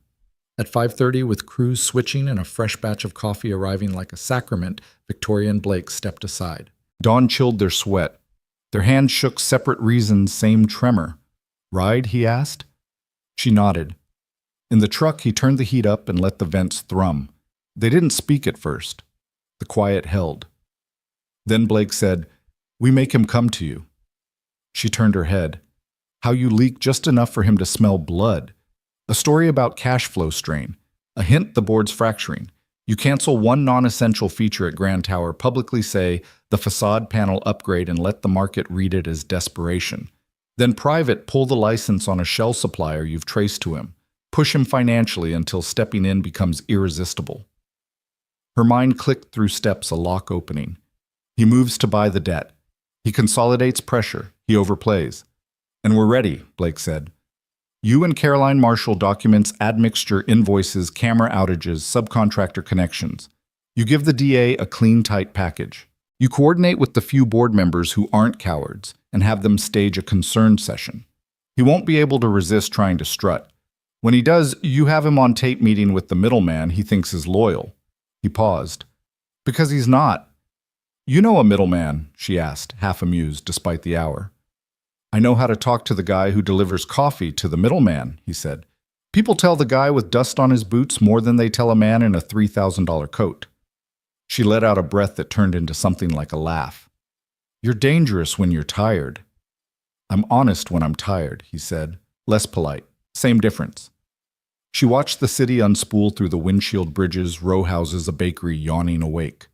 At 5:30, with crews switching and a fresh batch of coffee arriving like a sacrament, Victoria and Blake stepped aside. Dawn chilled their sweat. Their hands shook separate reasons, same tremor. "Ride?" he asked. She nodded. In the truck, he turned the heat up and let the vents thrum. They didn't speak at first. The quiet held. Then Blake said, "We make him come to you." She turned her head. "How you leak just enough for him to smell blood. A story about cash flow strain. A hint the board's fracturing. You cancel one non-essential feature at Grand Tower, publicly say the facade panel upgrade and let the market read it as desperation. Then private pull the license on a shell supplier you've traced to him. Push him financially until stepping in becomes irresistible." Her mind clicked through steps, a lock opening. He moves to buy the debt. He consolidates pressure. He overplays. "And we're ready," Blake said. "You and Caroline Marshall documents admixture, invoices, camera outages, subcontractor connections. You give the DA a clean, tight package. You coordinate with the few board members who aren't cowards and have them stage a concern session. He won't be able to resist trying to strut. When he does, you have him on tape meeting with the middleman he thinks is loyal." He paused. "Because he's not." "You know a middleman?" she asked, half amused despite the hour. "I know how to talk to the guy who delivers coffee to the middleman," he said. "People tell the guy with dust on his boots more than they tell a man in a $3,000 coat." She let out a breath that turned into something like a laugh. "You're dangerous when you're tired." "I'm honest when I'm tired," he said, less polite. Same difference. She watched the city unspool through the windshield bridges, row houses, a bakery yawning awake.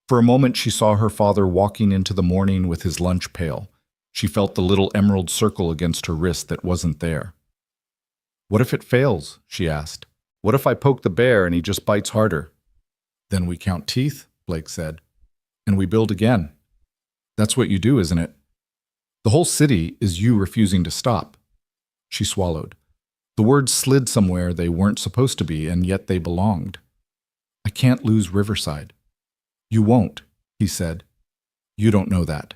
For a moment she saw her father walking into the morning with his lunch pail. She felt the little emerald circle against her wrist that wasn't there. "What if it fails?" she asked. "What if I poke the bear and he just bites harder?" "Then we count teeth," Blake said. "And we build again." "That's what you do, isn't it?" "The whole city is you refusing to stop." She swallowed. The words slid somewhere they weren't supposed to be, and yet they belonged. "I can't lose Riverside." "You won't," he said. "You don't know that."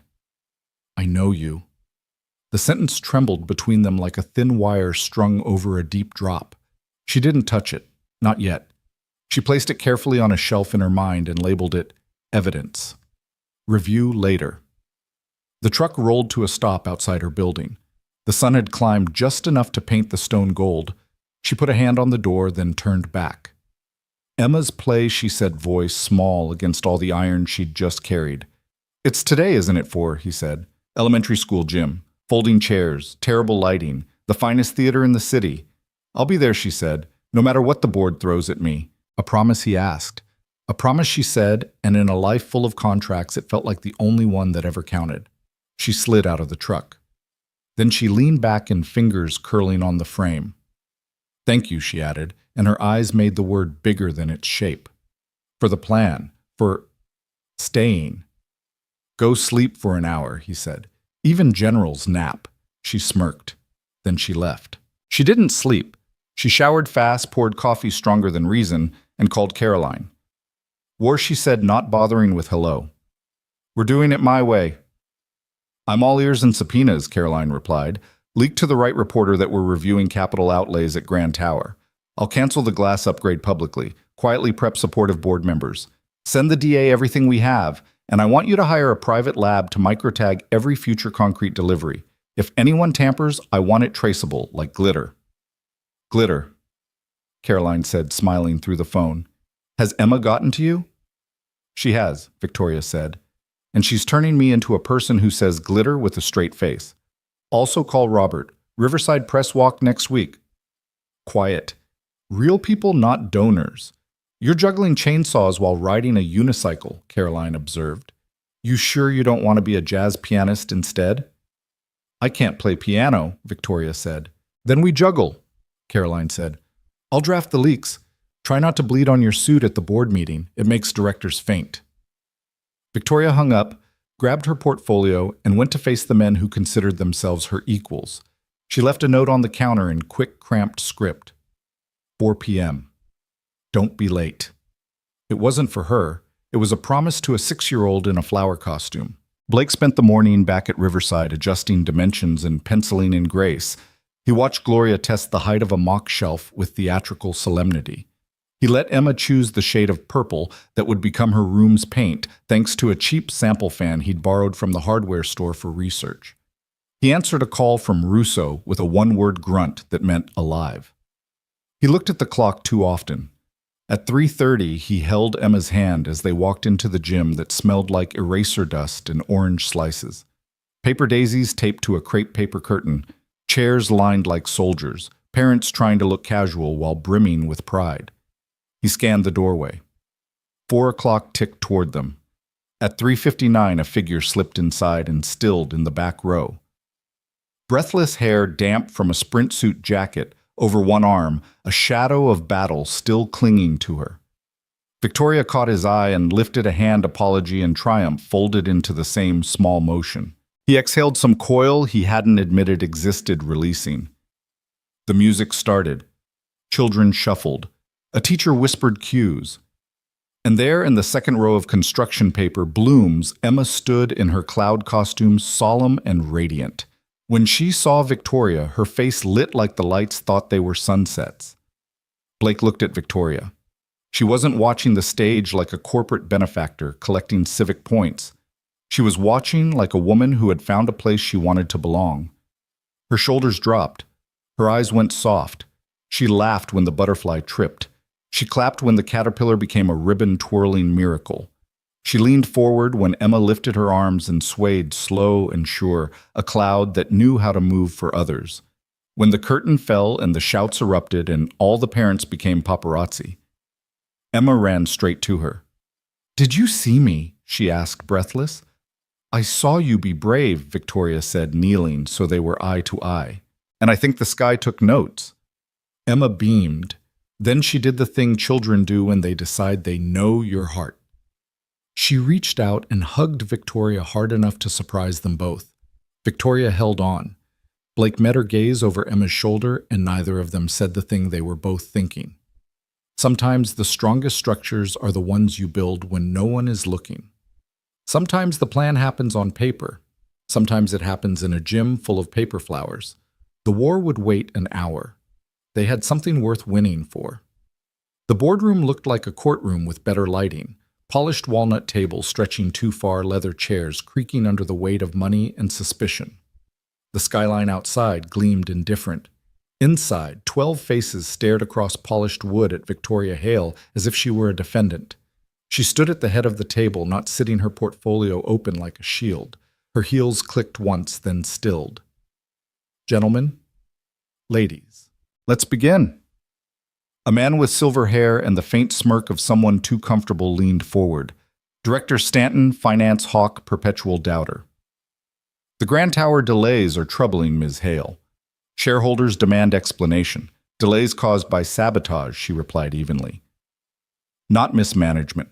"I know you." The sentence trembled between them like a thin wire strung over a deep drop. She didn't touch it, not yet. She placed it carefully on a shelf in her mind and labeled it evidence. Review later. The truck rolled to a stop outside her building. The sun had climbed just enough to paint the stone gold. She put a hand on the door, then turned back. "Emma's play," she said, voice small against all the iron she'd just carried. "It's today, isn't it, for?" he said. "Elementary school gym, folding chairs, terrible lighting, the finest theater in the city." "I'll be there," she said, "no matter what the board throws at me." A promise he asked. A promise, she said, and in a life full of contracts, it felt like the only one that ever counted. She slid out of the truck. Then she leaned back in fingers curling on the frame. "Thank you," she added, and her eyes made the word bigger than its shape. "For the plan, for staying." "Go sleep for an hour," he said. "Even generals nap." She smirked. Then she left. She didn't sleep. She showered fast, poured coffee stronger than reason, and called Caroline. War, she said, not bothering with hello. "We're doing it my way." "I'm all ears and subpoenas," Caroline replied. "Leak to the right reporter that we're reviewing capital outlays at Grand Tower. I'll cancel the glass upgrade publicly, quietly prep supportive board members. Send the DA everything we have, and I want you to hire a private lab to microtag every future concrete delivery. If anyone tampers, I want it traceable, like glitter." "Glitter," Caroline said, smiling through the phone. "Has Emma gotten to you?" "She has," Victoria said. "And she's turning me into a person who says glitter with a straight face. Also call Robert. Riverside Press Walk next week." Quiet. Real people, not donors. You're juggling chainsaws while riding a unicycle, Caroline observed. You sure you don't want to be a jazz pianist instead? I can't play piano, Victoria said. Then we juggle, Caroline said. I'll draft the leaks. Try not to bleed on your suit at the board meeting. It makes directors faint. Victoria hung up, grabbed her portfolio, and went to face the men who considered themselves her equals. She left a note on the counter in quick, cramped script. 4 p.m. Don't be late. It wasn't for her. It was a promise to a 6-year-old in a flower costume. Blake spent the morning back at Riverside adjusting dimensions and penciling in Grace. He watched Gloria test the height of a mock shelf with theatrical solemnity. He let Emma choose the shade of purple that would become her room's paint, thanks to a cheap sample fan he'd borrowed from the hardware store for research. He answered a call from Russo with a one-word grunt that meant alive. He looked at the clock too often. At 3:30, he held Emma's hand as they walked into the gym that smelled like eraser dust and orange slices. Paper daisies taped to a crepe paper curtain, chairs lined like soldiers, parents trying to look casual while brimming with pride. He scanned the doorway. 4 o'clock ticked toward them. At 3:59, a figure slipped inside and stilled in the back row. Breathless hair damp from a sprint suit jacket over one arm, a shadow of battle still clinging to her. Victoria caught his eye and lifted a hand apology and triumph folded into the same small motion. He exhaled some coil he hadn't admitted existed, releasing. The music started. Children shuffled. A teacher whispered cues. And there, in the second row of construction paper blooms, Emma stood in her cloud costume, solemn and radiant. When she saw Victoria, her face lit like the lights thought they were sunsets. Blake looked at Victoria. She wasn't watching the stage like a corporate benefactor collecting civic points. She was watching like a woman who had found a place she wanted to belong. Her shoulders dropped. Her eyes went soft. She laughed when the butterfly tripped. She clapped when the caterpillar became a ribbon-twirling miracle. She leaned forward when Emma lifted her arms and swayed slow and sure, a cloud that knew how to move for others. When the curtain fell and the shouts erupted and all the parents became paparazzi, Emma ran straight to her. "Did you see me?" she asked, breathless. "I saw you be brave," Victoria said, kneeling so they were eye to eye. "And I think the sky took notes." Emma beamed. Then she did the thing children do when they decide they know your heart. She reached out and hugged Victoria hard enough to surprise them both. Victoria held on. Blake met her gaze over Emma's shoulder, and neither of them said the thing they were both thinking. Sometimes the strongest structures are the ones you build when no one is looking. Sometimes the plan happens on paper. Sometimes it happens in a gym full of paper flowers. The war would wait an hour. They had something worth winning for. The boardroom looked like a courtroom with better lighting. Polished walnut tables stretching too far, leather chairs creaking under the weight of money and suspicion. The skyline outside gleamed indifferent. Inside, 12 faces stared across polished wood at Victoria Hale as if she were a defendant. She stood at the head of the table, not sitting her portfolio open like a shield. Her heels clicked once, then stilled. "Gentlemen, ladies, let's begin." A man with silver hair and the faint smirk of someone too comfortable leaned forward. Director Stanton, finance hawk, perpetual doubter. "The Grand Tower delays are troubling, Ms. Hale. Shareholders demand explanation. Delays caused by sabotage," she replied evenly. "Not mismanagement.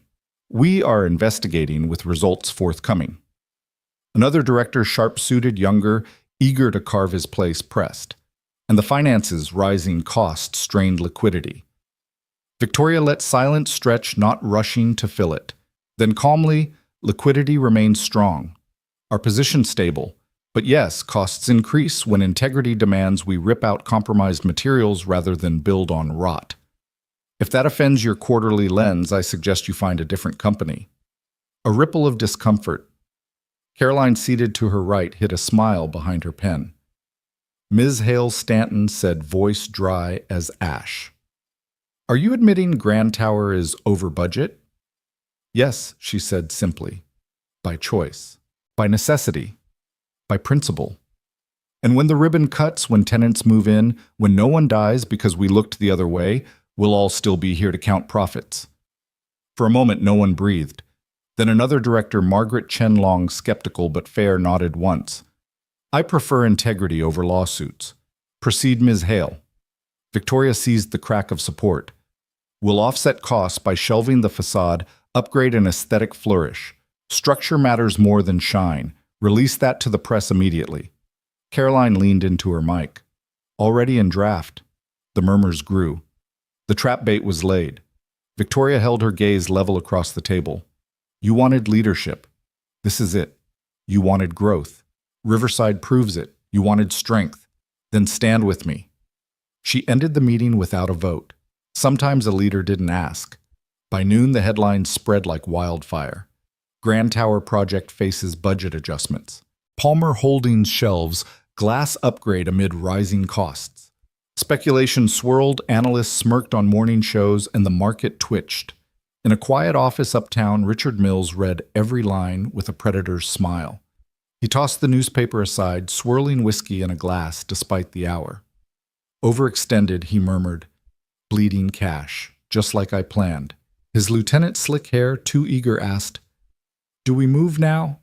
We are investigating with results forthcoming." Another director, sharp-suited, younger, eager to carve his place, pressed. And the finances' rising costs strained liquidity. Victoria let silence stretch, not rushing to fill it. Then calmly, "Liquidity remains strong. Our position stable. But yes, costs increase when integrity demands we rip out compromised materials rather than build on rot. If that offends your quarterly lens, I suggest you find a different company." A ripple of discomfort. Caroline, seated to her right, hid a smile behind her pen. Ms. Hale Stanton said, voice dry as ash. "Are you admitting Grand Tower is over budget?" "Yes," she said simply. "By choice. By necessity. By principle. And when the ribbon cuts, when tenants move in, when no one dies because we looked the other way, we'll all still be here to count profits. For a moment, no one breathed. Then another director, Margaret Chen-Long, skeptical but fair, nodded once. I prefer integrity over lawsuits. Proceed, Ms. Hale. Victoria seized the crack of support. We'll offset costs by shelving the facade, upgrade an aesthetic flourish. Structure matters more than shine. Release that to the press immediately. Caroline leaned into her mic. Already in draft. The murmurs grew. The trap bait was laid. Victoria held her gaze level across the table. You wanted leadership. This is it. You wanted growth. Riverside proves it. You wanted strength. Then stand with me. She ended the meeting without a vote. Sometimes a leader didn't ask. By noon, the headlines spread like wildfire. Grand Tower project faces budget adjustments. Palmer Holdings shelves glass upgrade amid rising costs. Speculation swirled, analysts smirked on morning shows, and the market twitched. In a quiet office uptown, Richard Mills read every line with a predator's smile. He tossed the newspaper aside, swirling whiskey in a glass despite the hour. Overextended, he murmured, bleeding cash, just like I planned. His lieutenant's slick hair, too eager, asked, Do we move now?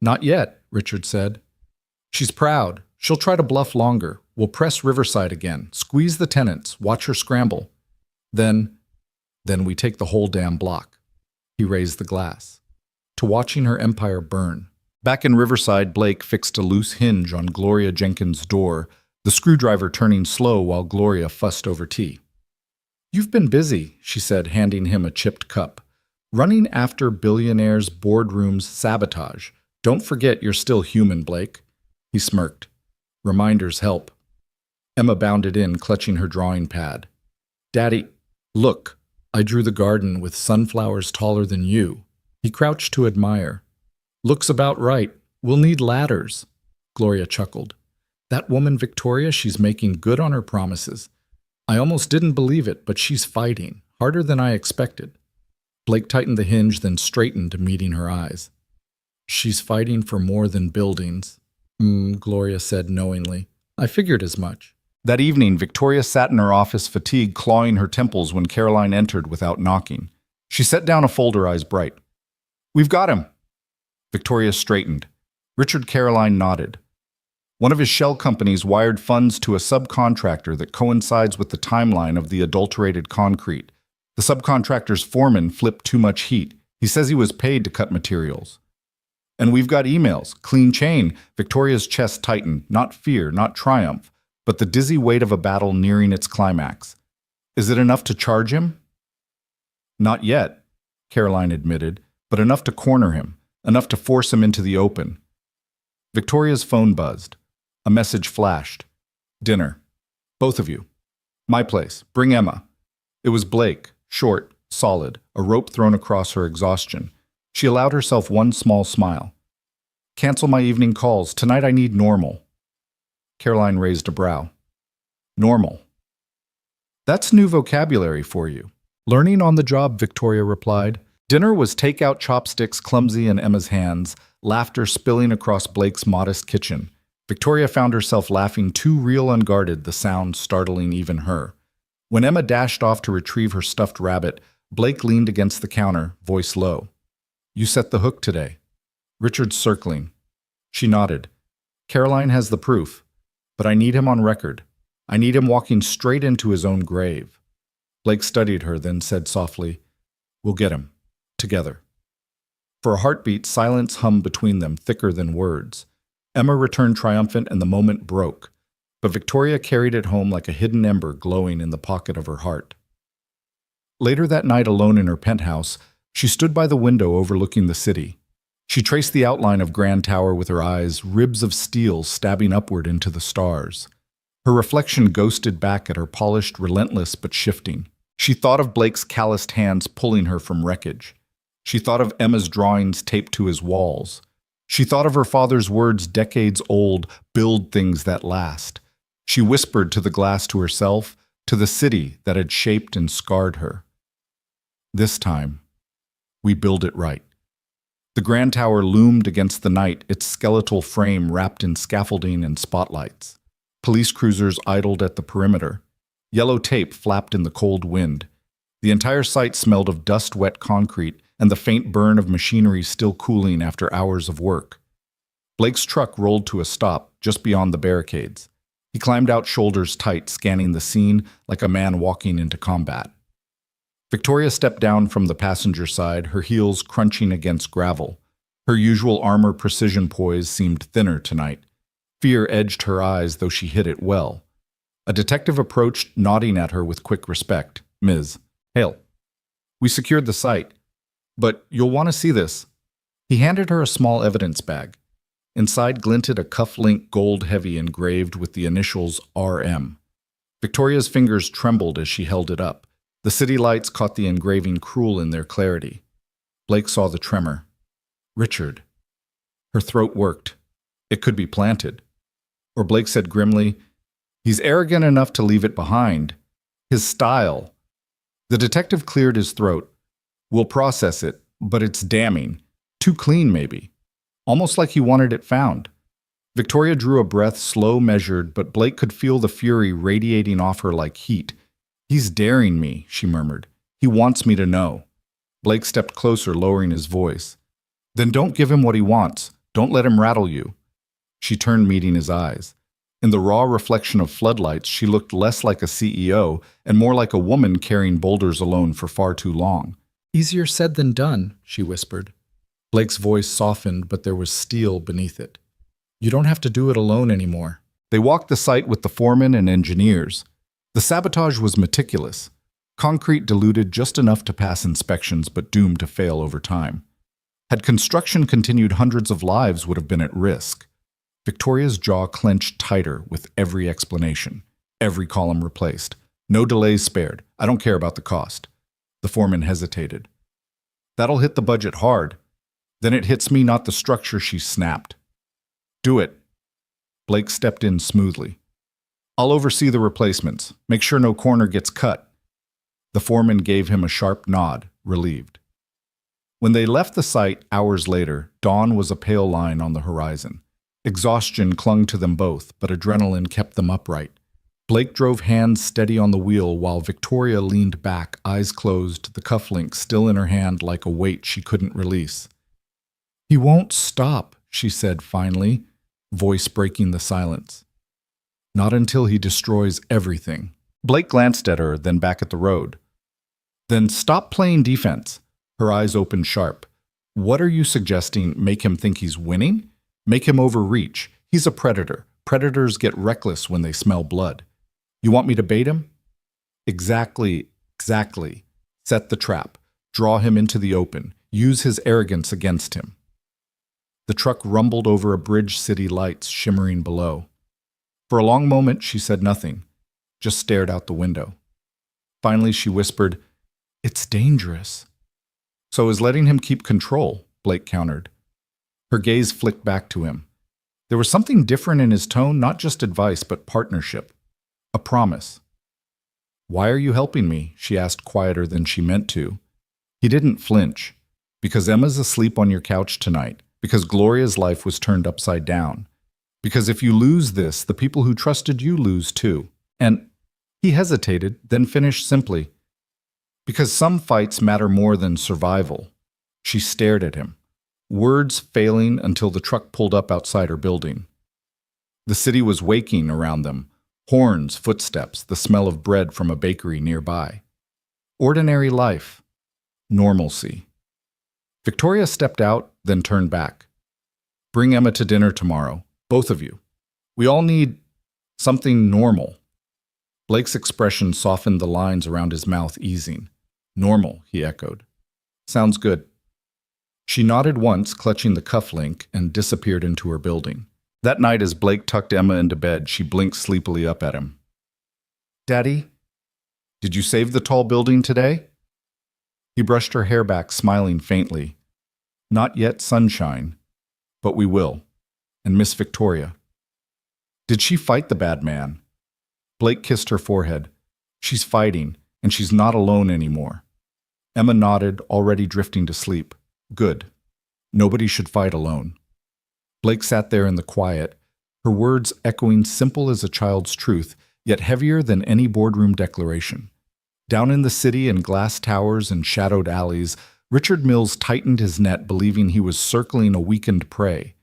Not yet, Richard said. She's proud. She'll try to bluff longer. We'll press Riverside again, squeeze the tenants, watch her scramble. Then we take the whole damn block. He raised the glass. To watching her empire burn. Back in Riverside, Blake fixed a loose hinge on Gloria Jenkins' door, the screwdriver turning slow while Gloria fussed over tea. You've been busy, she said, handing him a chipped cup. Running after billionaires' boardrooms sabotage. Don't forget you're still human, Blake. He smirked. Reminders help. Emma bounded in, clutching her drawing pad. Daddy, look, I drew the garden with sunflowers taller than you. He crouched to admire. Looks about right. We'll need ladders. Gloria chuckled. That woman Victoria, she's making good on her promises. I almost didn't believe it, but she's fighting, harder than I expected. Blake tightened the hinge, then straightened, meeting her eyes. She's fighting for more than buildings, Gloria said knowingly. I figured as much. That evening, Victoria sat in her office, fatigue clawing her temples when Caroline entered without knocking. She set down a folder, eyes bright. We've got him. Victoria straightened. Richard Caroline nodded. One of his shell companies wired funds to a subcontractor that coincides with the timeline of the adulterated concrete. The subcontractor's foreman flipped too much heat. He says he was paid to cut materials. And we've got emails. Clean chain. Victoria's chest tightened. Not fear, not triumph, but the dizzy weight of a battle nearing its climax. Is it enough to charge him? Not yet, Caroline admitted, but enough to corner him, enough to force him into the open. Victoria's phone buzzed. A message flashed. Dinner. Both of you. My place. Bring Emma. It was Blake, short, solid, a rope thrown across her exhaustion. She allowed herself one small smile. Cancel my evening calls. Tonight I need normal. Caroline raised a brow. Normal. That's new vocabulary for you. Learning on the job, Victoria replied. Dinner was takeout chopsticks clumsy in Emma's hands, laughter spilling across Blake's modest kitchen. Victoria found herself laughing too real unguarded, the sound startling even her. When Emma dashed off to retrieve her stuffed rabbit, Blake leaned against the counter, voice low. You set the hook today. Richard's circling. She nodded. Caroline has the proof, but I need him on record. I need him walking straight into his own grave. Blake studied her, then said softly, We'll get him. Together. For a heartbeat, silence hummed between them, thicker than words. Emma returned triumphant, and the moment broke. But Victoria carried it home like a hidden ember glowing in the pocket of her heart. Later that night, alone in her penthouse, she stood by the window overlooking the city. She traced the outline of Grand Tower with her eyes, ribs of steel stabbing upward into the stars. Her reflection ghosted back at her, polished, relentless but shifting. She thought of Blake's calloused hands pulling her from wreckage. She thought of Emma's drawings taped to his walls. She thought of her father's words, decades old, build things that last. She whispered to the glass, to herself, to the city that had shaped and scarred her. This time, we build it right. The Grand Tower loomed against the night, its skeletal frame wrapped in scaffolding and spotlights. Police cruisers idled at the perimeter. Yellow tape flapped in the cold wind. The entire site smelled of dust-wet concrete and the faint burn of machinery still cooling after hours of work. Blake's truck rolled to a stop just beyond the barricades. He climbed out shoulders tight, scanning the scene like a man walking into combat. Victoria stepped down from the passenger side, her heels crunching against gravel. Her usual armor precision poise seemed thinner tonight. Fear edged her eyes, though she hid it well. A detective approached, nodding at her with quick respect. "Ms. Hale, we secured the site, but you'll want to see this." He handed her a small evidence bag. Inside glinted a cuff-link gold heavy engraved with the initials RM. Victoria's fingers trembled as she held it up. The city lights caught the engraving cruel in their clarity. Blake saw the tremor. Richard. Her throat worked. It could be planted. Or Blake said grimly, "He's arrogant enough to leave it behind. His style." The detective cleared his throat. "We'll process it, but it's damning. Too clean, maybe. Almost like he wanted it found." Victoria drew a breath, slow, measured, but Blake could feel the fury radiating off her like heat. "He's daring me," she murmured. "He wants me to know." Blake stepped closer, lowering his voice. "Then don't give him what he wants. Don't let him rattle you." She turned, meeting his eyes. In the raw reflection of floodlights, she looked less like a CEO and more like a woman carrying boulders alone for far too long. "Easier said than done," she whispered. Blake's voice softened, but there was steel beneath it. "You don't have to do it alone anymore." They walked the site with the foreman and engineers. The sabotage was meticulous. Concrete diluted just enough to pass inspections, but doomed to fail over time. Had construction continued, hundreds of lives would have been at risk. Victoria's jaw clenched tighter with every explanation. Every column replaced. No delays spared. "I don't care about the cost." The foreman hesitated. "That'll hit the budget hard." "Then it hits me, not the structure," she snapped. "Do it." Blake stepped in smoothly. "I'll oversee the replacements. Make sure no corner gets cut." The foreman gave him a sharp nod, relieved. When they left the site hours later, dawn was a pale line on the horizon. Exhaustion clung to them both, but adrenaline kept them upright. Blake drove hands steady on the wheel while Victoria leaned back, eyes closed, the cufflink still in her hand like a weight she couldn't release. "He won't stop," she said finally, voice breaking the silence. "Not until he destroys everything." Blake glanced at her, then back at the road. "Then stop playing defense." Her eyes opened sharp. "What are you suggesting? Make him think he's winning? Make him overreach. He's a predator. Predators get reckless when they smell blood. You want me to bait him?" Exactly. Set the trap. Draw him into the open. Use his arrogance against him." The truck rumbled over a bridge, city lights shimmering below. For a long moment, she said nothing, just stared out the window. Finally, she whispered, "It's dangerous." "So is letting him keep control," Blake countered. Her gaze flicked back to him. There was something different in his tone, not just advice, but partnership. A promise. "Why are you helping me?" she asked, quieter than she meant to. He didn't flinch. "Because Emma's asleep on your couch tonight. Because Gloria's life was turned upside down. Because if you lose this, the people who trusted you lose too. And—" he hesitated, then finished simply, "because some fights matter more than survival." She stared at him, words failing until the truck pulled up outside her building. The city was waking around them. Horns, footsteps, the smell of bread from a bakery nearby. Ordinary life. Normalcy. Victoria stepped out, then turned back. "Bring Emma to dinner tomorrow, both of you. We all need something normal." Blake's expression softened, the lines around his mouth easing. "Normal," he echoed. "Sounds good." She nodded once, clutching the cufflink, and disappeared into her building. That night, as Blake tucked Emma into bed, she blinked sleepily up at him. "Daddy, did you save the tall building today?" He brushed her hair back, smiling faintly. "Not yet, sunshine, but we will. And Miss Victoria. Did she fight the bad man?" Blake kissed her forehead. "She's fighting, and she's not alone anymore." Emma nodded, already drifting to sleep. "Good. Nobody should fight alone." Blake sat there in the quiet, her words echoing simple as a child's truth, yet heavier than any boardroom declaration. Down in the city in glass towers and shadowed alleys, Richard Mills tightened his net, believing he was circling a weakened prey.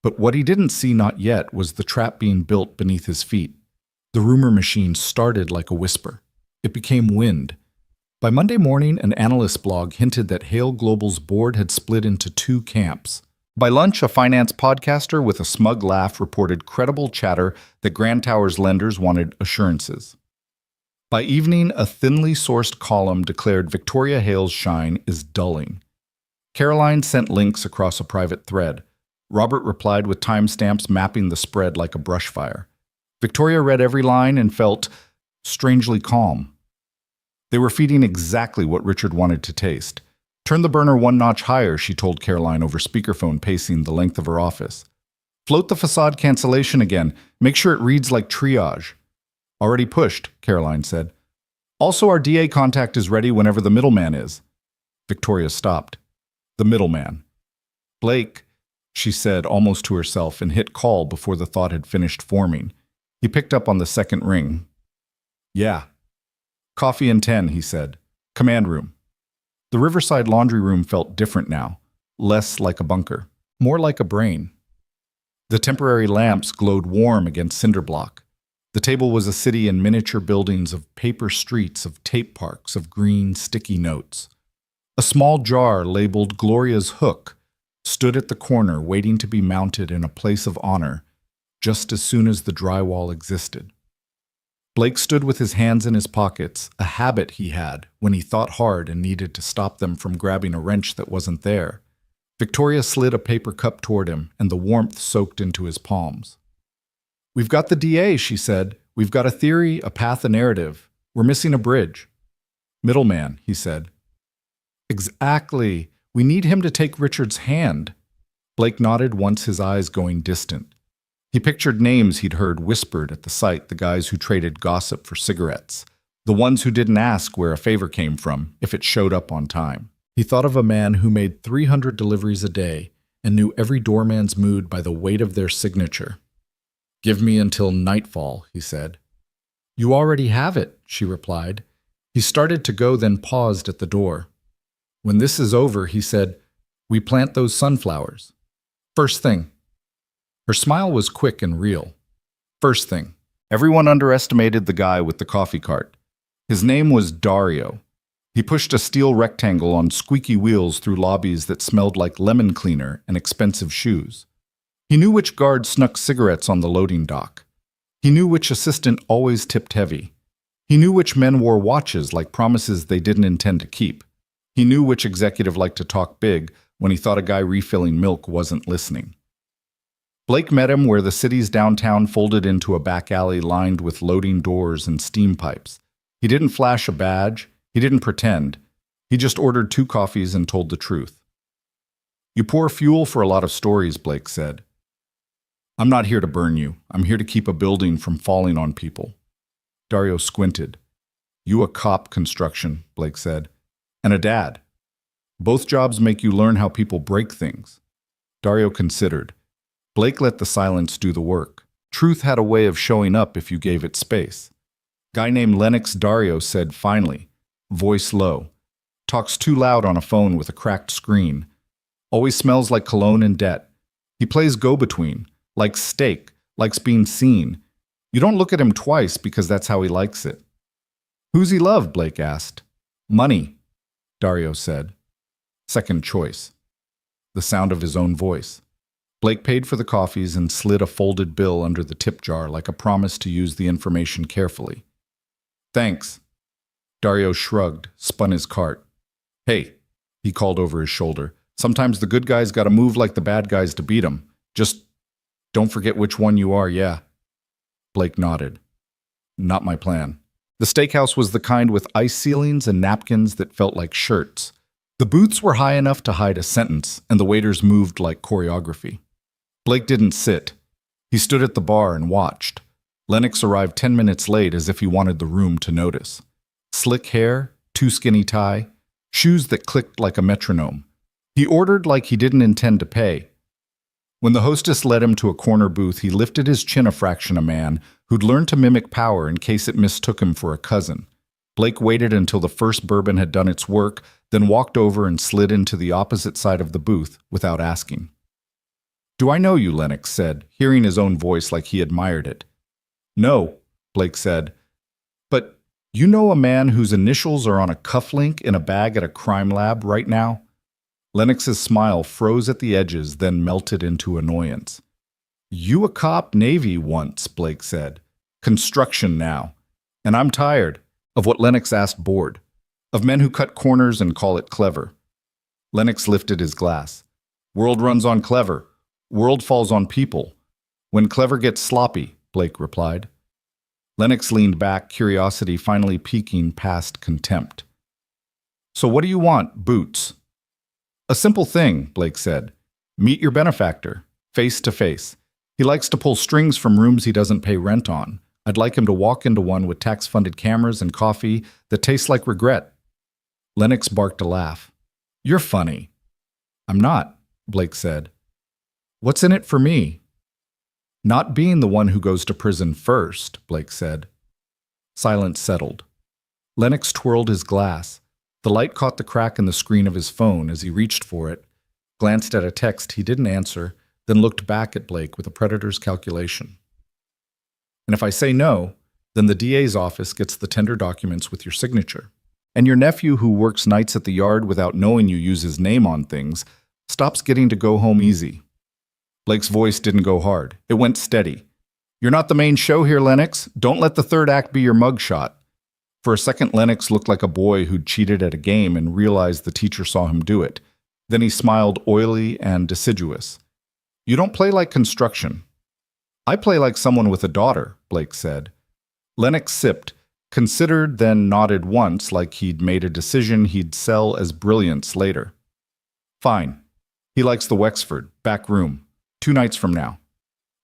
But what he didn't see not yet was the trap being built beneath his feet. The rumor machine started like a whisper. It became wind. By Monday morning, an analyst blog hinted that Hale Global's board had split into two camps. By lunch, a finance podcaster with a smug laugh reported credible chatter that Grand Tower's lenders wanted assurances. By evening, a thinly sourced column declared Victoria Hale's shine is dulling. Caroline sent links across a private thread. Robert replied with timestamps mapping the spread like a brush fire. Victoria read every line and felt strangely calm. They were feeding exactly what Richard wanted to taste. Turn the burner one notch higher, she told Caroline over speakerphone, pacing the length of her office. Float the facade cancellation again. Make sure it reads like triage. Already pushed, Caroline said. Also, our DA contact is ready whenever the middleman is. Victoria stopped. The middleman. Blake, she said almost to herself, and hit call before the thought had finished forming. He picked up on the second ring. Yeah. Coffee in 10, he said. Command room. The Riverside laundry room felt different now, less like a bunker, more like a brain. The temporary lamps glowed warm against cinder block. The table was a city in miniature buildings of paper streets, of tape parks, of green sticky notes. A small jar labeled Gloria's Hook stood at the corner waiting to be mounted in a place of honor just as soon as the drywall existed. Blake stood with his hands in his pockets, a habit he had when he thought hard and needed to stop them from grabbing a wrench that wasn't there. Victoria slid a paper cup toward him, and the warmth soaked into his palms. We've got the DA, she said. We've got a theory, a path, a narrative. We're missing a bridge. Middleman, he said. Exactly. We need him to take Richard's hand. Blake nodded, once his eyes going distant. He pictured names he'd heard whispered at the site, the guys who traded gossip for cigarettes, the ones who didn't ask where a favor came from if it showed up on time. He thought of a man who made 300 deliveries a day and knew every doorman's mood by the weight of their signature. Give me until nightfall, he said. You already have it, she replied. He started to go, then paused at the door. When this is over, he said, we plant those sunflowers. First thing. Her smile was quick and real. First thing. Everyone underestimated the guy with the coffee cart. His name was Dario. He pushed a steel rectangle on squeaky wheels through lobbies that smelled like lemon cleaner and expensive shoes. He knew which guard snuck cigarettes on the loading dock. He knew which assistant always tipped heavy. He knew which men wore watches like promises they didn't intend to keep. He knew which executive liked to talk big when he thought a guy refilling milk wasn't listening. Blake met him where the city's downtown folded into a back alley lined with loading doors and steam pipes. He didn't flash a badge. He didn't pretend. He just ordered 2 coffees and told the truth. You pour fuel for a lot of stories, Blake said. I'm not here to burn you. I'm here to keep a building from falling on people. Dario squinted. You a cop, construction, Blake said. And a dad. Both jobs make you learn how people break things. Dario considered. Blake let the silence do the work. Truth had a way of showing up if you gave it space. Guy named Lennox, Dario said finally, voice low. Talks too loud on a phone with a cracked screen. Always smells like cologne and debt. He plays go-between. Likes steak, likes being seen. You don't look at him twice because that's how he likes it. Who's he love? Blake asked. Money, Dario said. Second choice. The sound of his own voice. Blake paid for the coffees and slid a folded bill under the tip jar like a promise to use the information carefully. Thanks. Dario shrugged, spun his cart. Hey, he called over his shoulder. Sometimes the good guys gotta move like the bad guys to beat 'em. Just don't forget which one you are, yeah. Blake nodded. Not my plan. The steakhouse was the kind with ice ceilings and napkins that felt like shirts. The booths were high enough to hide a sentence, and the waiters moved like choreography. Blake didn't sit. He stood at the bar and watched. Lennox arrived 10 minutes late as if he wanted the room to notice. Slick hair, too skinny tie, shoes that clicked like a metronome. He ordered like he didn't intend to pay. When the hostess led him to a corner booth, he lifted his chin a fraction, a man who'd learned to mimic power in case it mistook him for a cousin. Blake waited until the first bourbon had done its work, then walked over and slid into the opposite side of the booth without asking. "Do I know you?" Lennox said, hearing his own voice like he admired it. "No," Blake said. "But you know a man whose initials are on a cufflink in a bag at a crime lab right now?" Lennox's smile froze at the edges, then melted into annoyance. "You a cop Navy once," Blake said. "Construction now. And I'm tired of what Lennox asked bored, of men who cut corners and call it clever." Lennox lifted his glass. "World runs on clever. World falls on people. When clever gets sloppy," Blake replied. Lennox leaned back, curiosity finally peeking past contempt. "So what do you want, Boots?" "A simple thing," Blake said. "Meet your benefactor, face to face. He likes to pull strings from rooms he doesn't pay rent on. I'd like him to walk into one with tax-funded cameras and coffee that tastes like regret." Lennox barked a laugh. "You're funny." "I'm not," Blake said. "What's in it for me?" "Not being the one who goes to prison first," Blake said. Silence settled. Lennox twirled his glass. The light caught the crack in the screen of his phone as he reached for it, glanced at a text he didn't answer, then looked back at Blake with a predator's calculation. "And if I say no, then the DA's office gets the tender documents with your signature. And your nephew who works nights at the yard without knowing you use his name on things stops getting to go home easy." Blake's voice didn't go hard. It went steady. "You're not the main show here, Lennox. Don't let the third act be your mugshot." For a second, Lennox looked like a boy who'd cheated at a game and realized the teacher saw him do it. Then he smiled, oily and deciduous. "You don't play like construction." "I play like someone with a daughter," Blake said. Lennox sipped, considered, then nodded once like he'd made a decision he'd sell as brilliance later. "Fine. He likes the Wexford, back room. 2 nights from now.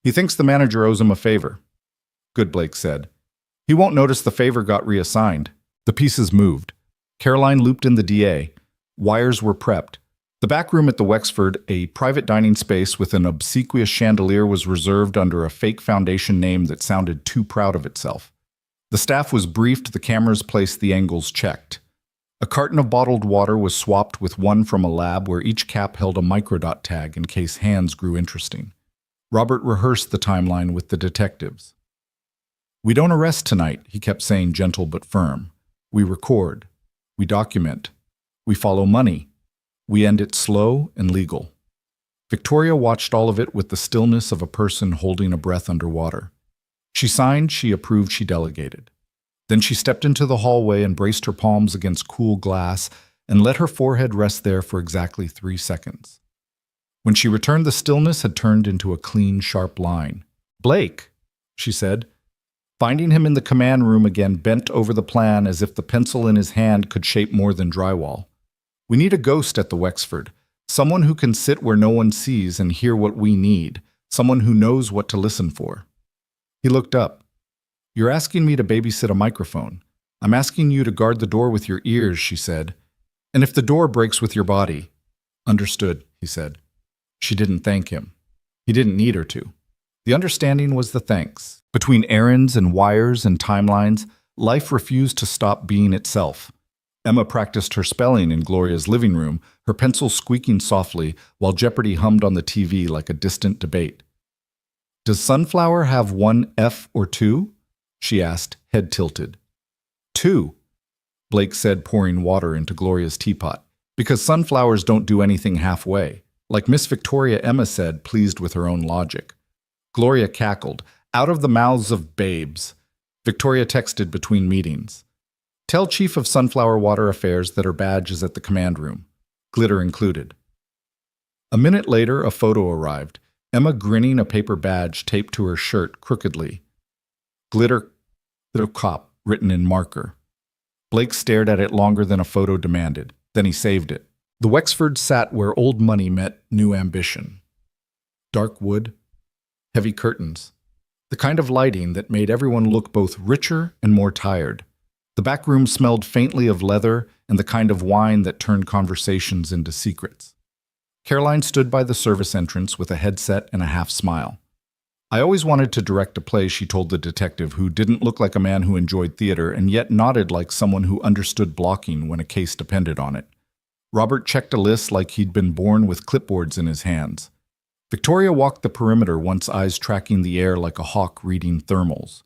He thinks the manager owes him a favor." "Good," Blake said. "He won't notice the favor got reassigned." The pieces moved. Caroline looped in the DA. Wires were prepped. The back room at the Wexford, a private dining space with an obsequious chandelier, was reserved under a fake foundation name that sounded too proud of itself. The staff was briefed, the cameras placed, the angles checked. A carton of bottled water was swapped with one from a lab where each cap held a microdot tag in case hands grew interesting. Robert rehearsed the timeline with the detectives. "We don't arrest tonight," he kept saying, gentle but firm. "We record. We document. We follow money. We end it slow and legal." Victoria watched all of it with the stillness of a person holding a breath underwater. She signed, she approved, she delegated. Then she stepped into the hallway and braced her palms against cool glass and let her forehead rest there for exactly 3 seconds. When she returned, the stillness had turned into a clean, sharp line. "Blake," she said. Finding him in the command room again, bent over the plan as if the pencil in his hand could shape more than drywall. "We need a ghost at the Wexford, someone who can sit where no one sees and hear what we need, someone who knows what to listen for." He looked up. "You're asking me to babysit a microphone. I'm asking you to guard the door with your ears," she said. "And if the door breaks with your body." "Understood," he said. She didn't thank him. He didn't need her to. The understanding was the thanks. Between errands and wires and timelines, life refused to stop being itself. Emma practiced her spelling in Gloria's living room, her pencil squeaking softly while Jeopardy hummed on the TV like a distant debate. "Does sunflower have 1 F or 2? She asked, head tilted. 2, Blake said, pouring water into Gloria's teapot. "Because sunflowers don't do anything halfway." Like Miss Victoria, Emma said, pleased with her own logic. Gloria cackled. "Out of the mouths of babes." Victoria texted between meetings. "Tell Chief of Sunflower Water Affairs that her badge is at the command room. Glitter included." A minute later, a photo arrived. Emma grinning, a paper badge taped to her shirt crookedly. "Glitter cop," written in marker. Blake stared at it longer than a photo demanded. Then he saved it. The Wexford sat where old money met new ambition. Dark wood, heavy curtains, the kind of lighting that made everyone look both richer and more tired. The back room smelled faintly of leather and the kind of wine that turned conversations into secrets. Caroline stood by the service entrance with a headset and a half smile. I always wanted to direct a play, she told the detective, who didn't look like a man who enjoyed theater and yet nodded like someone who understood blocking when a case depended on it. Robert checked a list like he'd been born with clipboards in his hands. Victoria walked the perimeter, once eyes tracking the air like a hawk reading thermals.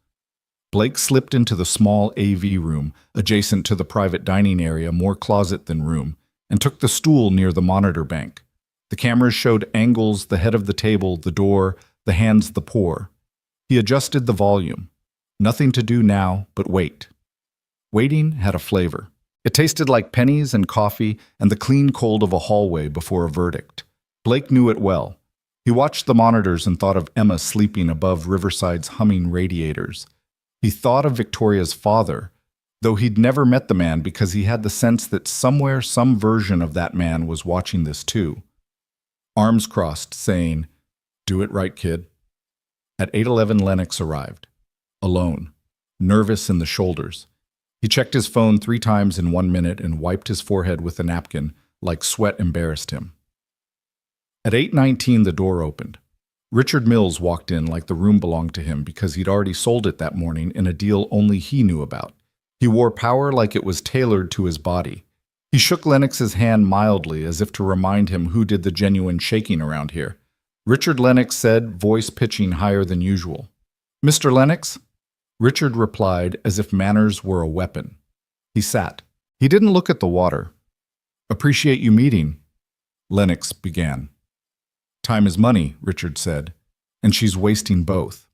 Blake slipped into the small AV room, adjacent to the private dining area, more closet than room, and took the stool near the monitor bank. The cameras showed angles, the head of the table, the door, the hands, the pour. He adjusted the volume. Nothing to do now but wait. Waiting had a flavor. It tasted like pennies and coffee and the clean cold of a hallway before a verdict. Blake knew it well. He watched the monitors and thought of Emma sleeping above Riverside's humming radiators. He thought of Victoria's father, though he'd never met the man, because he had the sense that somewhere some version of that man was watching this too. Arms crossed, saying, "Do it right, kid." At 8:11, Lennox arrived. Alone, nervous in the shoulders. He checked his phone 3 times in 1 minute and wiped his forehead with a napkin, like sweat embarrassed him. At 8:19, the door opened. Richard Mills walked in like the room belonged to him because he'd already sold it that morning in a deal only he knew about. He wore power like it was tailored to his body. He shook Lennox's hand mildly, as if to remind him who did the genuine shaking around here. Richard, Lennox said, voice pitching higher than usual. "Mr. Lennox?" Richard replied as if manners were a weapon. He sat. He didn't look at the water. "Appreciate you meeting," Lennox began. "Time is money," Richard said, "and she's wasting both."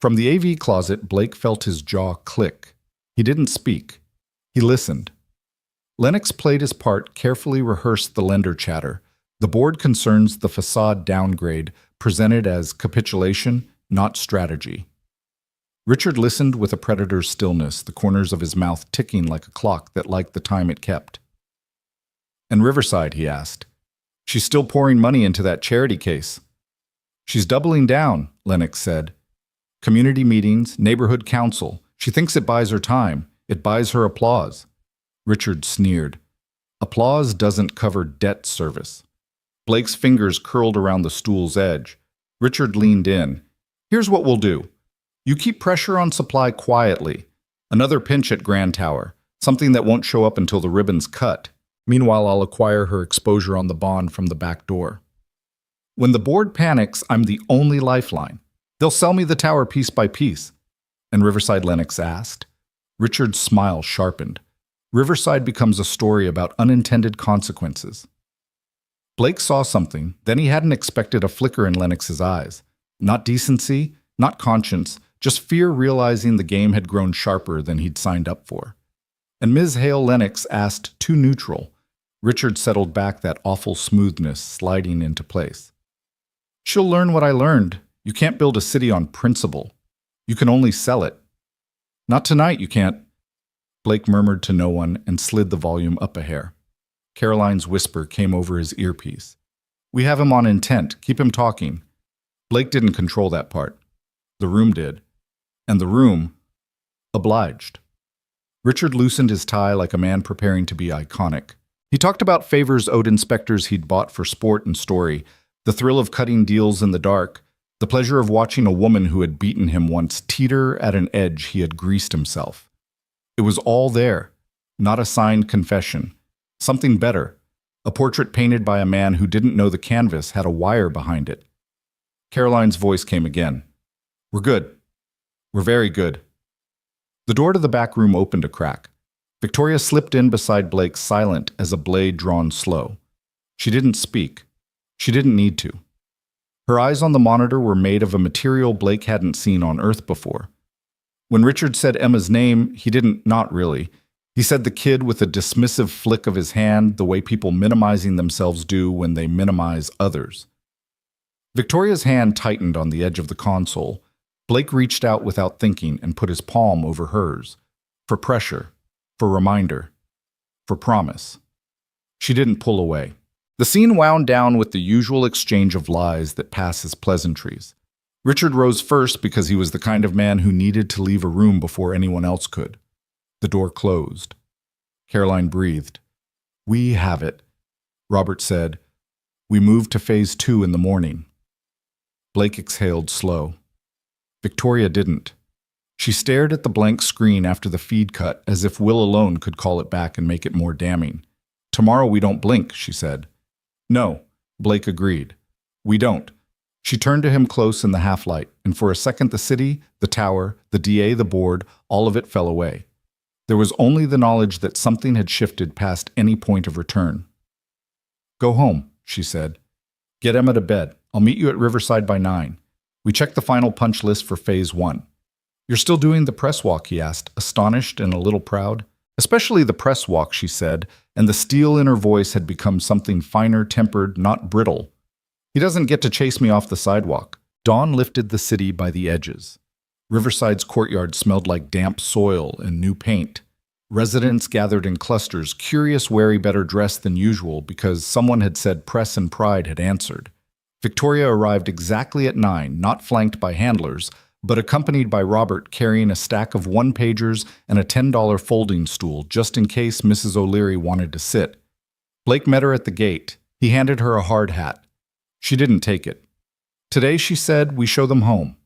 From the AV closet, Blake felt his jaw click. He didn't speak. He listened. Lennox played his part, carefully rehearsed the lender chatter. The board concerns the facade downgrade, presented as capitulation, not strategy. Richard listened with a predator's stillness, the corners of his mouth ticking like a clock that liked the time it kept. "And Riverside?" he asked. "She's still pouring money into that charity case." "She's doubling down," Lennox said. "Community meetings, neighborhood council. She thinks it buys her time. It buys her applause." Richard sneered. "Applause doesn't cover debt service." Blake's fingers curled around the stool's edge. Richard leaned in. "Here's what we'll do. You keep pressure on supply quietly. Another pinch at Grand Tower. Something that won't show up until the ribbon's cut. Meanwhile, I'll acquire her exposure on the bond from the back door. When the board panics, I'm the only lifeline. They'll sell me the tower piece by piece." "And Riverside?" Lennox asked. Richard's smile sharpened. "Riverside becomes a story about unintended consequences." Blake saw something, then he hadn't expected a flicker in Lennox's eyes. Not decency, not conscience, just fear, realizing the game had grown sharper than he'd signed up for. And Ms. Hale, Lennox asked, too neutral. Richard settled back, that awful smoothness sliding into place. "She'll learn what I learned. You can't build a city on principle. You can only sell it." "Not tonight, you can't." Blake murmured to no one and slid the volume up a hair. Caroline's whisper came over his earpiece. "We have him on intent. Keep him talking." Blake didn't control that part. The room did. And the room obliged. Richard loosened his tie like a man preparing to be iconic. He talked about favors owed inspectors he'd bought for sport and story, the thrill of cutting deals in the dark, the pleasure of watching a woman who had beaten him once teeter at an edge he had greased himself. It was all there, not a signed confession. Something better, a portrait painted by a man who didn't know the canvas had a wire behind it. Caroline's voice came again. "We're good. We're very good." The door to the back room opened a crack. Victoria slipped in beside Blake, silent as a blade drawn slow. She didn't speak. She didn't need to. Her eyes on the monitor were made of a material Blake hadn't seen on Earth before. When Richard said Emma's name, he didn't, not really. He said the kid with a dismissive flick of his hand, the way people minimizing themselves do when they minimize others. Victoria's hand tightened on the edge of the console. Blake reached out without thinking and put his palm over hers. For pressure. For reminder. For promise. She didn't pull away. The scene wound down with the usual exchange of lies that pass as pleasantries. Richard rose first because he was the kind of man who needed to leave a room before anyone else could. The door closed. Caroline breathed. "We have it." Robert said, "We move to phase 2 in the morning." Blake exhaled slow. Victoria didn't. She stared at the blank screen after the feed cut as if will alone could call it back and make it more damning. "Tomorrow we don't blink," she said. "No," Blake agreed. "We don't." She turned to him close in the half-light, and for a second the city, the tower, the DA, the board, all of it fell away. There was only the knowledge that something had shifted past any point of return. "Go home," she said. "Get Emma to bed. I'll meet you at Riverside by 9. We checked the final punch list for Phase 1. "You're still doing the press walk?" he asked, astonished and a little proud. "Especially the press walk," she said, and the steel in her voice had become something finer tempered, not brittle. "He doesn't get to chase me off the sidewalk." Dawn lifted the city by the edges. Riverside's courtyard smelled like damp soil and new paint. Residents gathered in clusters, curious, wary, better dressed than usual because someone had said press and pride had answered. Victoria arrived exactly at 9, not flanked by handlers, but accompanied by Robert carrying a stack of one-pagers and a $10 folding stool just in case Mrs. O'Leary wanted to sit. Blake met her at the gate. He handed her a hard hat. She didn't take it. "Today," she said, "we show them home."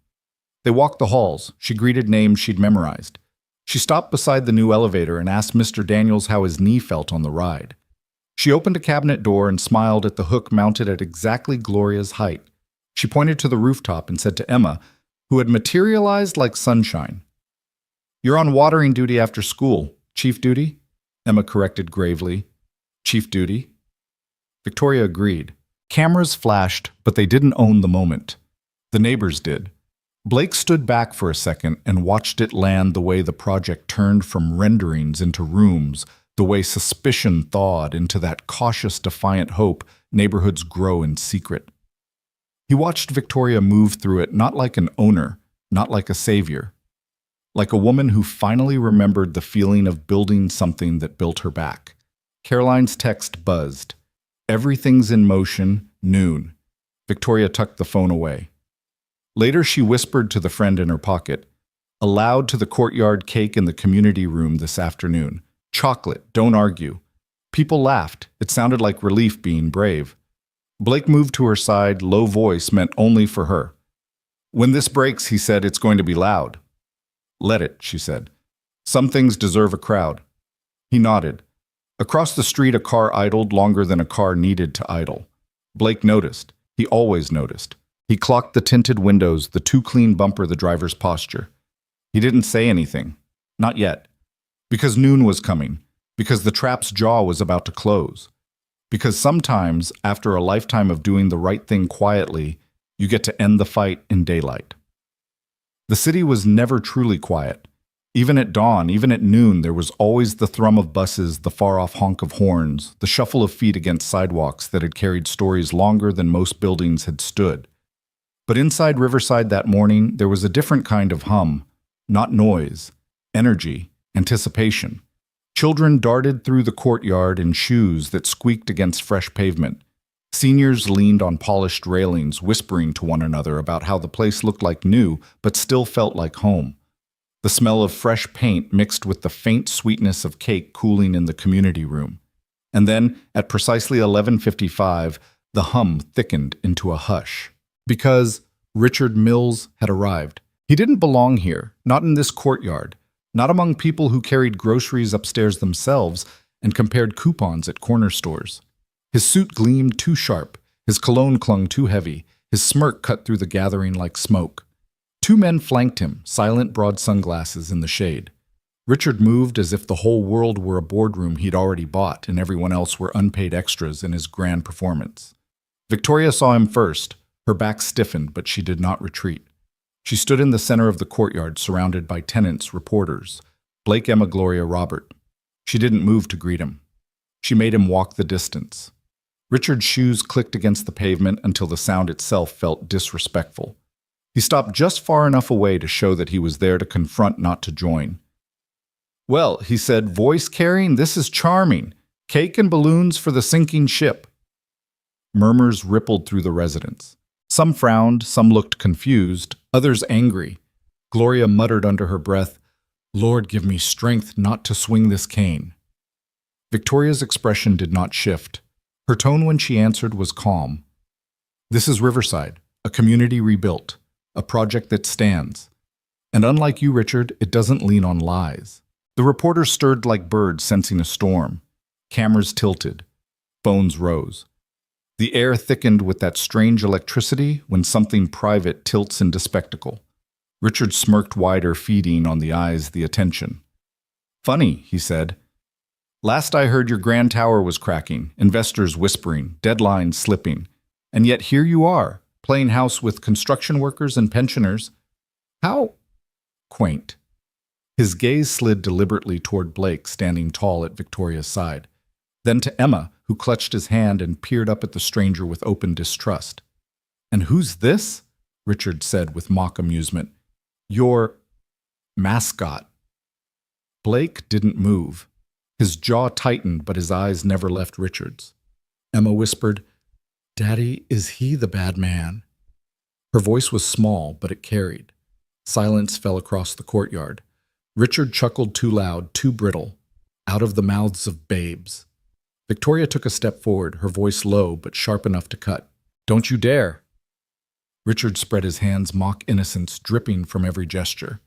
They walked the halls. She greeted names she'd memorized. She stopped beside the new elevator and asked Mr. Daniels how his knee felt on the ride. She opened a cabinet door and smiled at the hook mounted at exactly Gloria's height. She pointed to the rooftop and said to Emma, who had materialized like sunshine, "You're on watering duty after school. Chief duty?" Emma corrected gravely. "Chief duty?" Victoria agreed. Cameras flashed, but they didn't own the moment. The neighbors did. Blake stood back for a second and watched it land the way the project turned from renderings into rooms, the way suspicion thawed into that cautious, defiant hope neighborhoods grow in secret. He watched Victoria move through it not like an owner, not like a savior, like a woman who finally remembered the feeling of building something that built her back. Caroline's text buzzed. "Everything's in motion, noon." Victoria tucked the phone away. Later she whispered to the friend in her pocket, "Allowed to the courtyard cake in the community room this afternoon. Chocolate, don't argue." People laughed. It sounded like relief being brave. Blake moved to her side, low voice meant only for her. "When this breaks," he said, "it's going to be loud." "Let it," she said. "Some things deserve a crowd." He nodded. Across the street a car idled longer than a car needed to idle. Blake noticed. He always noticed. He clocked the tinted windows, the too clean bumper, the driver's posture. He didn't say anything. Not yet. Because noon was coming. Because the trap's jaw was about to close. Because sometimes, after a lifetime of doing the right thing quietly, you get to end the fight in daylight. The city was never truly quiet. Even at dawn, even at noon, there was always the thrum of buses, the far-off honk of horns, the shuffle of feet against sidewalks that had carried stories longer than most buildings had stood. But inside Riverside that morning, there was a different kind of hum, not noise, energy, anticipation. Children darted through the courtyard in shoes that squeaked against fresh pavement. Seniors leaned on polished railings, whispering to one another about how the place looked like new, but still felt like home. The smell of fresh paint mixed with the faint sweetness of cake cooling in the community room. And then, at precisely 11:55, the hum thickened into a hush. Because Richard Mills had arrived. He didn't belong here, not in this courtyard, not among people who carried groceries upstairs themselves and compared coupons at corner stores. His suit gleamed too sharp, his cologne clung too heavy, his smirk cut through the gathering like smoke. Two men flanked him, silent broad sunglasses in the shade. Richard moved as if the whole world were a boardroom he'd already bought and everyone else were unpaid extras in his grand performance. Victoria saw him first. Her back stiffened, but she did not retreat. She stood in the center of the courtyard, surrounded by tenants, reporters, Blake, Emma, Gloria, Robert. She didn't move to greet him. She made him walk the distance. Richard's shoes clicked against the pavement until the sound itself felt disrespectful. He stopped just far enough away to show that he was there to confront, not to join. "Well," he said, voice carrying, "this is charming. Cake and balloons for the sinking ship." Murmurs rippled through the residence. Some frowned, some looked confused, others angry. Gloria muttered under her breath, "Lord, give me strength not to swing this cane." Victoria's expression did not shift. Her tone when she answered was calm. "This is Riverside. A community rebuilt. A project that stands. And unlike you, Richard, it doesn't lean on lies. The reporters stirred like birds sensing a storm. Cameras tilted. Phones rose. The air thickened with that strange electricity when something private tilts into spectacle. Richard smirked wider, feeding on the eyes the attention. Funny, he said. Last I heard your grand tower was cracking, investors whispering, deadlines slipping. And yet here you are, playing house with construction workers and pensioners. How quaint. His gaze slid deliberately toward Blake, standing tall at Victoria's side. Then to Emma, who clutched his hand and peered up at the stranger with open distrust. And who's this? Richard said with mock amusement. Your mascot. Blake didn't move. His jaw tightened, but his eyes never left Richard's. Emma whispered, Daddy, is he the bad man? Her voice was small, but it carried. Silence fell across the courtyard. Richard chuckled too loud, too brittle, out of the mouths of babes. Victoria took a step forward, her voice low but sharp enough to cut. Don't you dare! Richard spread his hands, mock innocence dripping from every gesture.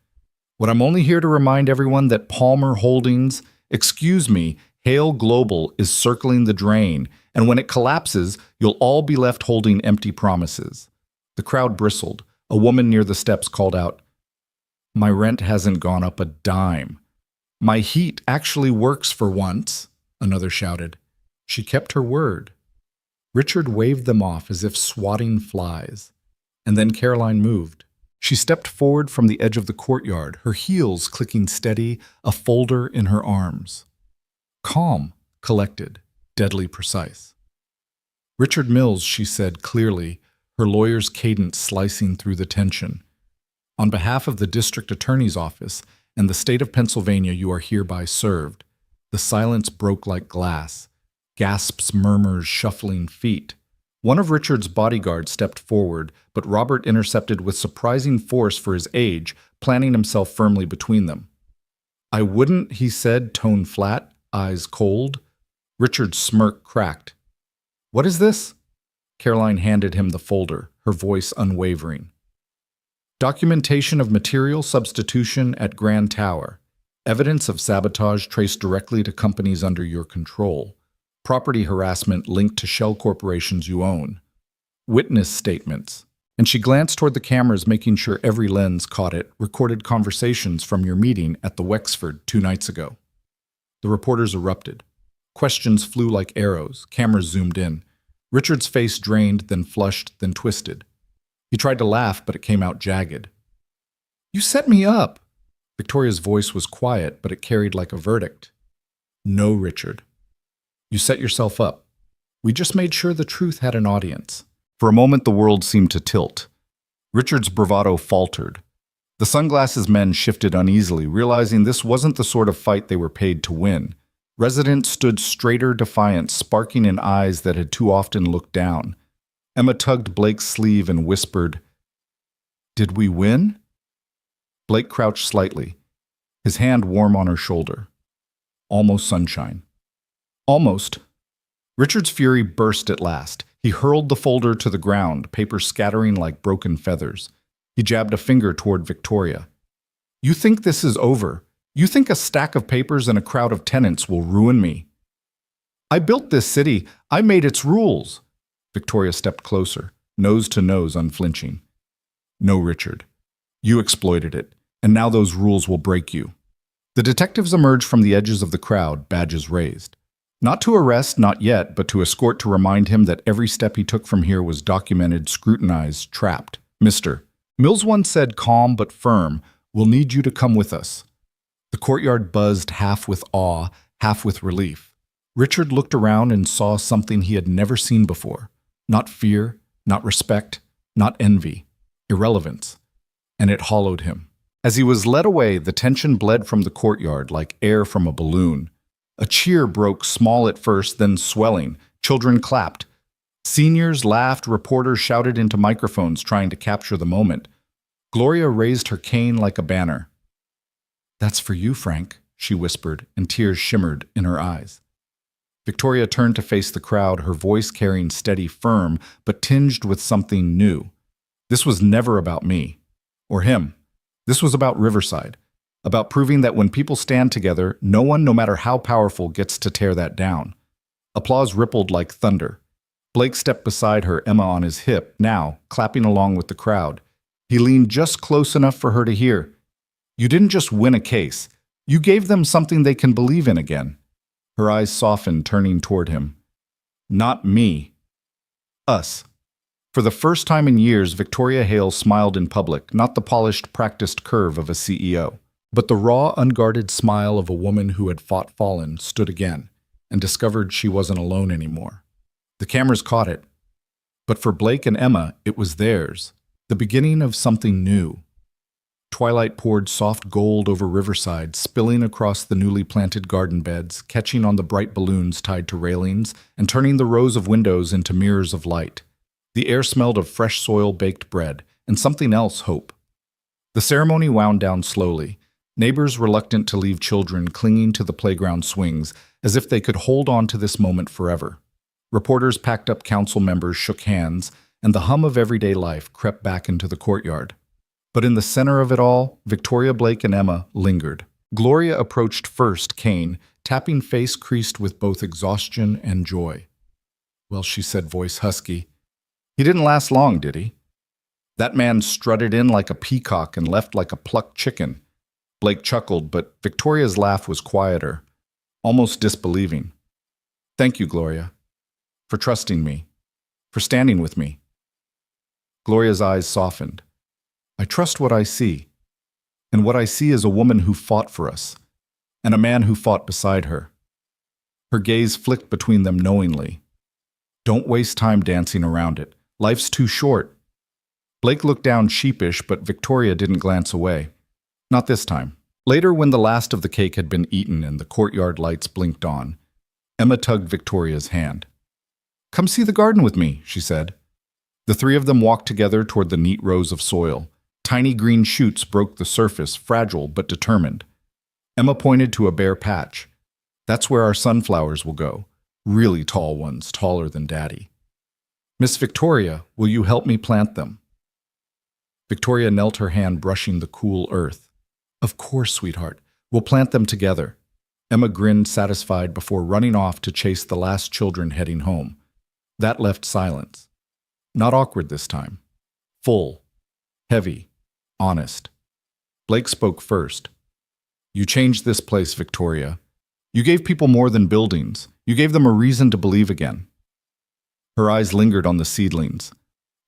What I'm only here to remind everyone that Palmer Holdings, excuse me, Hale Global is circling the drain, and when it collapses, you'll all be left holding empty promises. The crowd bristled. A woman near the steps called out, My rent hasn't gone up a dime. My heat actually works for once, another shouted. She kept her word. Richard waved them off as if swatting flies. And then Caroline moved. She stepped forward from the edge of the courtyard, her heels clicking steady, a folder in her arms. Calm, collected, deadly precise. Richard Mills, she said clearly, her lawyer's cadence slicing through the tension. On behalf of the district attorney's office and the state of Pennsylvania, you are hereby served. The silence broke like glass. Gasps, murmurs, shuffling feet. One of Richard's bodyguards stepped forward, but Robert intercepted with surprising force for his age, planting himself firmly between them. I wouldn't, he said, tone flat, eyes cold. Richard's smirk cracked. What is this? Caroline handed him the folder, her voice unwavering. Documentation of material substitution at Grand Tower. Evidence of sabotage traced directly to companies under your control. Property harassment linked to shell corporations you own. Witness statements. And she glanced toward the cameras, making sure every lens caught it, recorded conversations from your meeting at the Wexford 2 nights ago. The reporters erupted. Questions flew like arrows. Cameras zoomed in. Richard's face drained, then flushed, then twisted. He tried to laugh, but it came out jagged. You set me up. Victoria's voice was quiet, but it carried like a verdict. No, Richard. You set yourself up. We just made sure the truth had an audience. For a moment, the world seemed to tilt. Richard's bravado faltered. The sunglasses men shifted uneasily, realizing this wasn't the sort of fight they were paid to win. Residents stood straighter defiance, sparking in eyes that had too often looked down. Emma tugged Blake's sleeve and whispered, Did we win? Blake crouched slightly, his hand warm on her shoulder. Almost sunshine. Almost. Richard's fury burst at last. He hurled the folder to the ground, paper scattering like broken feathers. He jabbed a finger toward Victoria. You think this is over? You think a stack of papers and a crowd of tenants will ruin me? I built this city. I made its rules. Victoria stepped closer, nose to nose, unflinching. No, Richard. You exploited it, and now those rules will break you. The detectives emerged from the edges of the crowd, badges raised. Not to arrest, not yet, but to escort to remind him that every step he took from here was documented, scrutinized, trapped. Mr. Mills once said, calm but firm, we'll need you to come with us. The courtyard buzzed half with awe, half with relief. Richard looked around and saw something he had never seen before. Not fear, not respect, not envy. Irrelevance. And it hollowed him. As he was led away, the tension bled from the courtyard like air from a balloon. A cheer broke, small at first, then swelling. Children clapped. Seniors laughed, reporters shouted into microphones trying to capture the moment. Gloria raised her cane like a banner. That's for you, Frank, she whispered, and tears shimmered in her eyes. Victoria turned to face the crowd, her voice carrying steady, firm, but tinged with something new. This was never about me. Or him. This was about Riverside. About proving that when people stand together, no one, no matter how powerful, gets to tear that down. Applause rippled like thunder. Blake stepped beside her, Emma on his hip, now, clapping along with the crowd. He leaned just close enough for her to hear. You didn't just win a case. You gave them something they can believe in again. Her eyes softened, turning toward him. Not me. Us. For the first time in years, Victoria Hale smiled in public, not the polished, practiced curve of a CEO. But the raw, unguarded smile of a woman who had fought fallen stood again, and discovered she wasn't alone anymore. The cameras caught it. But for Blake and Emma, it was theirs, the beginning of something new. Twilight poured soft gold over Riverside, spilling across the newly planted garden beds, catching on the bright balloons tied to railings, and turning the rows of windows into mirrors of light. The air smelled of fresh soil baked bread, and something else, hope. The ceremony wound down slowly, neighbors reluctant to leave children clinging to the playground swings, as if they could hold on to this moment forever. Reporters packed up, council members shook hands, and the hum of everyday life crept back into the courtyard. But in the center of it all, Victoria, Blake, and Emma lingered. Gloria approached first, Kane, tapping face creased with both exhaustion and joy. Well, she said, voice husky. He didn't last long, did he? That man strutted in like a peacock and left like a plucked chicken. Blake chuckled, but Victoria's laugh was quieter, almost disbelieving. Thank you, Gloria, for trusting me, for standing with me. Gloria's eyes softened. I trust what I see, and what I see is a woman who fought for us, and a man who fought beside her. Her gaze flicked between them knowingly. Don't waste time dancing around it. Life's too short. Blake looked down sheepish, but Victoria didn't glance away. Not this time. Later, when the last of the cake had been eaten and the courtyard lights blinked on, Emma tugged Victoria's hand. Come see the garden with me, she said. The three of them walked together toward the neat rows of soil. Tiny green shoots broke the surface, fragile but determined. Emma pointed to a bare patch. That's where our sunflowers will go. Really tall ones, taller than Daddy. Miss Victoria, will you help me plant them? Victoria knelt, her hand brushing the cool earth. Of course, sweetheart. We'll plant them together. Emma grinned, satisfied, before running off to chase the last children heading home. That left silence. Not awkward this time. Full. Heavy. Honest. Blake spoke first. You changed this place, Victoria. You gave people more than buildings. You gave them a reason to believe again. Her eyes lingered on the seedlings.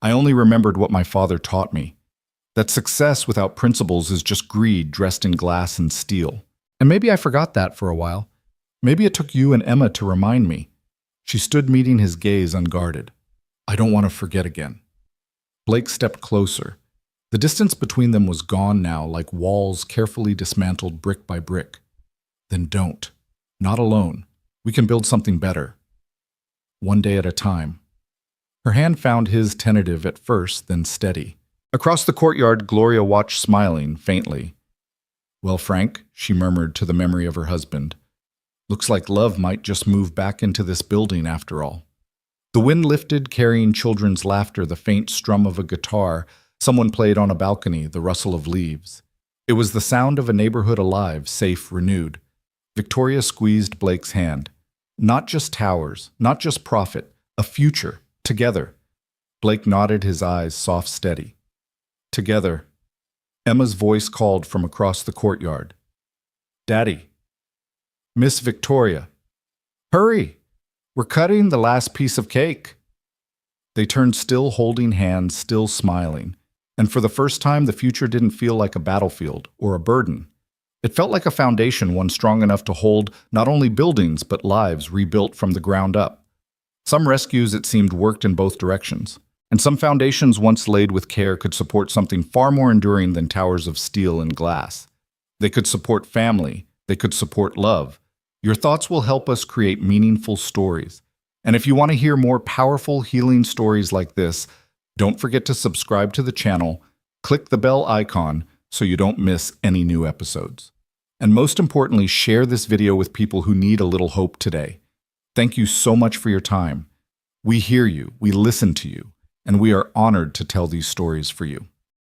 I only remembered what my father taught me. That success without principles is just greed dressed in glass and steel. And maybe I forgot that for a while. Maybe it took you and Emma to remind me. She stood meeting his gaze unguarded. I don't want to forget again. Blake stepped closer. The distance between them was gone now, like walls carefully dismantled brick by brick. Then don't. Not alone. We can build something better. One day at a time. Her hand found his, tentative at first, then steady. Across the courtyard, Gloria watched, smiling faintly. Well, Frank, she murmured to the memory of her husband. Looks like love might just move back into this building after all. The wind lifted, carrying children's laughter, the faint strum of a guitar. Someone played on a balcony, the rustle of leaves. It was the sound of a neighborhood alive, safe, renewed. Victoria squeezed Blake's hand. Not just towers, not just profit, a future, together. Blake nodded, his eyes soft, steady. Together. Emma's voice called from across the courtyard. Daddy. Miss Victoria. Hurry! We're cutting the last piece of cake. They turned, still holding hands, still smiling. And for the first time, the future didn't feel like a battlefield or a burden. It felt like a foundation, one strong enough to hold not only buildings, but lives rebuilt from the ground up. Some rescues, it seemed, worked in both directions. And some foundations once laid with care could support something far more enduring than towers of steel and glass. They could support family. They could support love. Your thoughts will help us create meaningful stories. And if you want to hear more powerful, healing stories like this, don't forget to subscribe to the channel, click the bell icon so you don't miss any new episodes. And most importantly, share this video with people who need a little hope today. Thank you so much for your time. We hear you, we listen to you, and we are honored to tell these stories for you.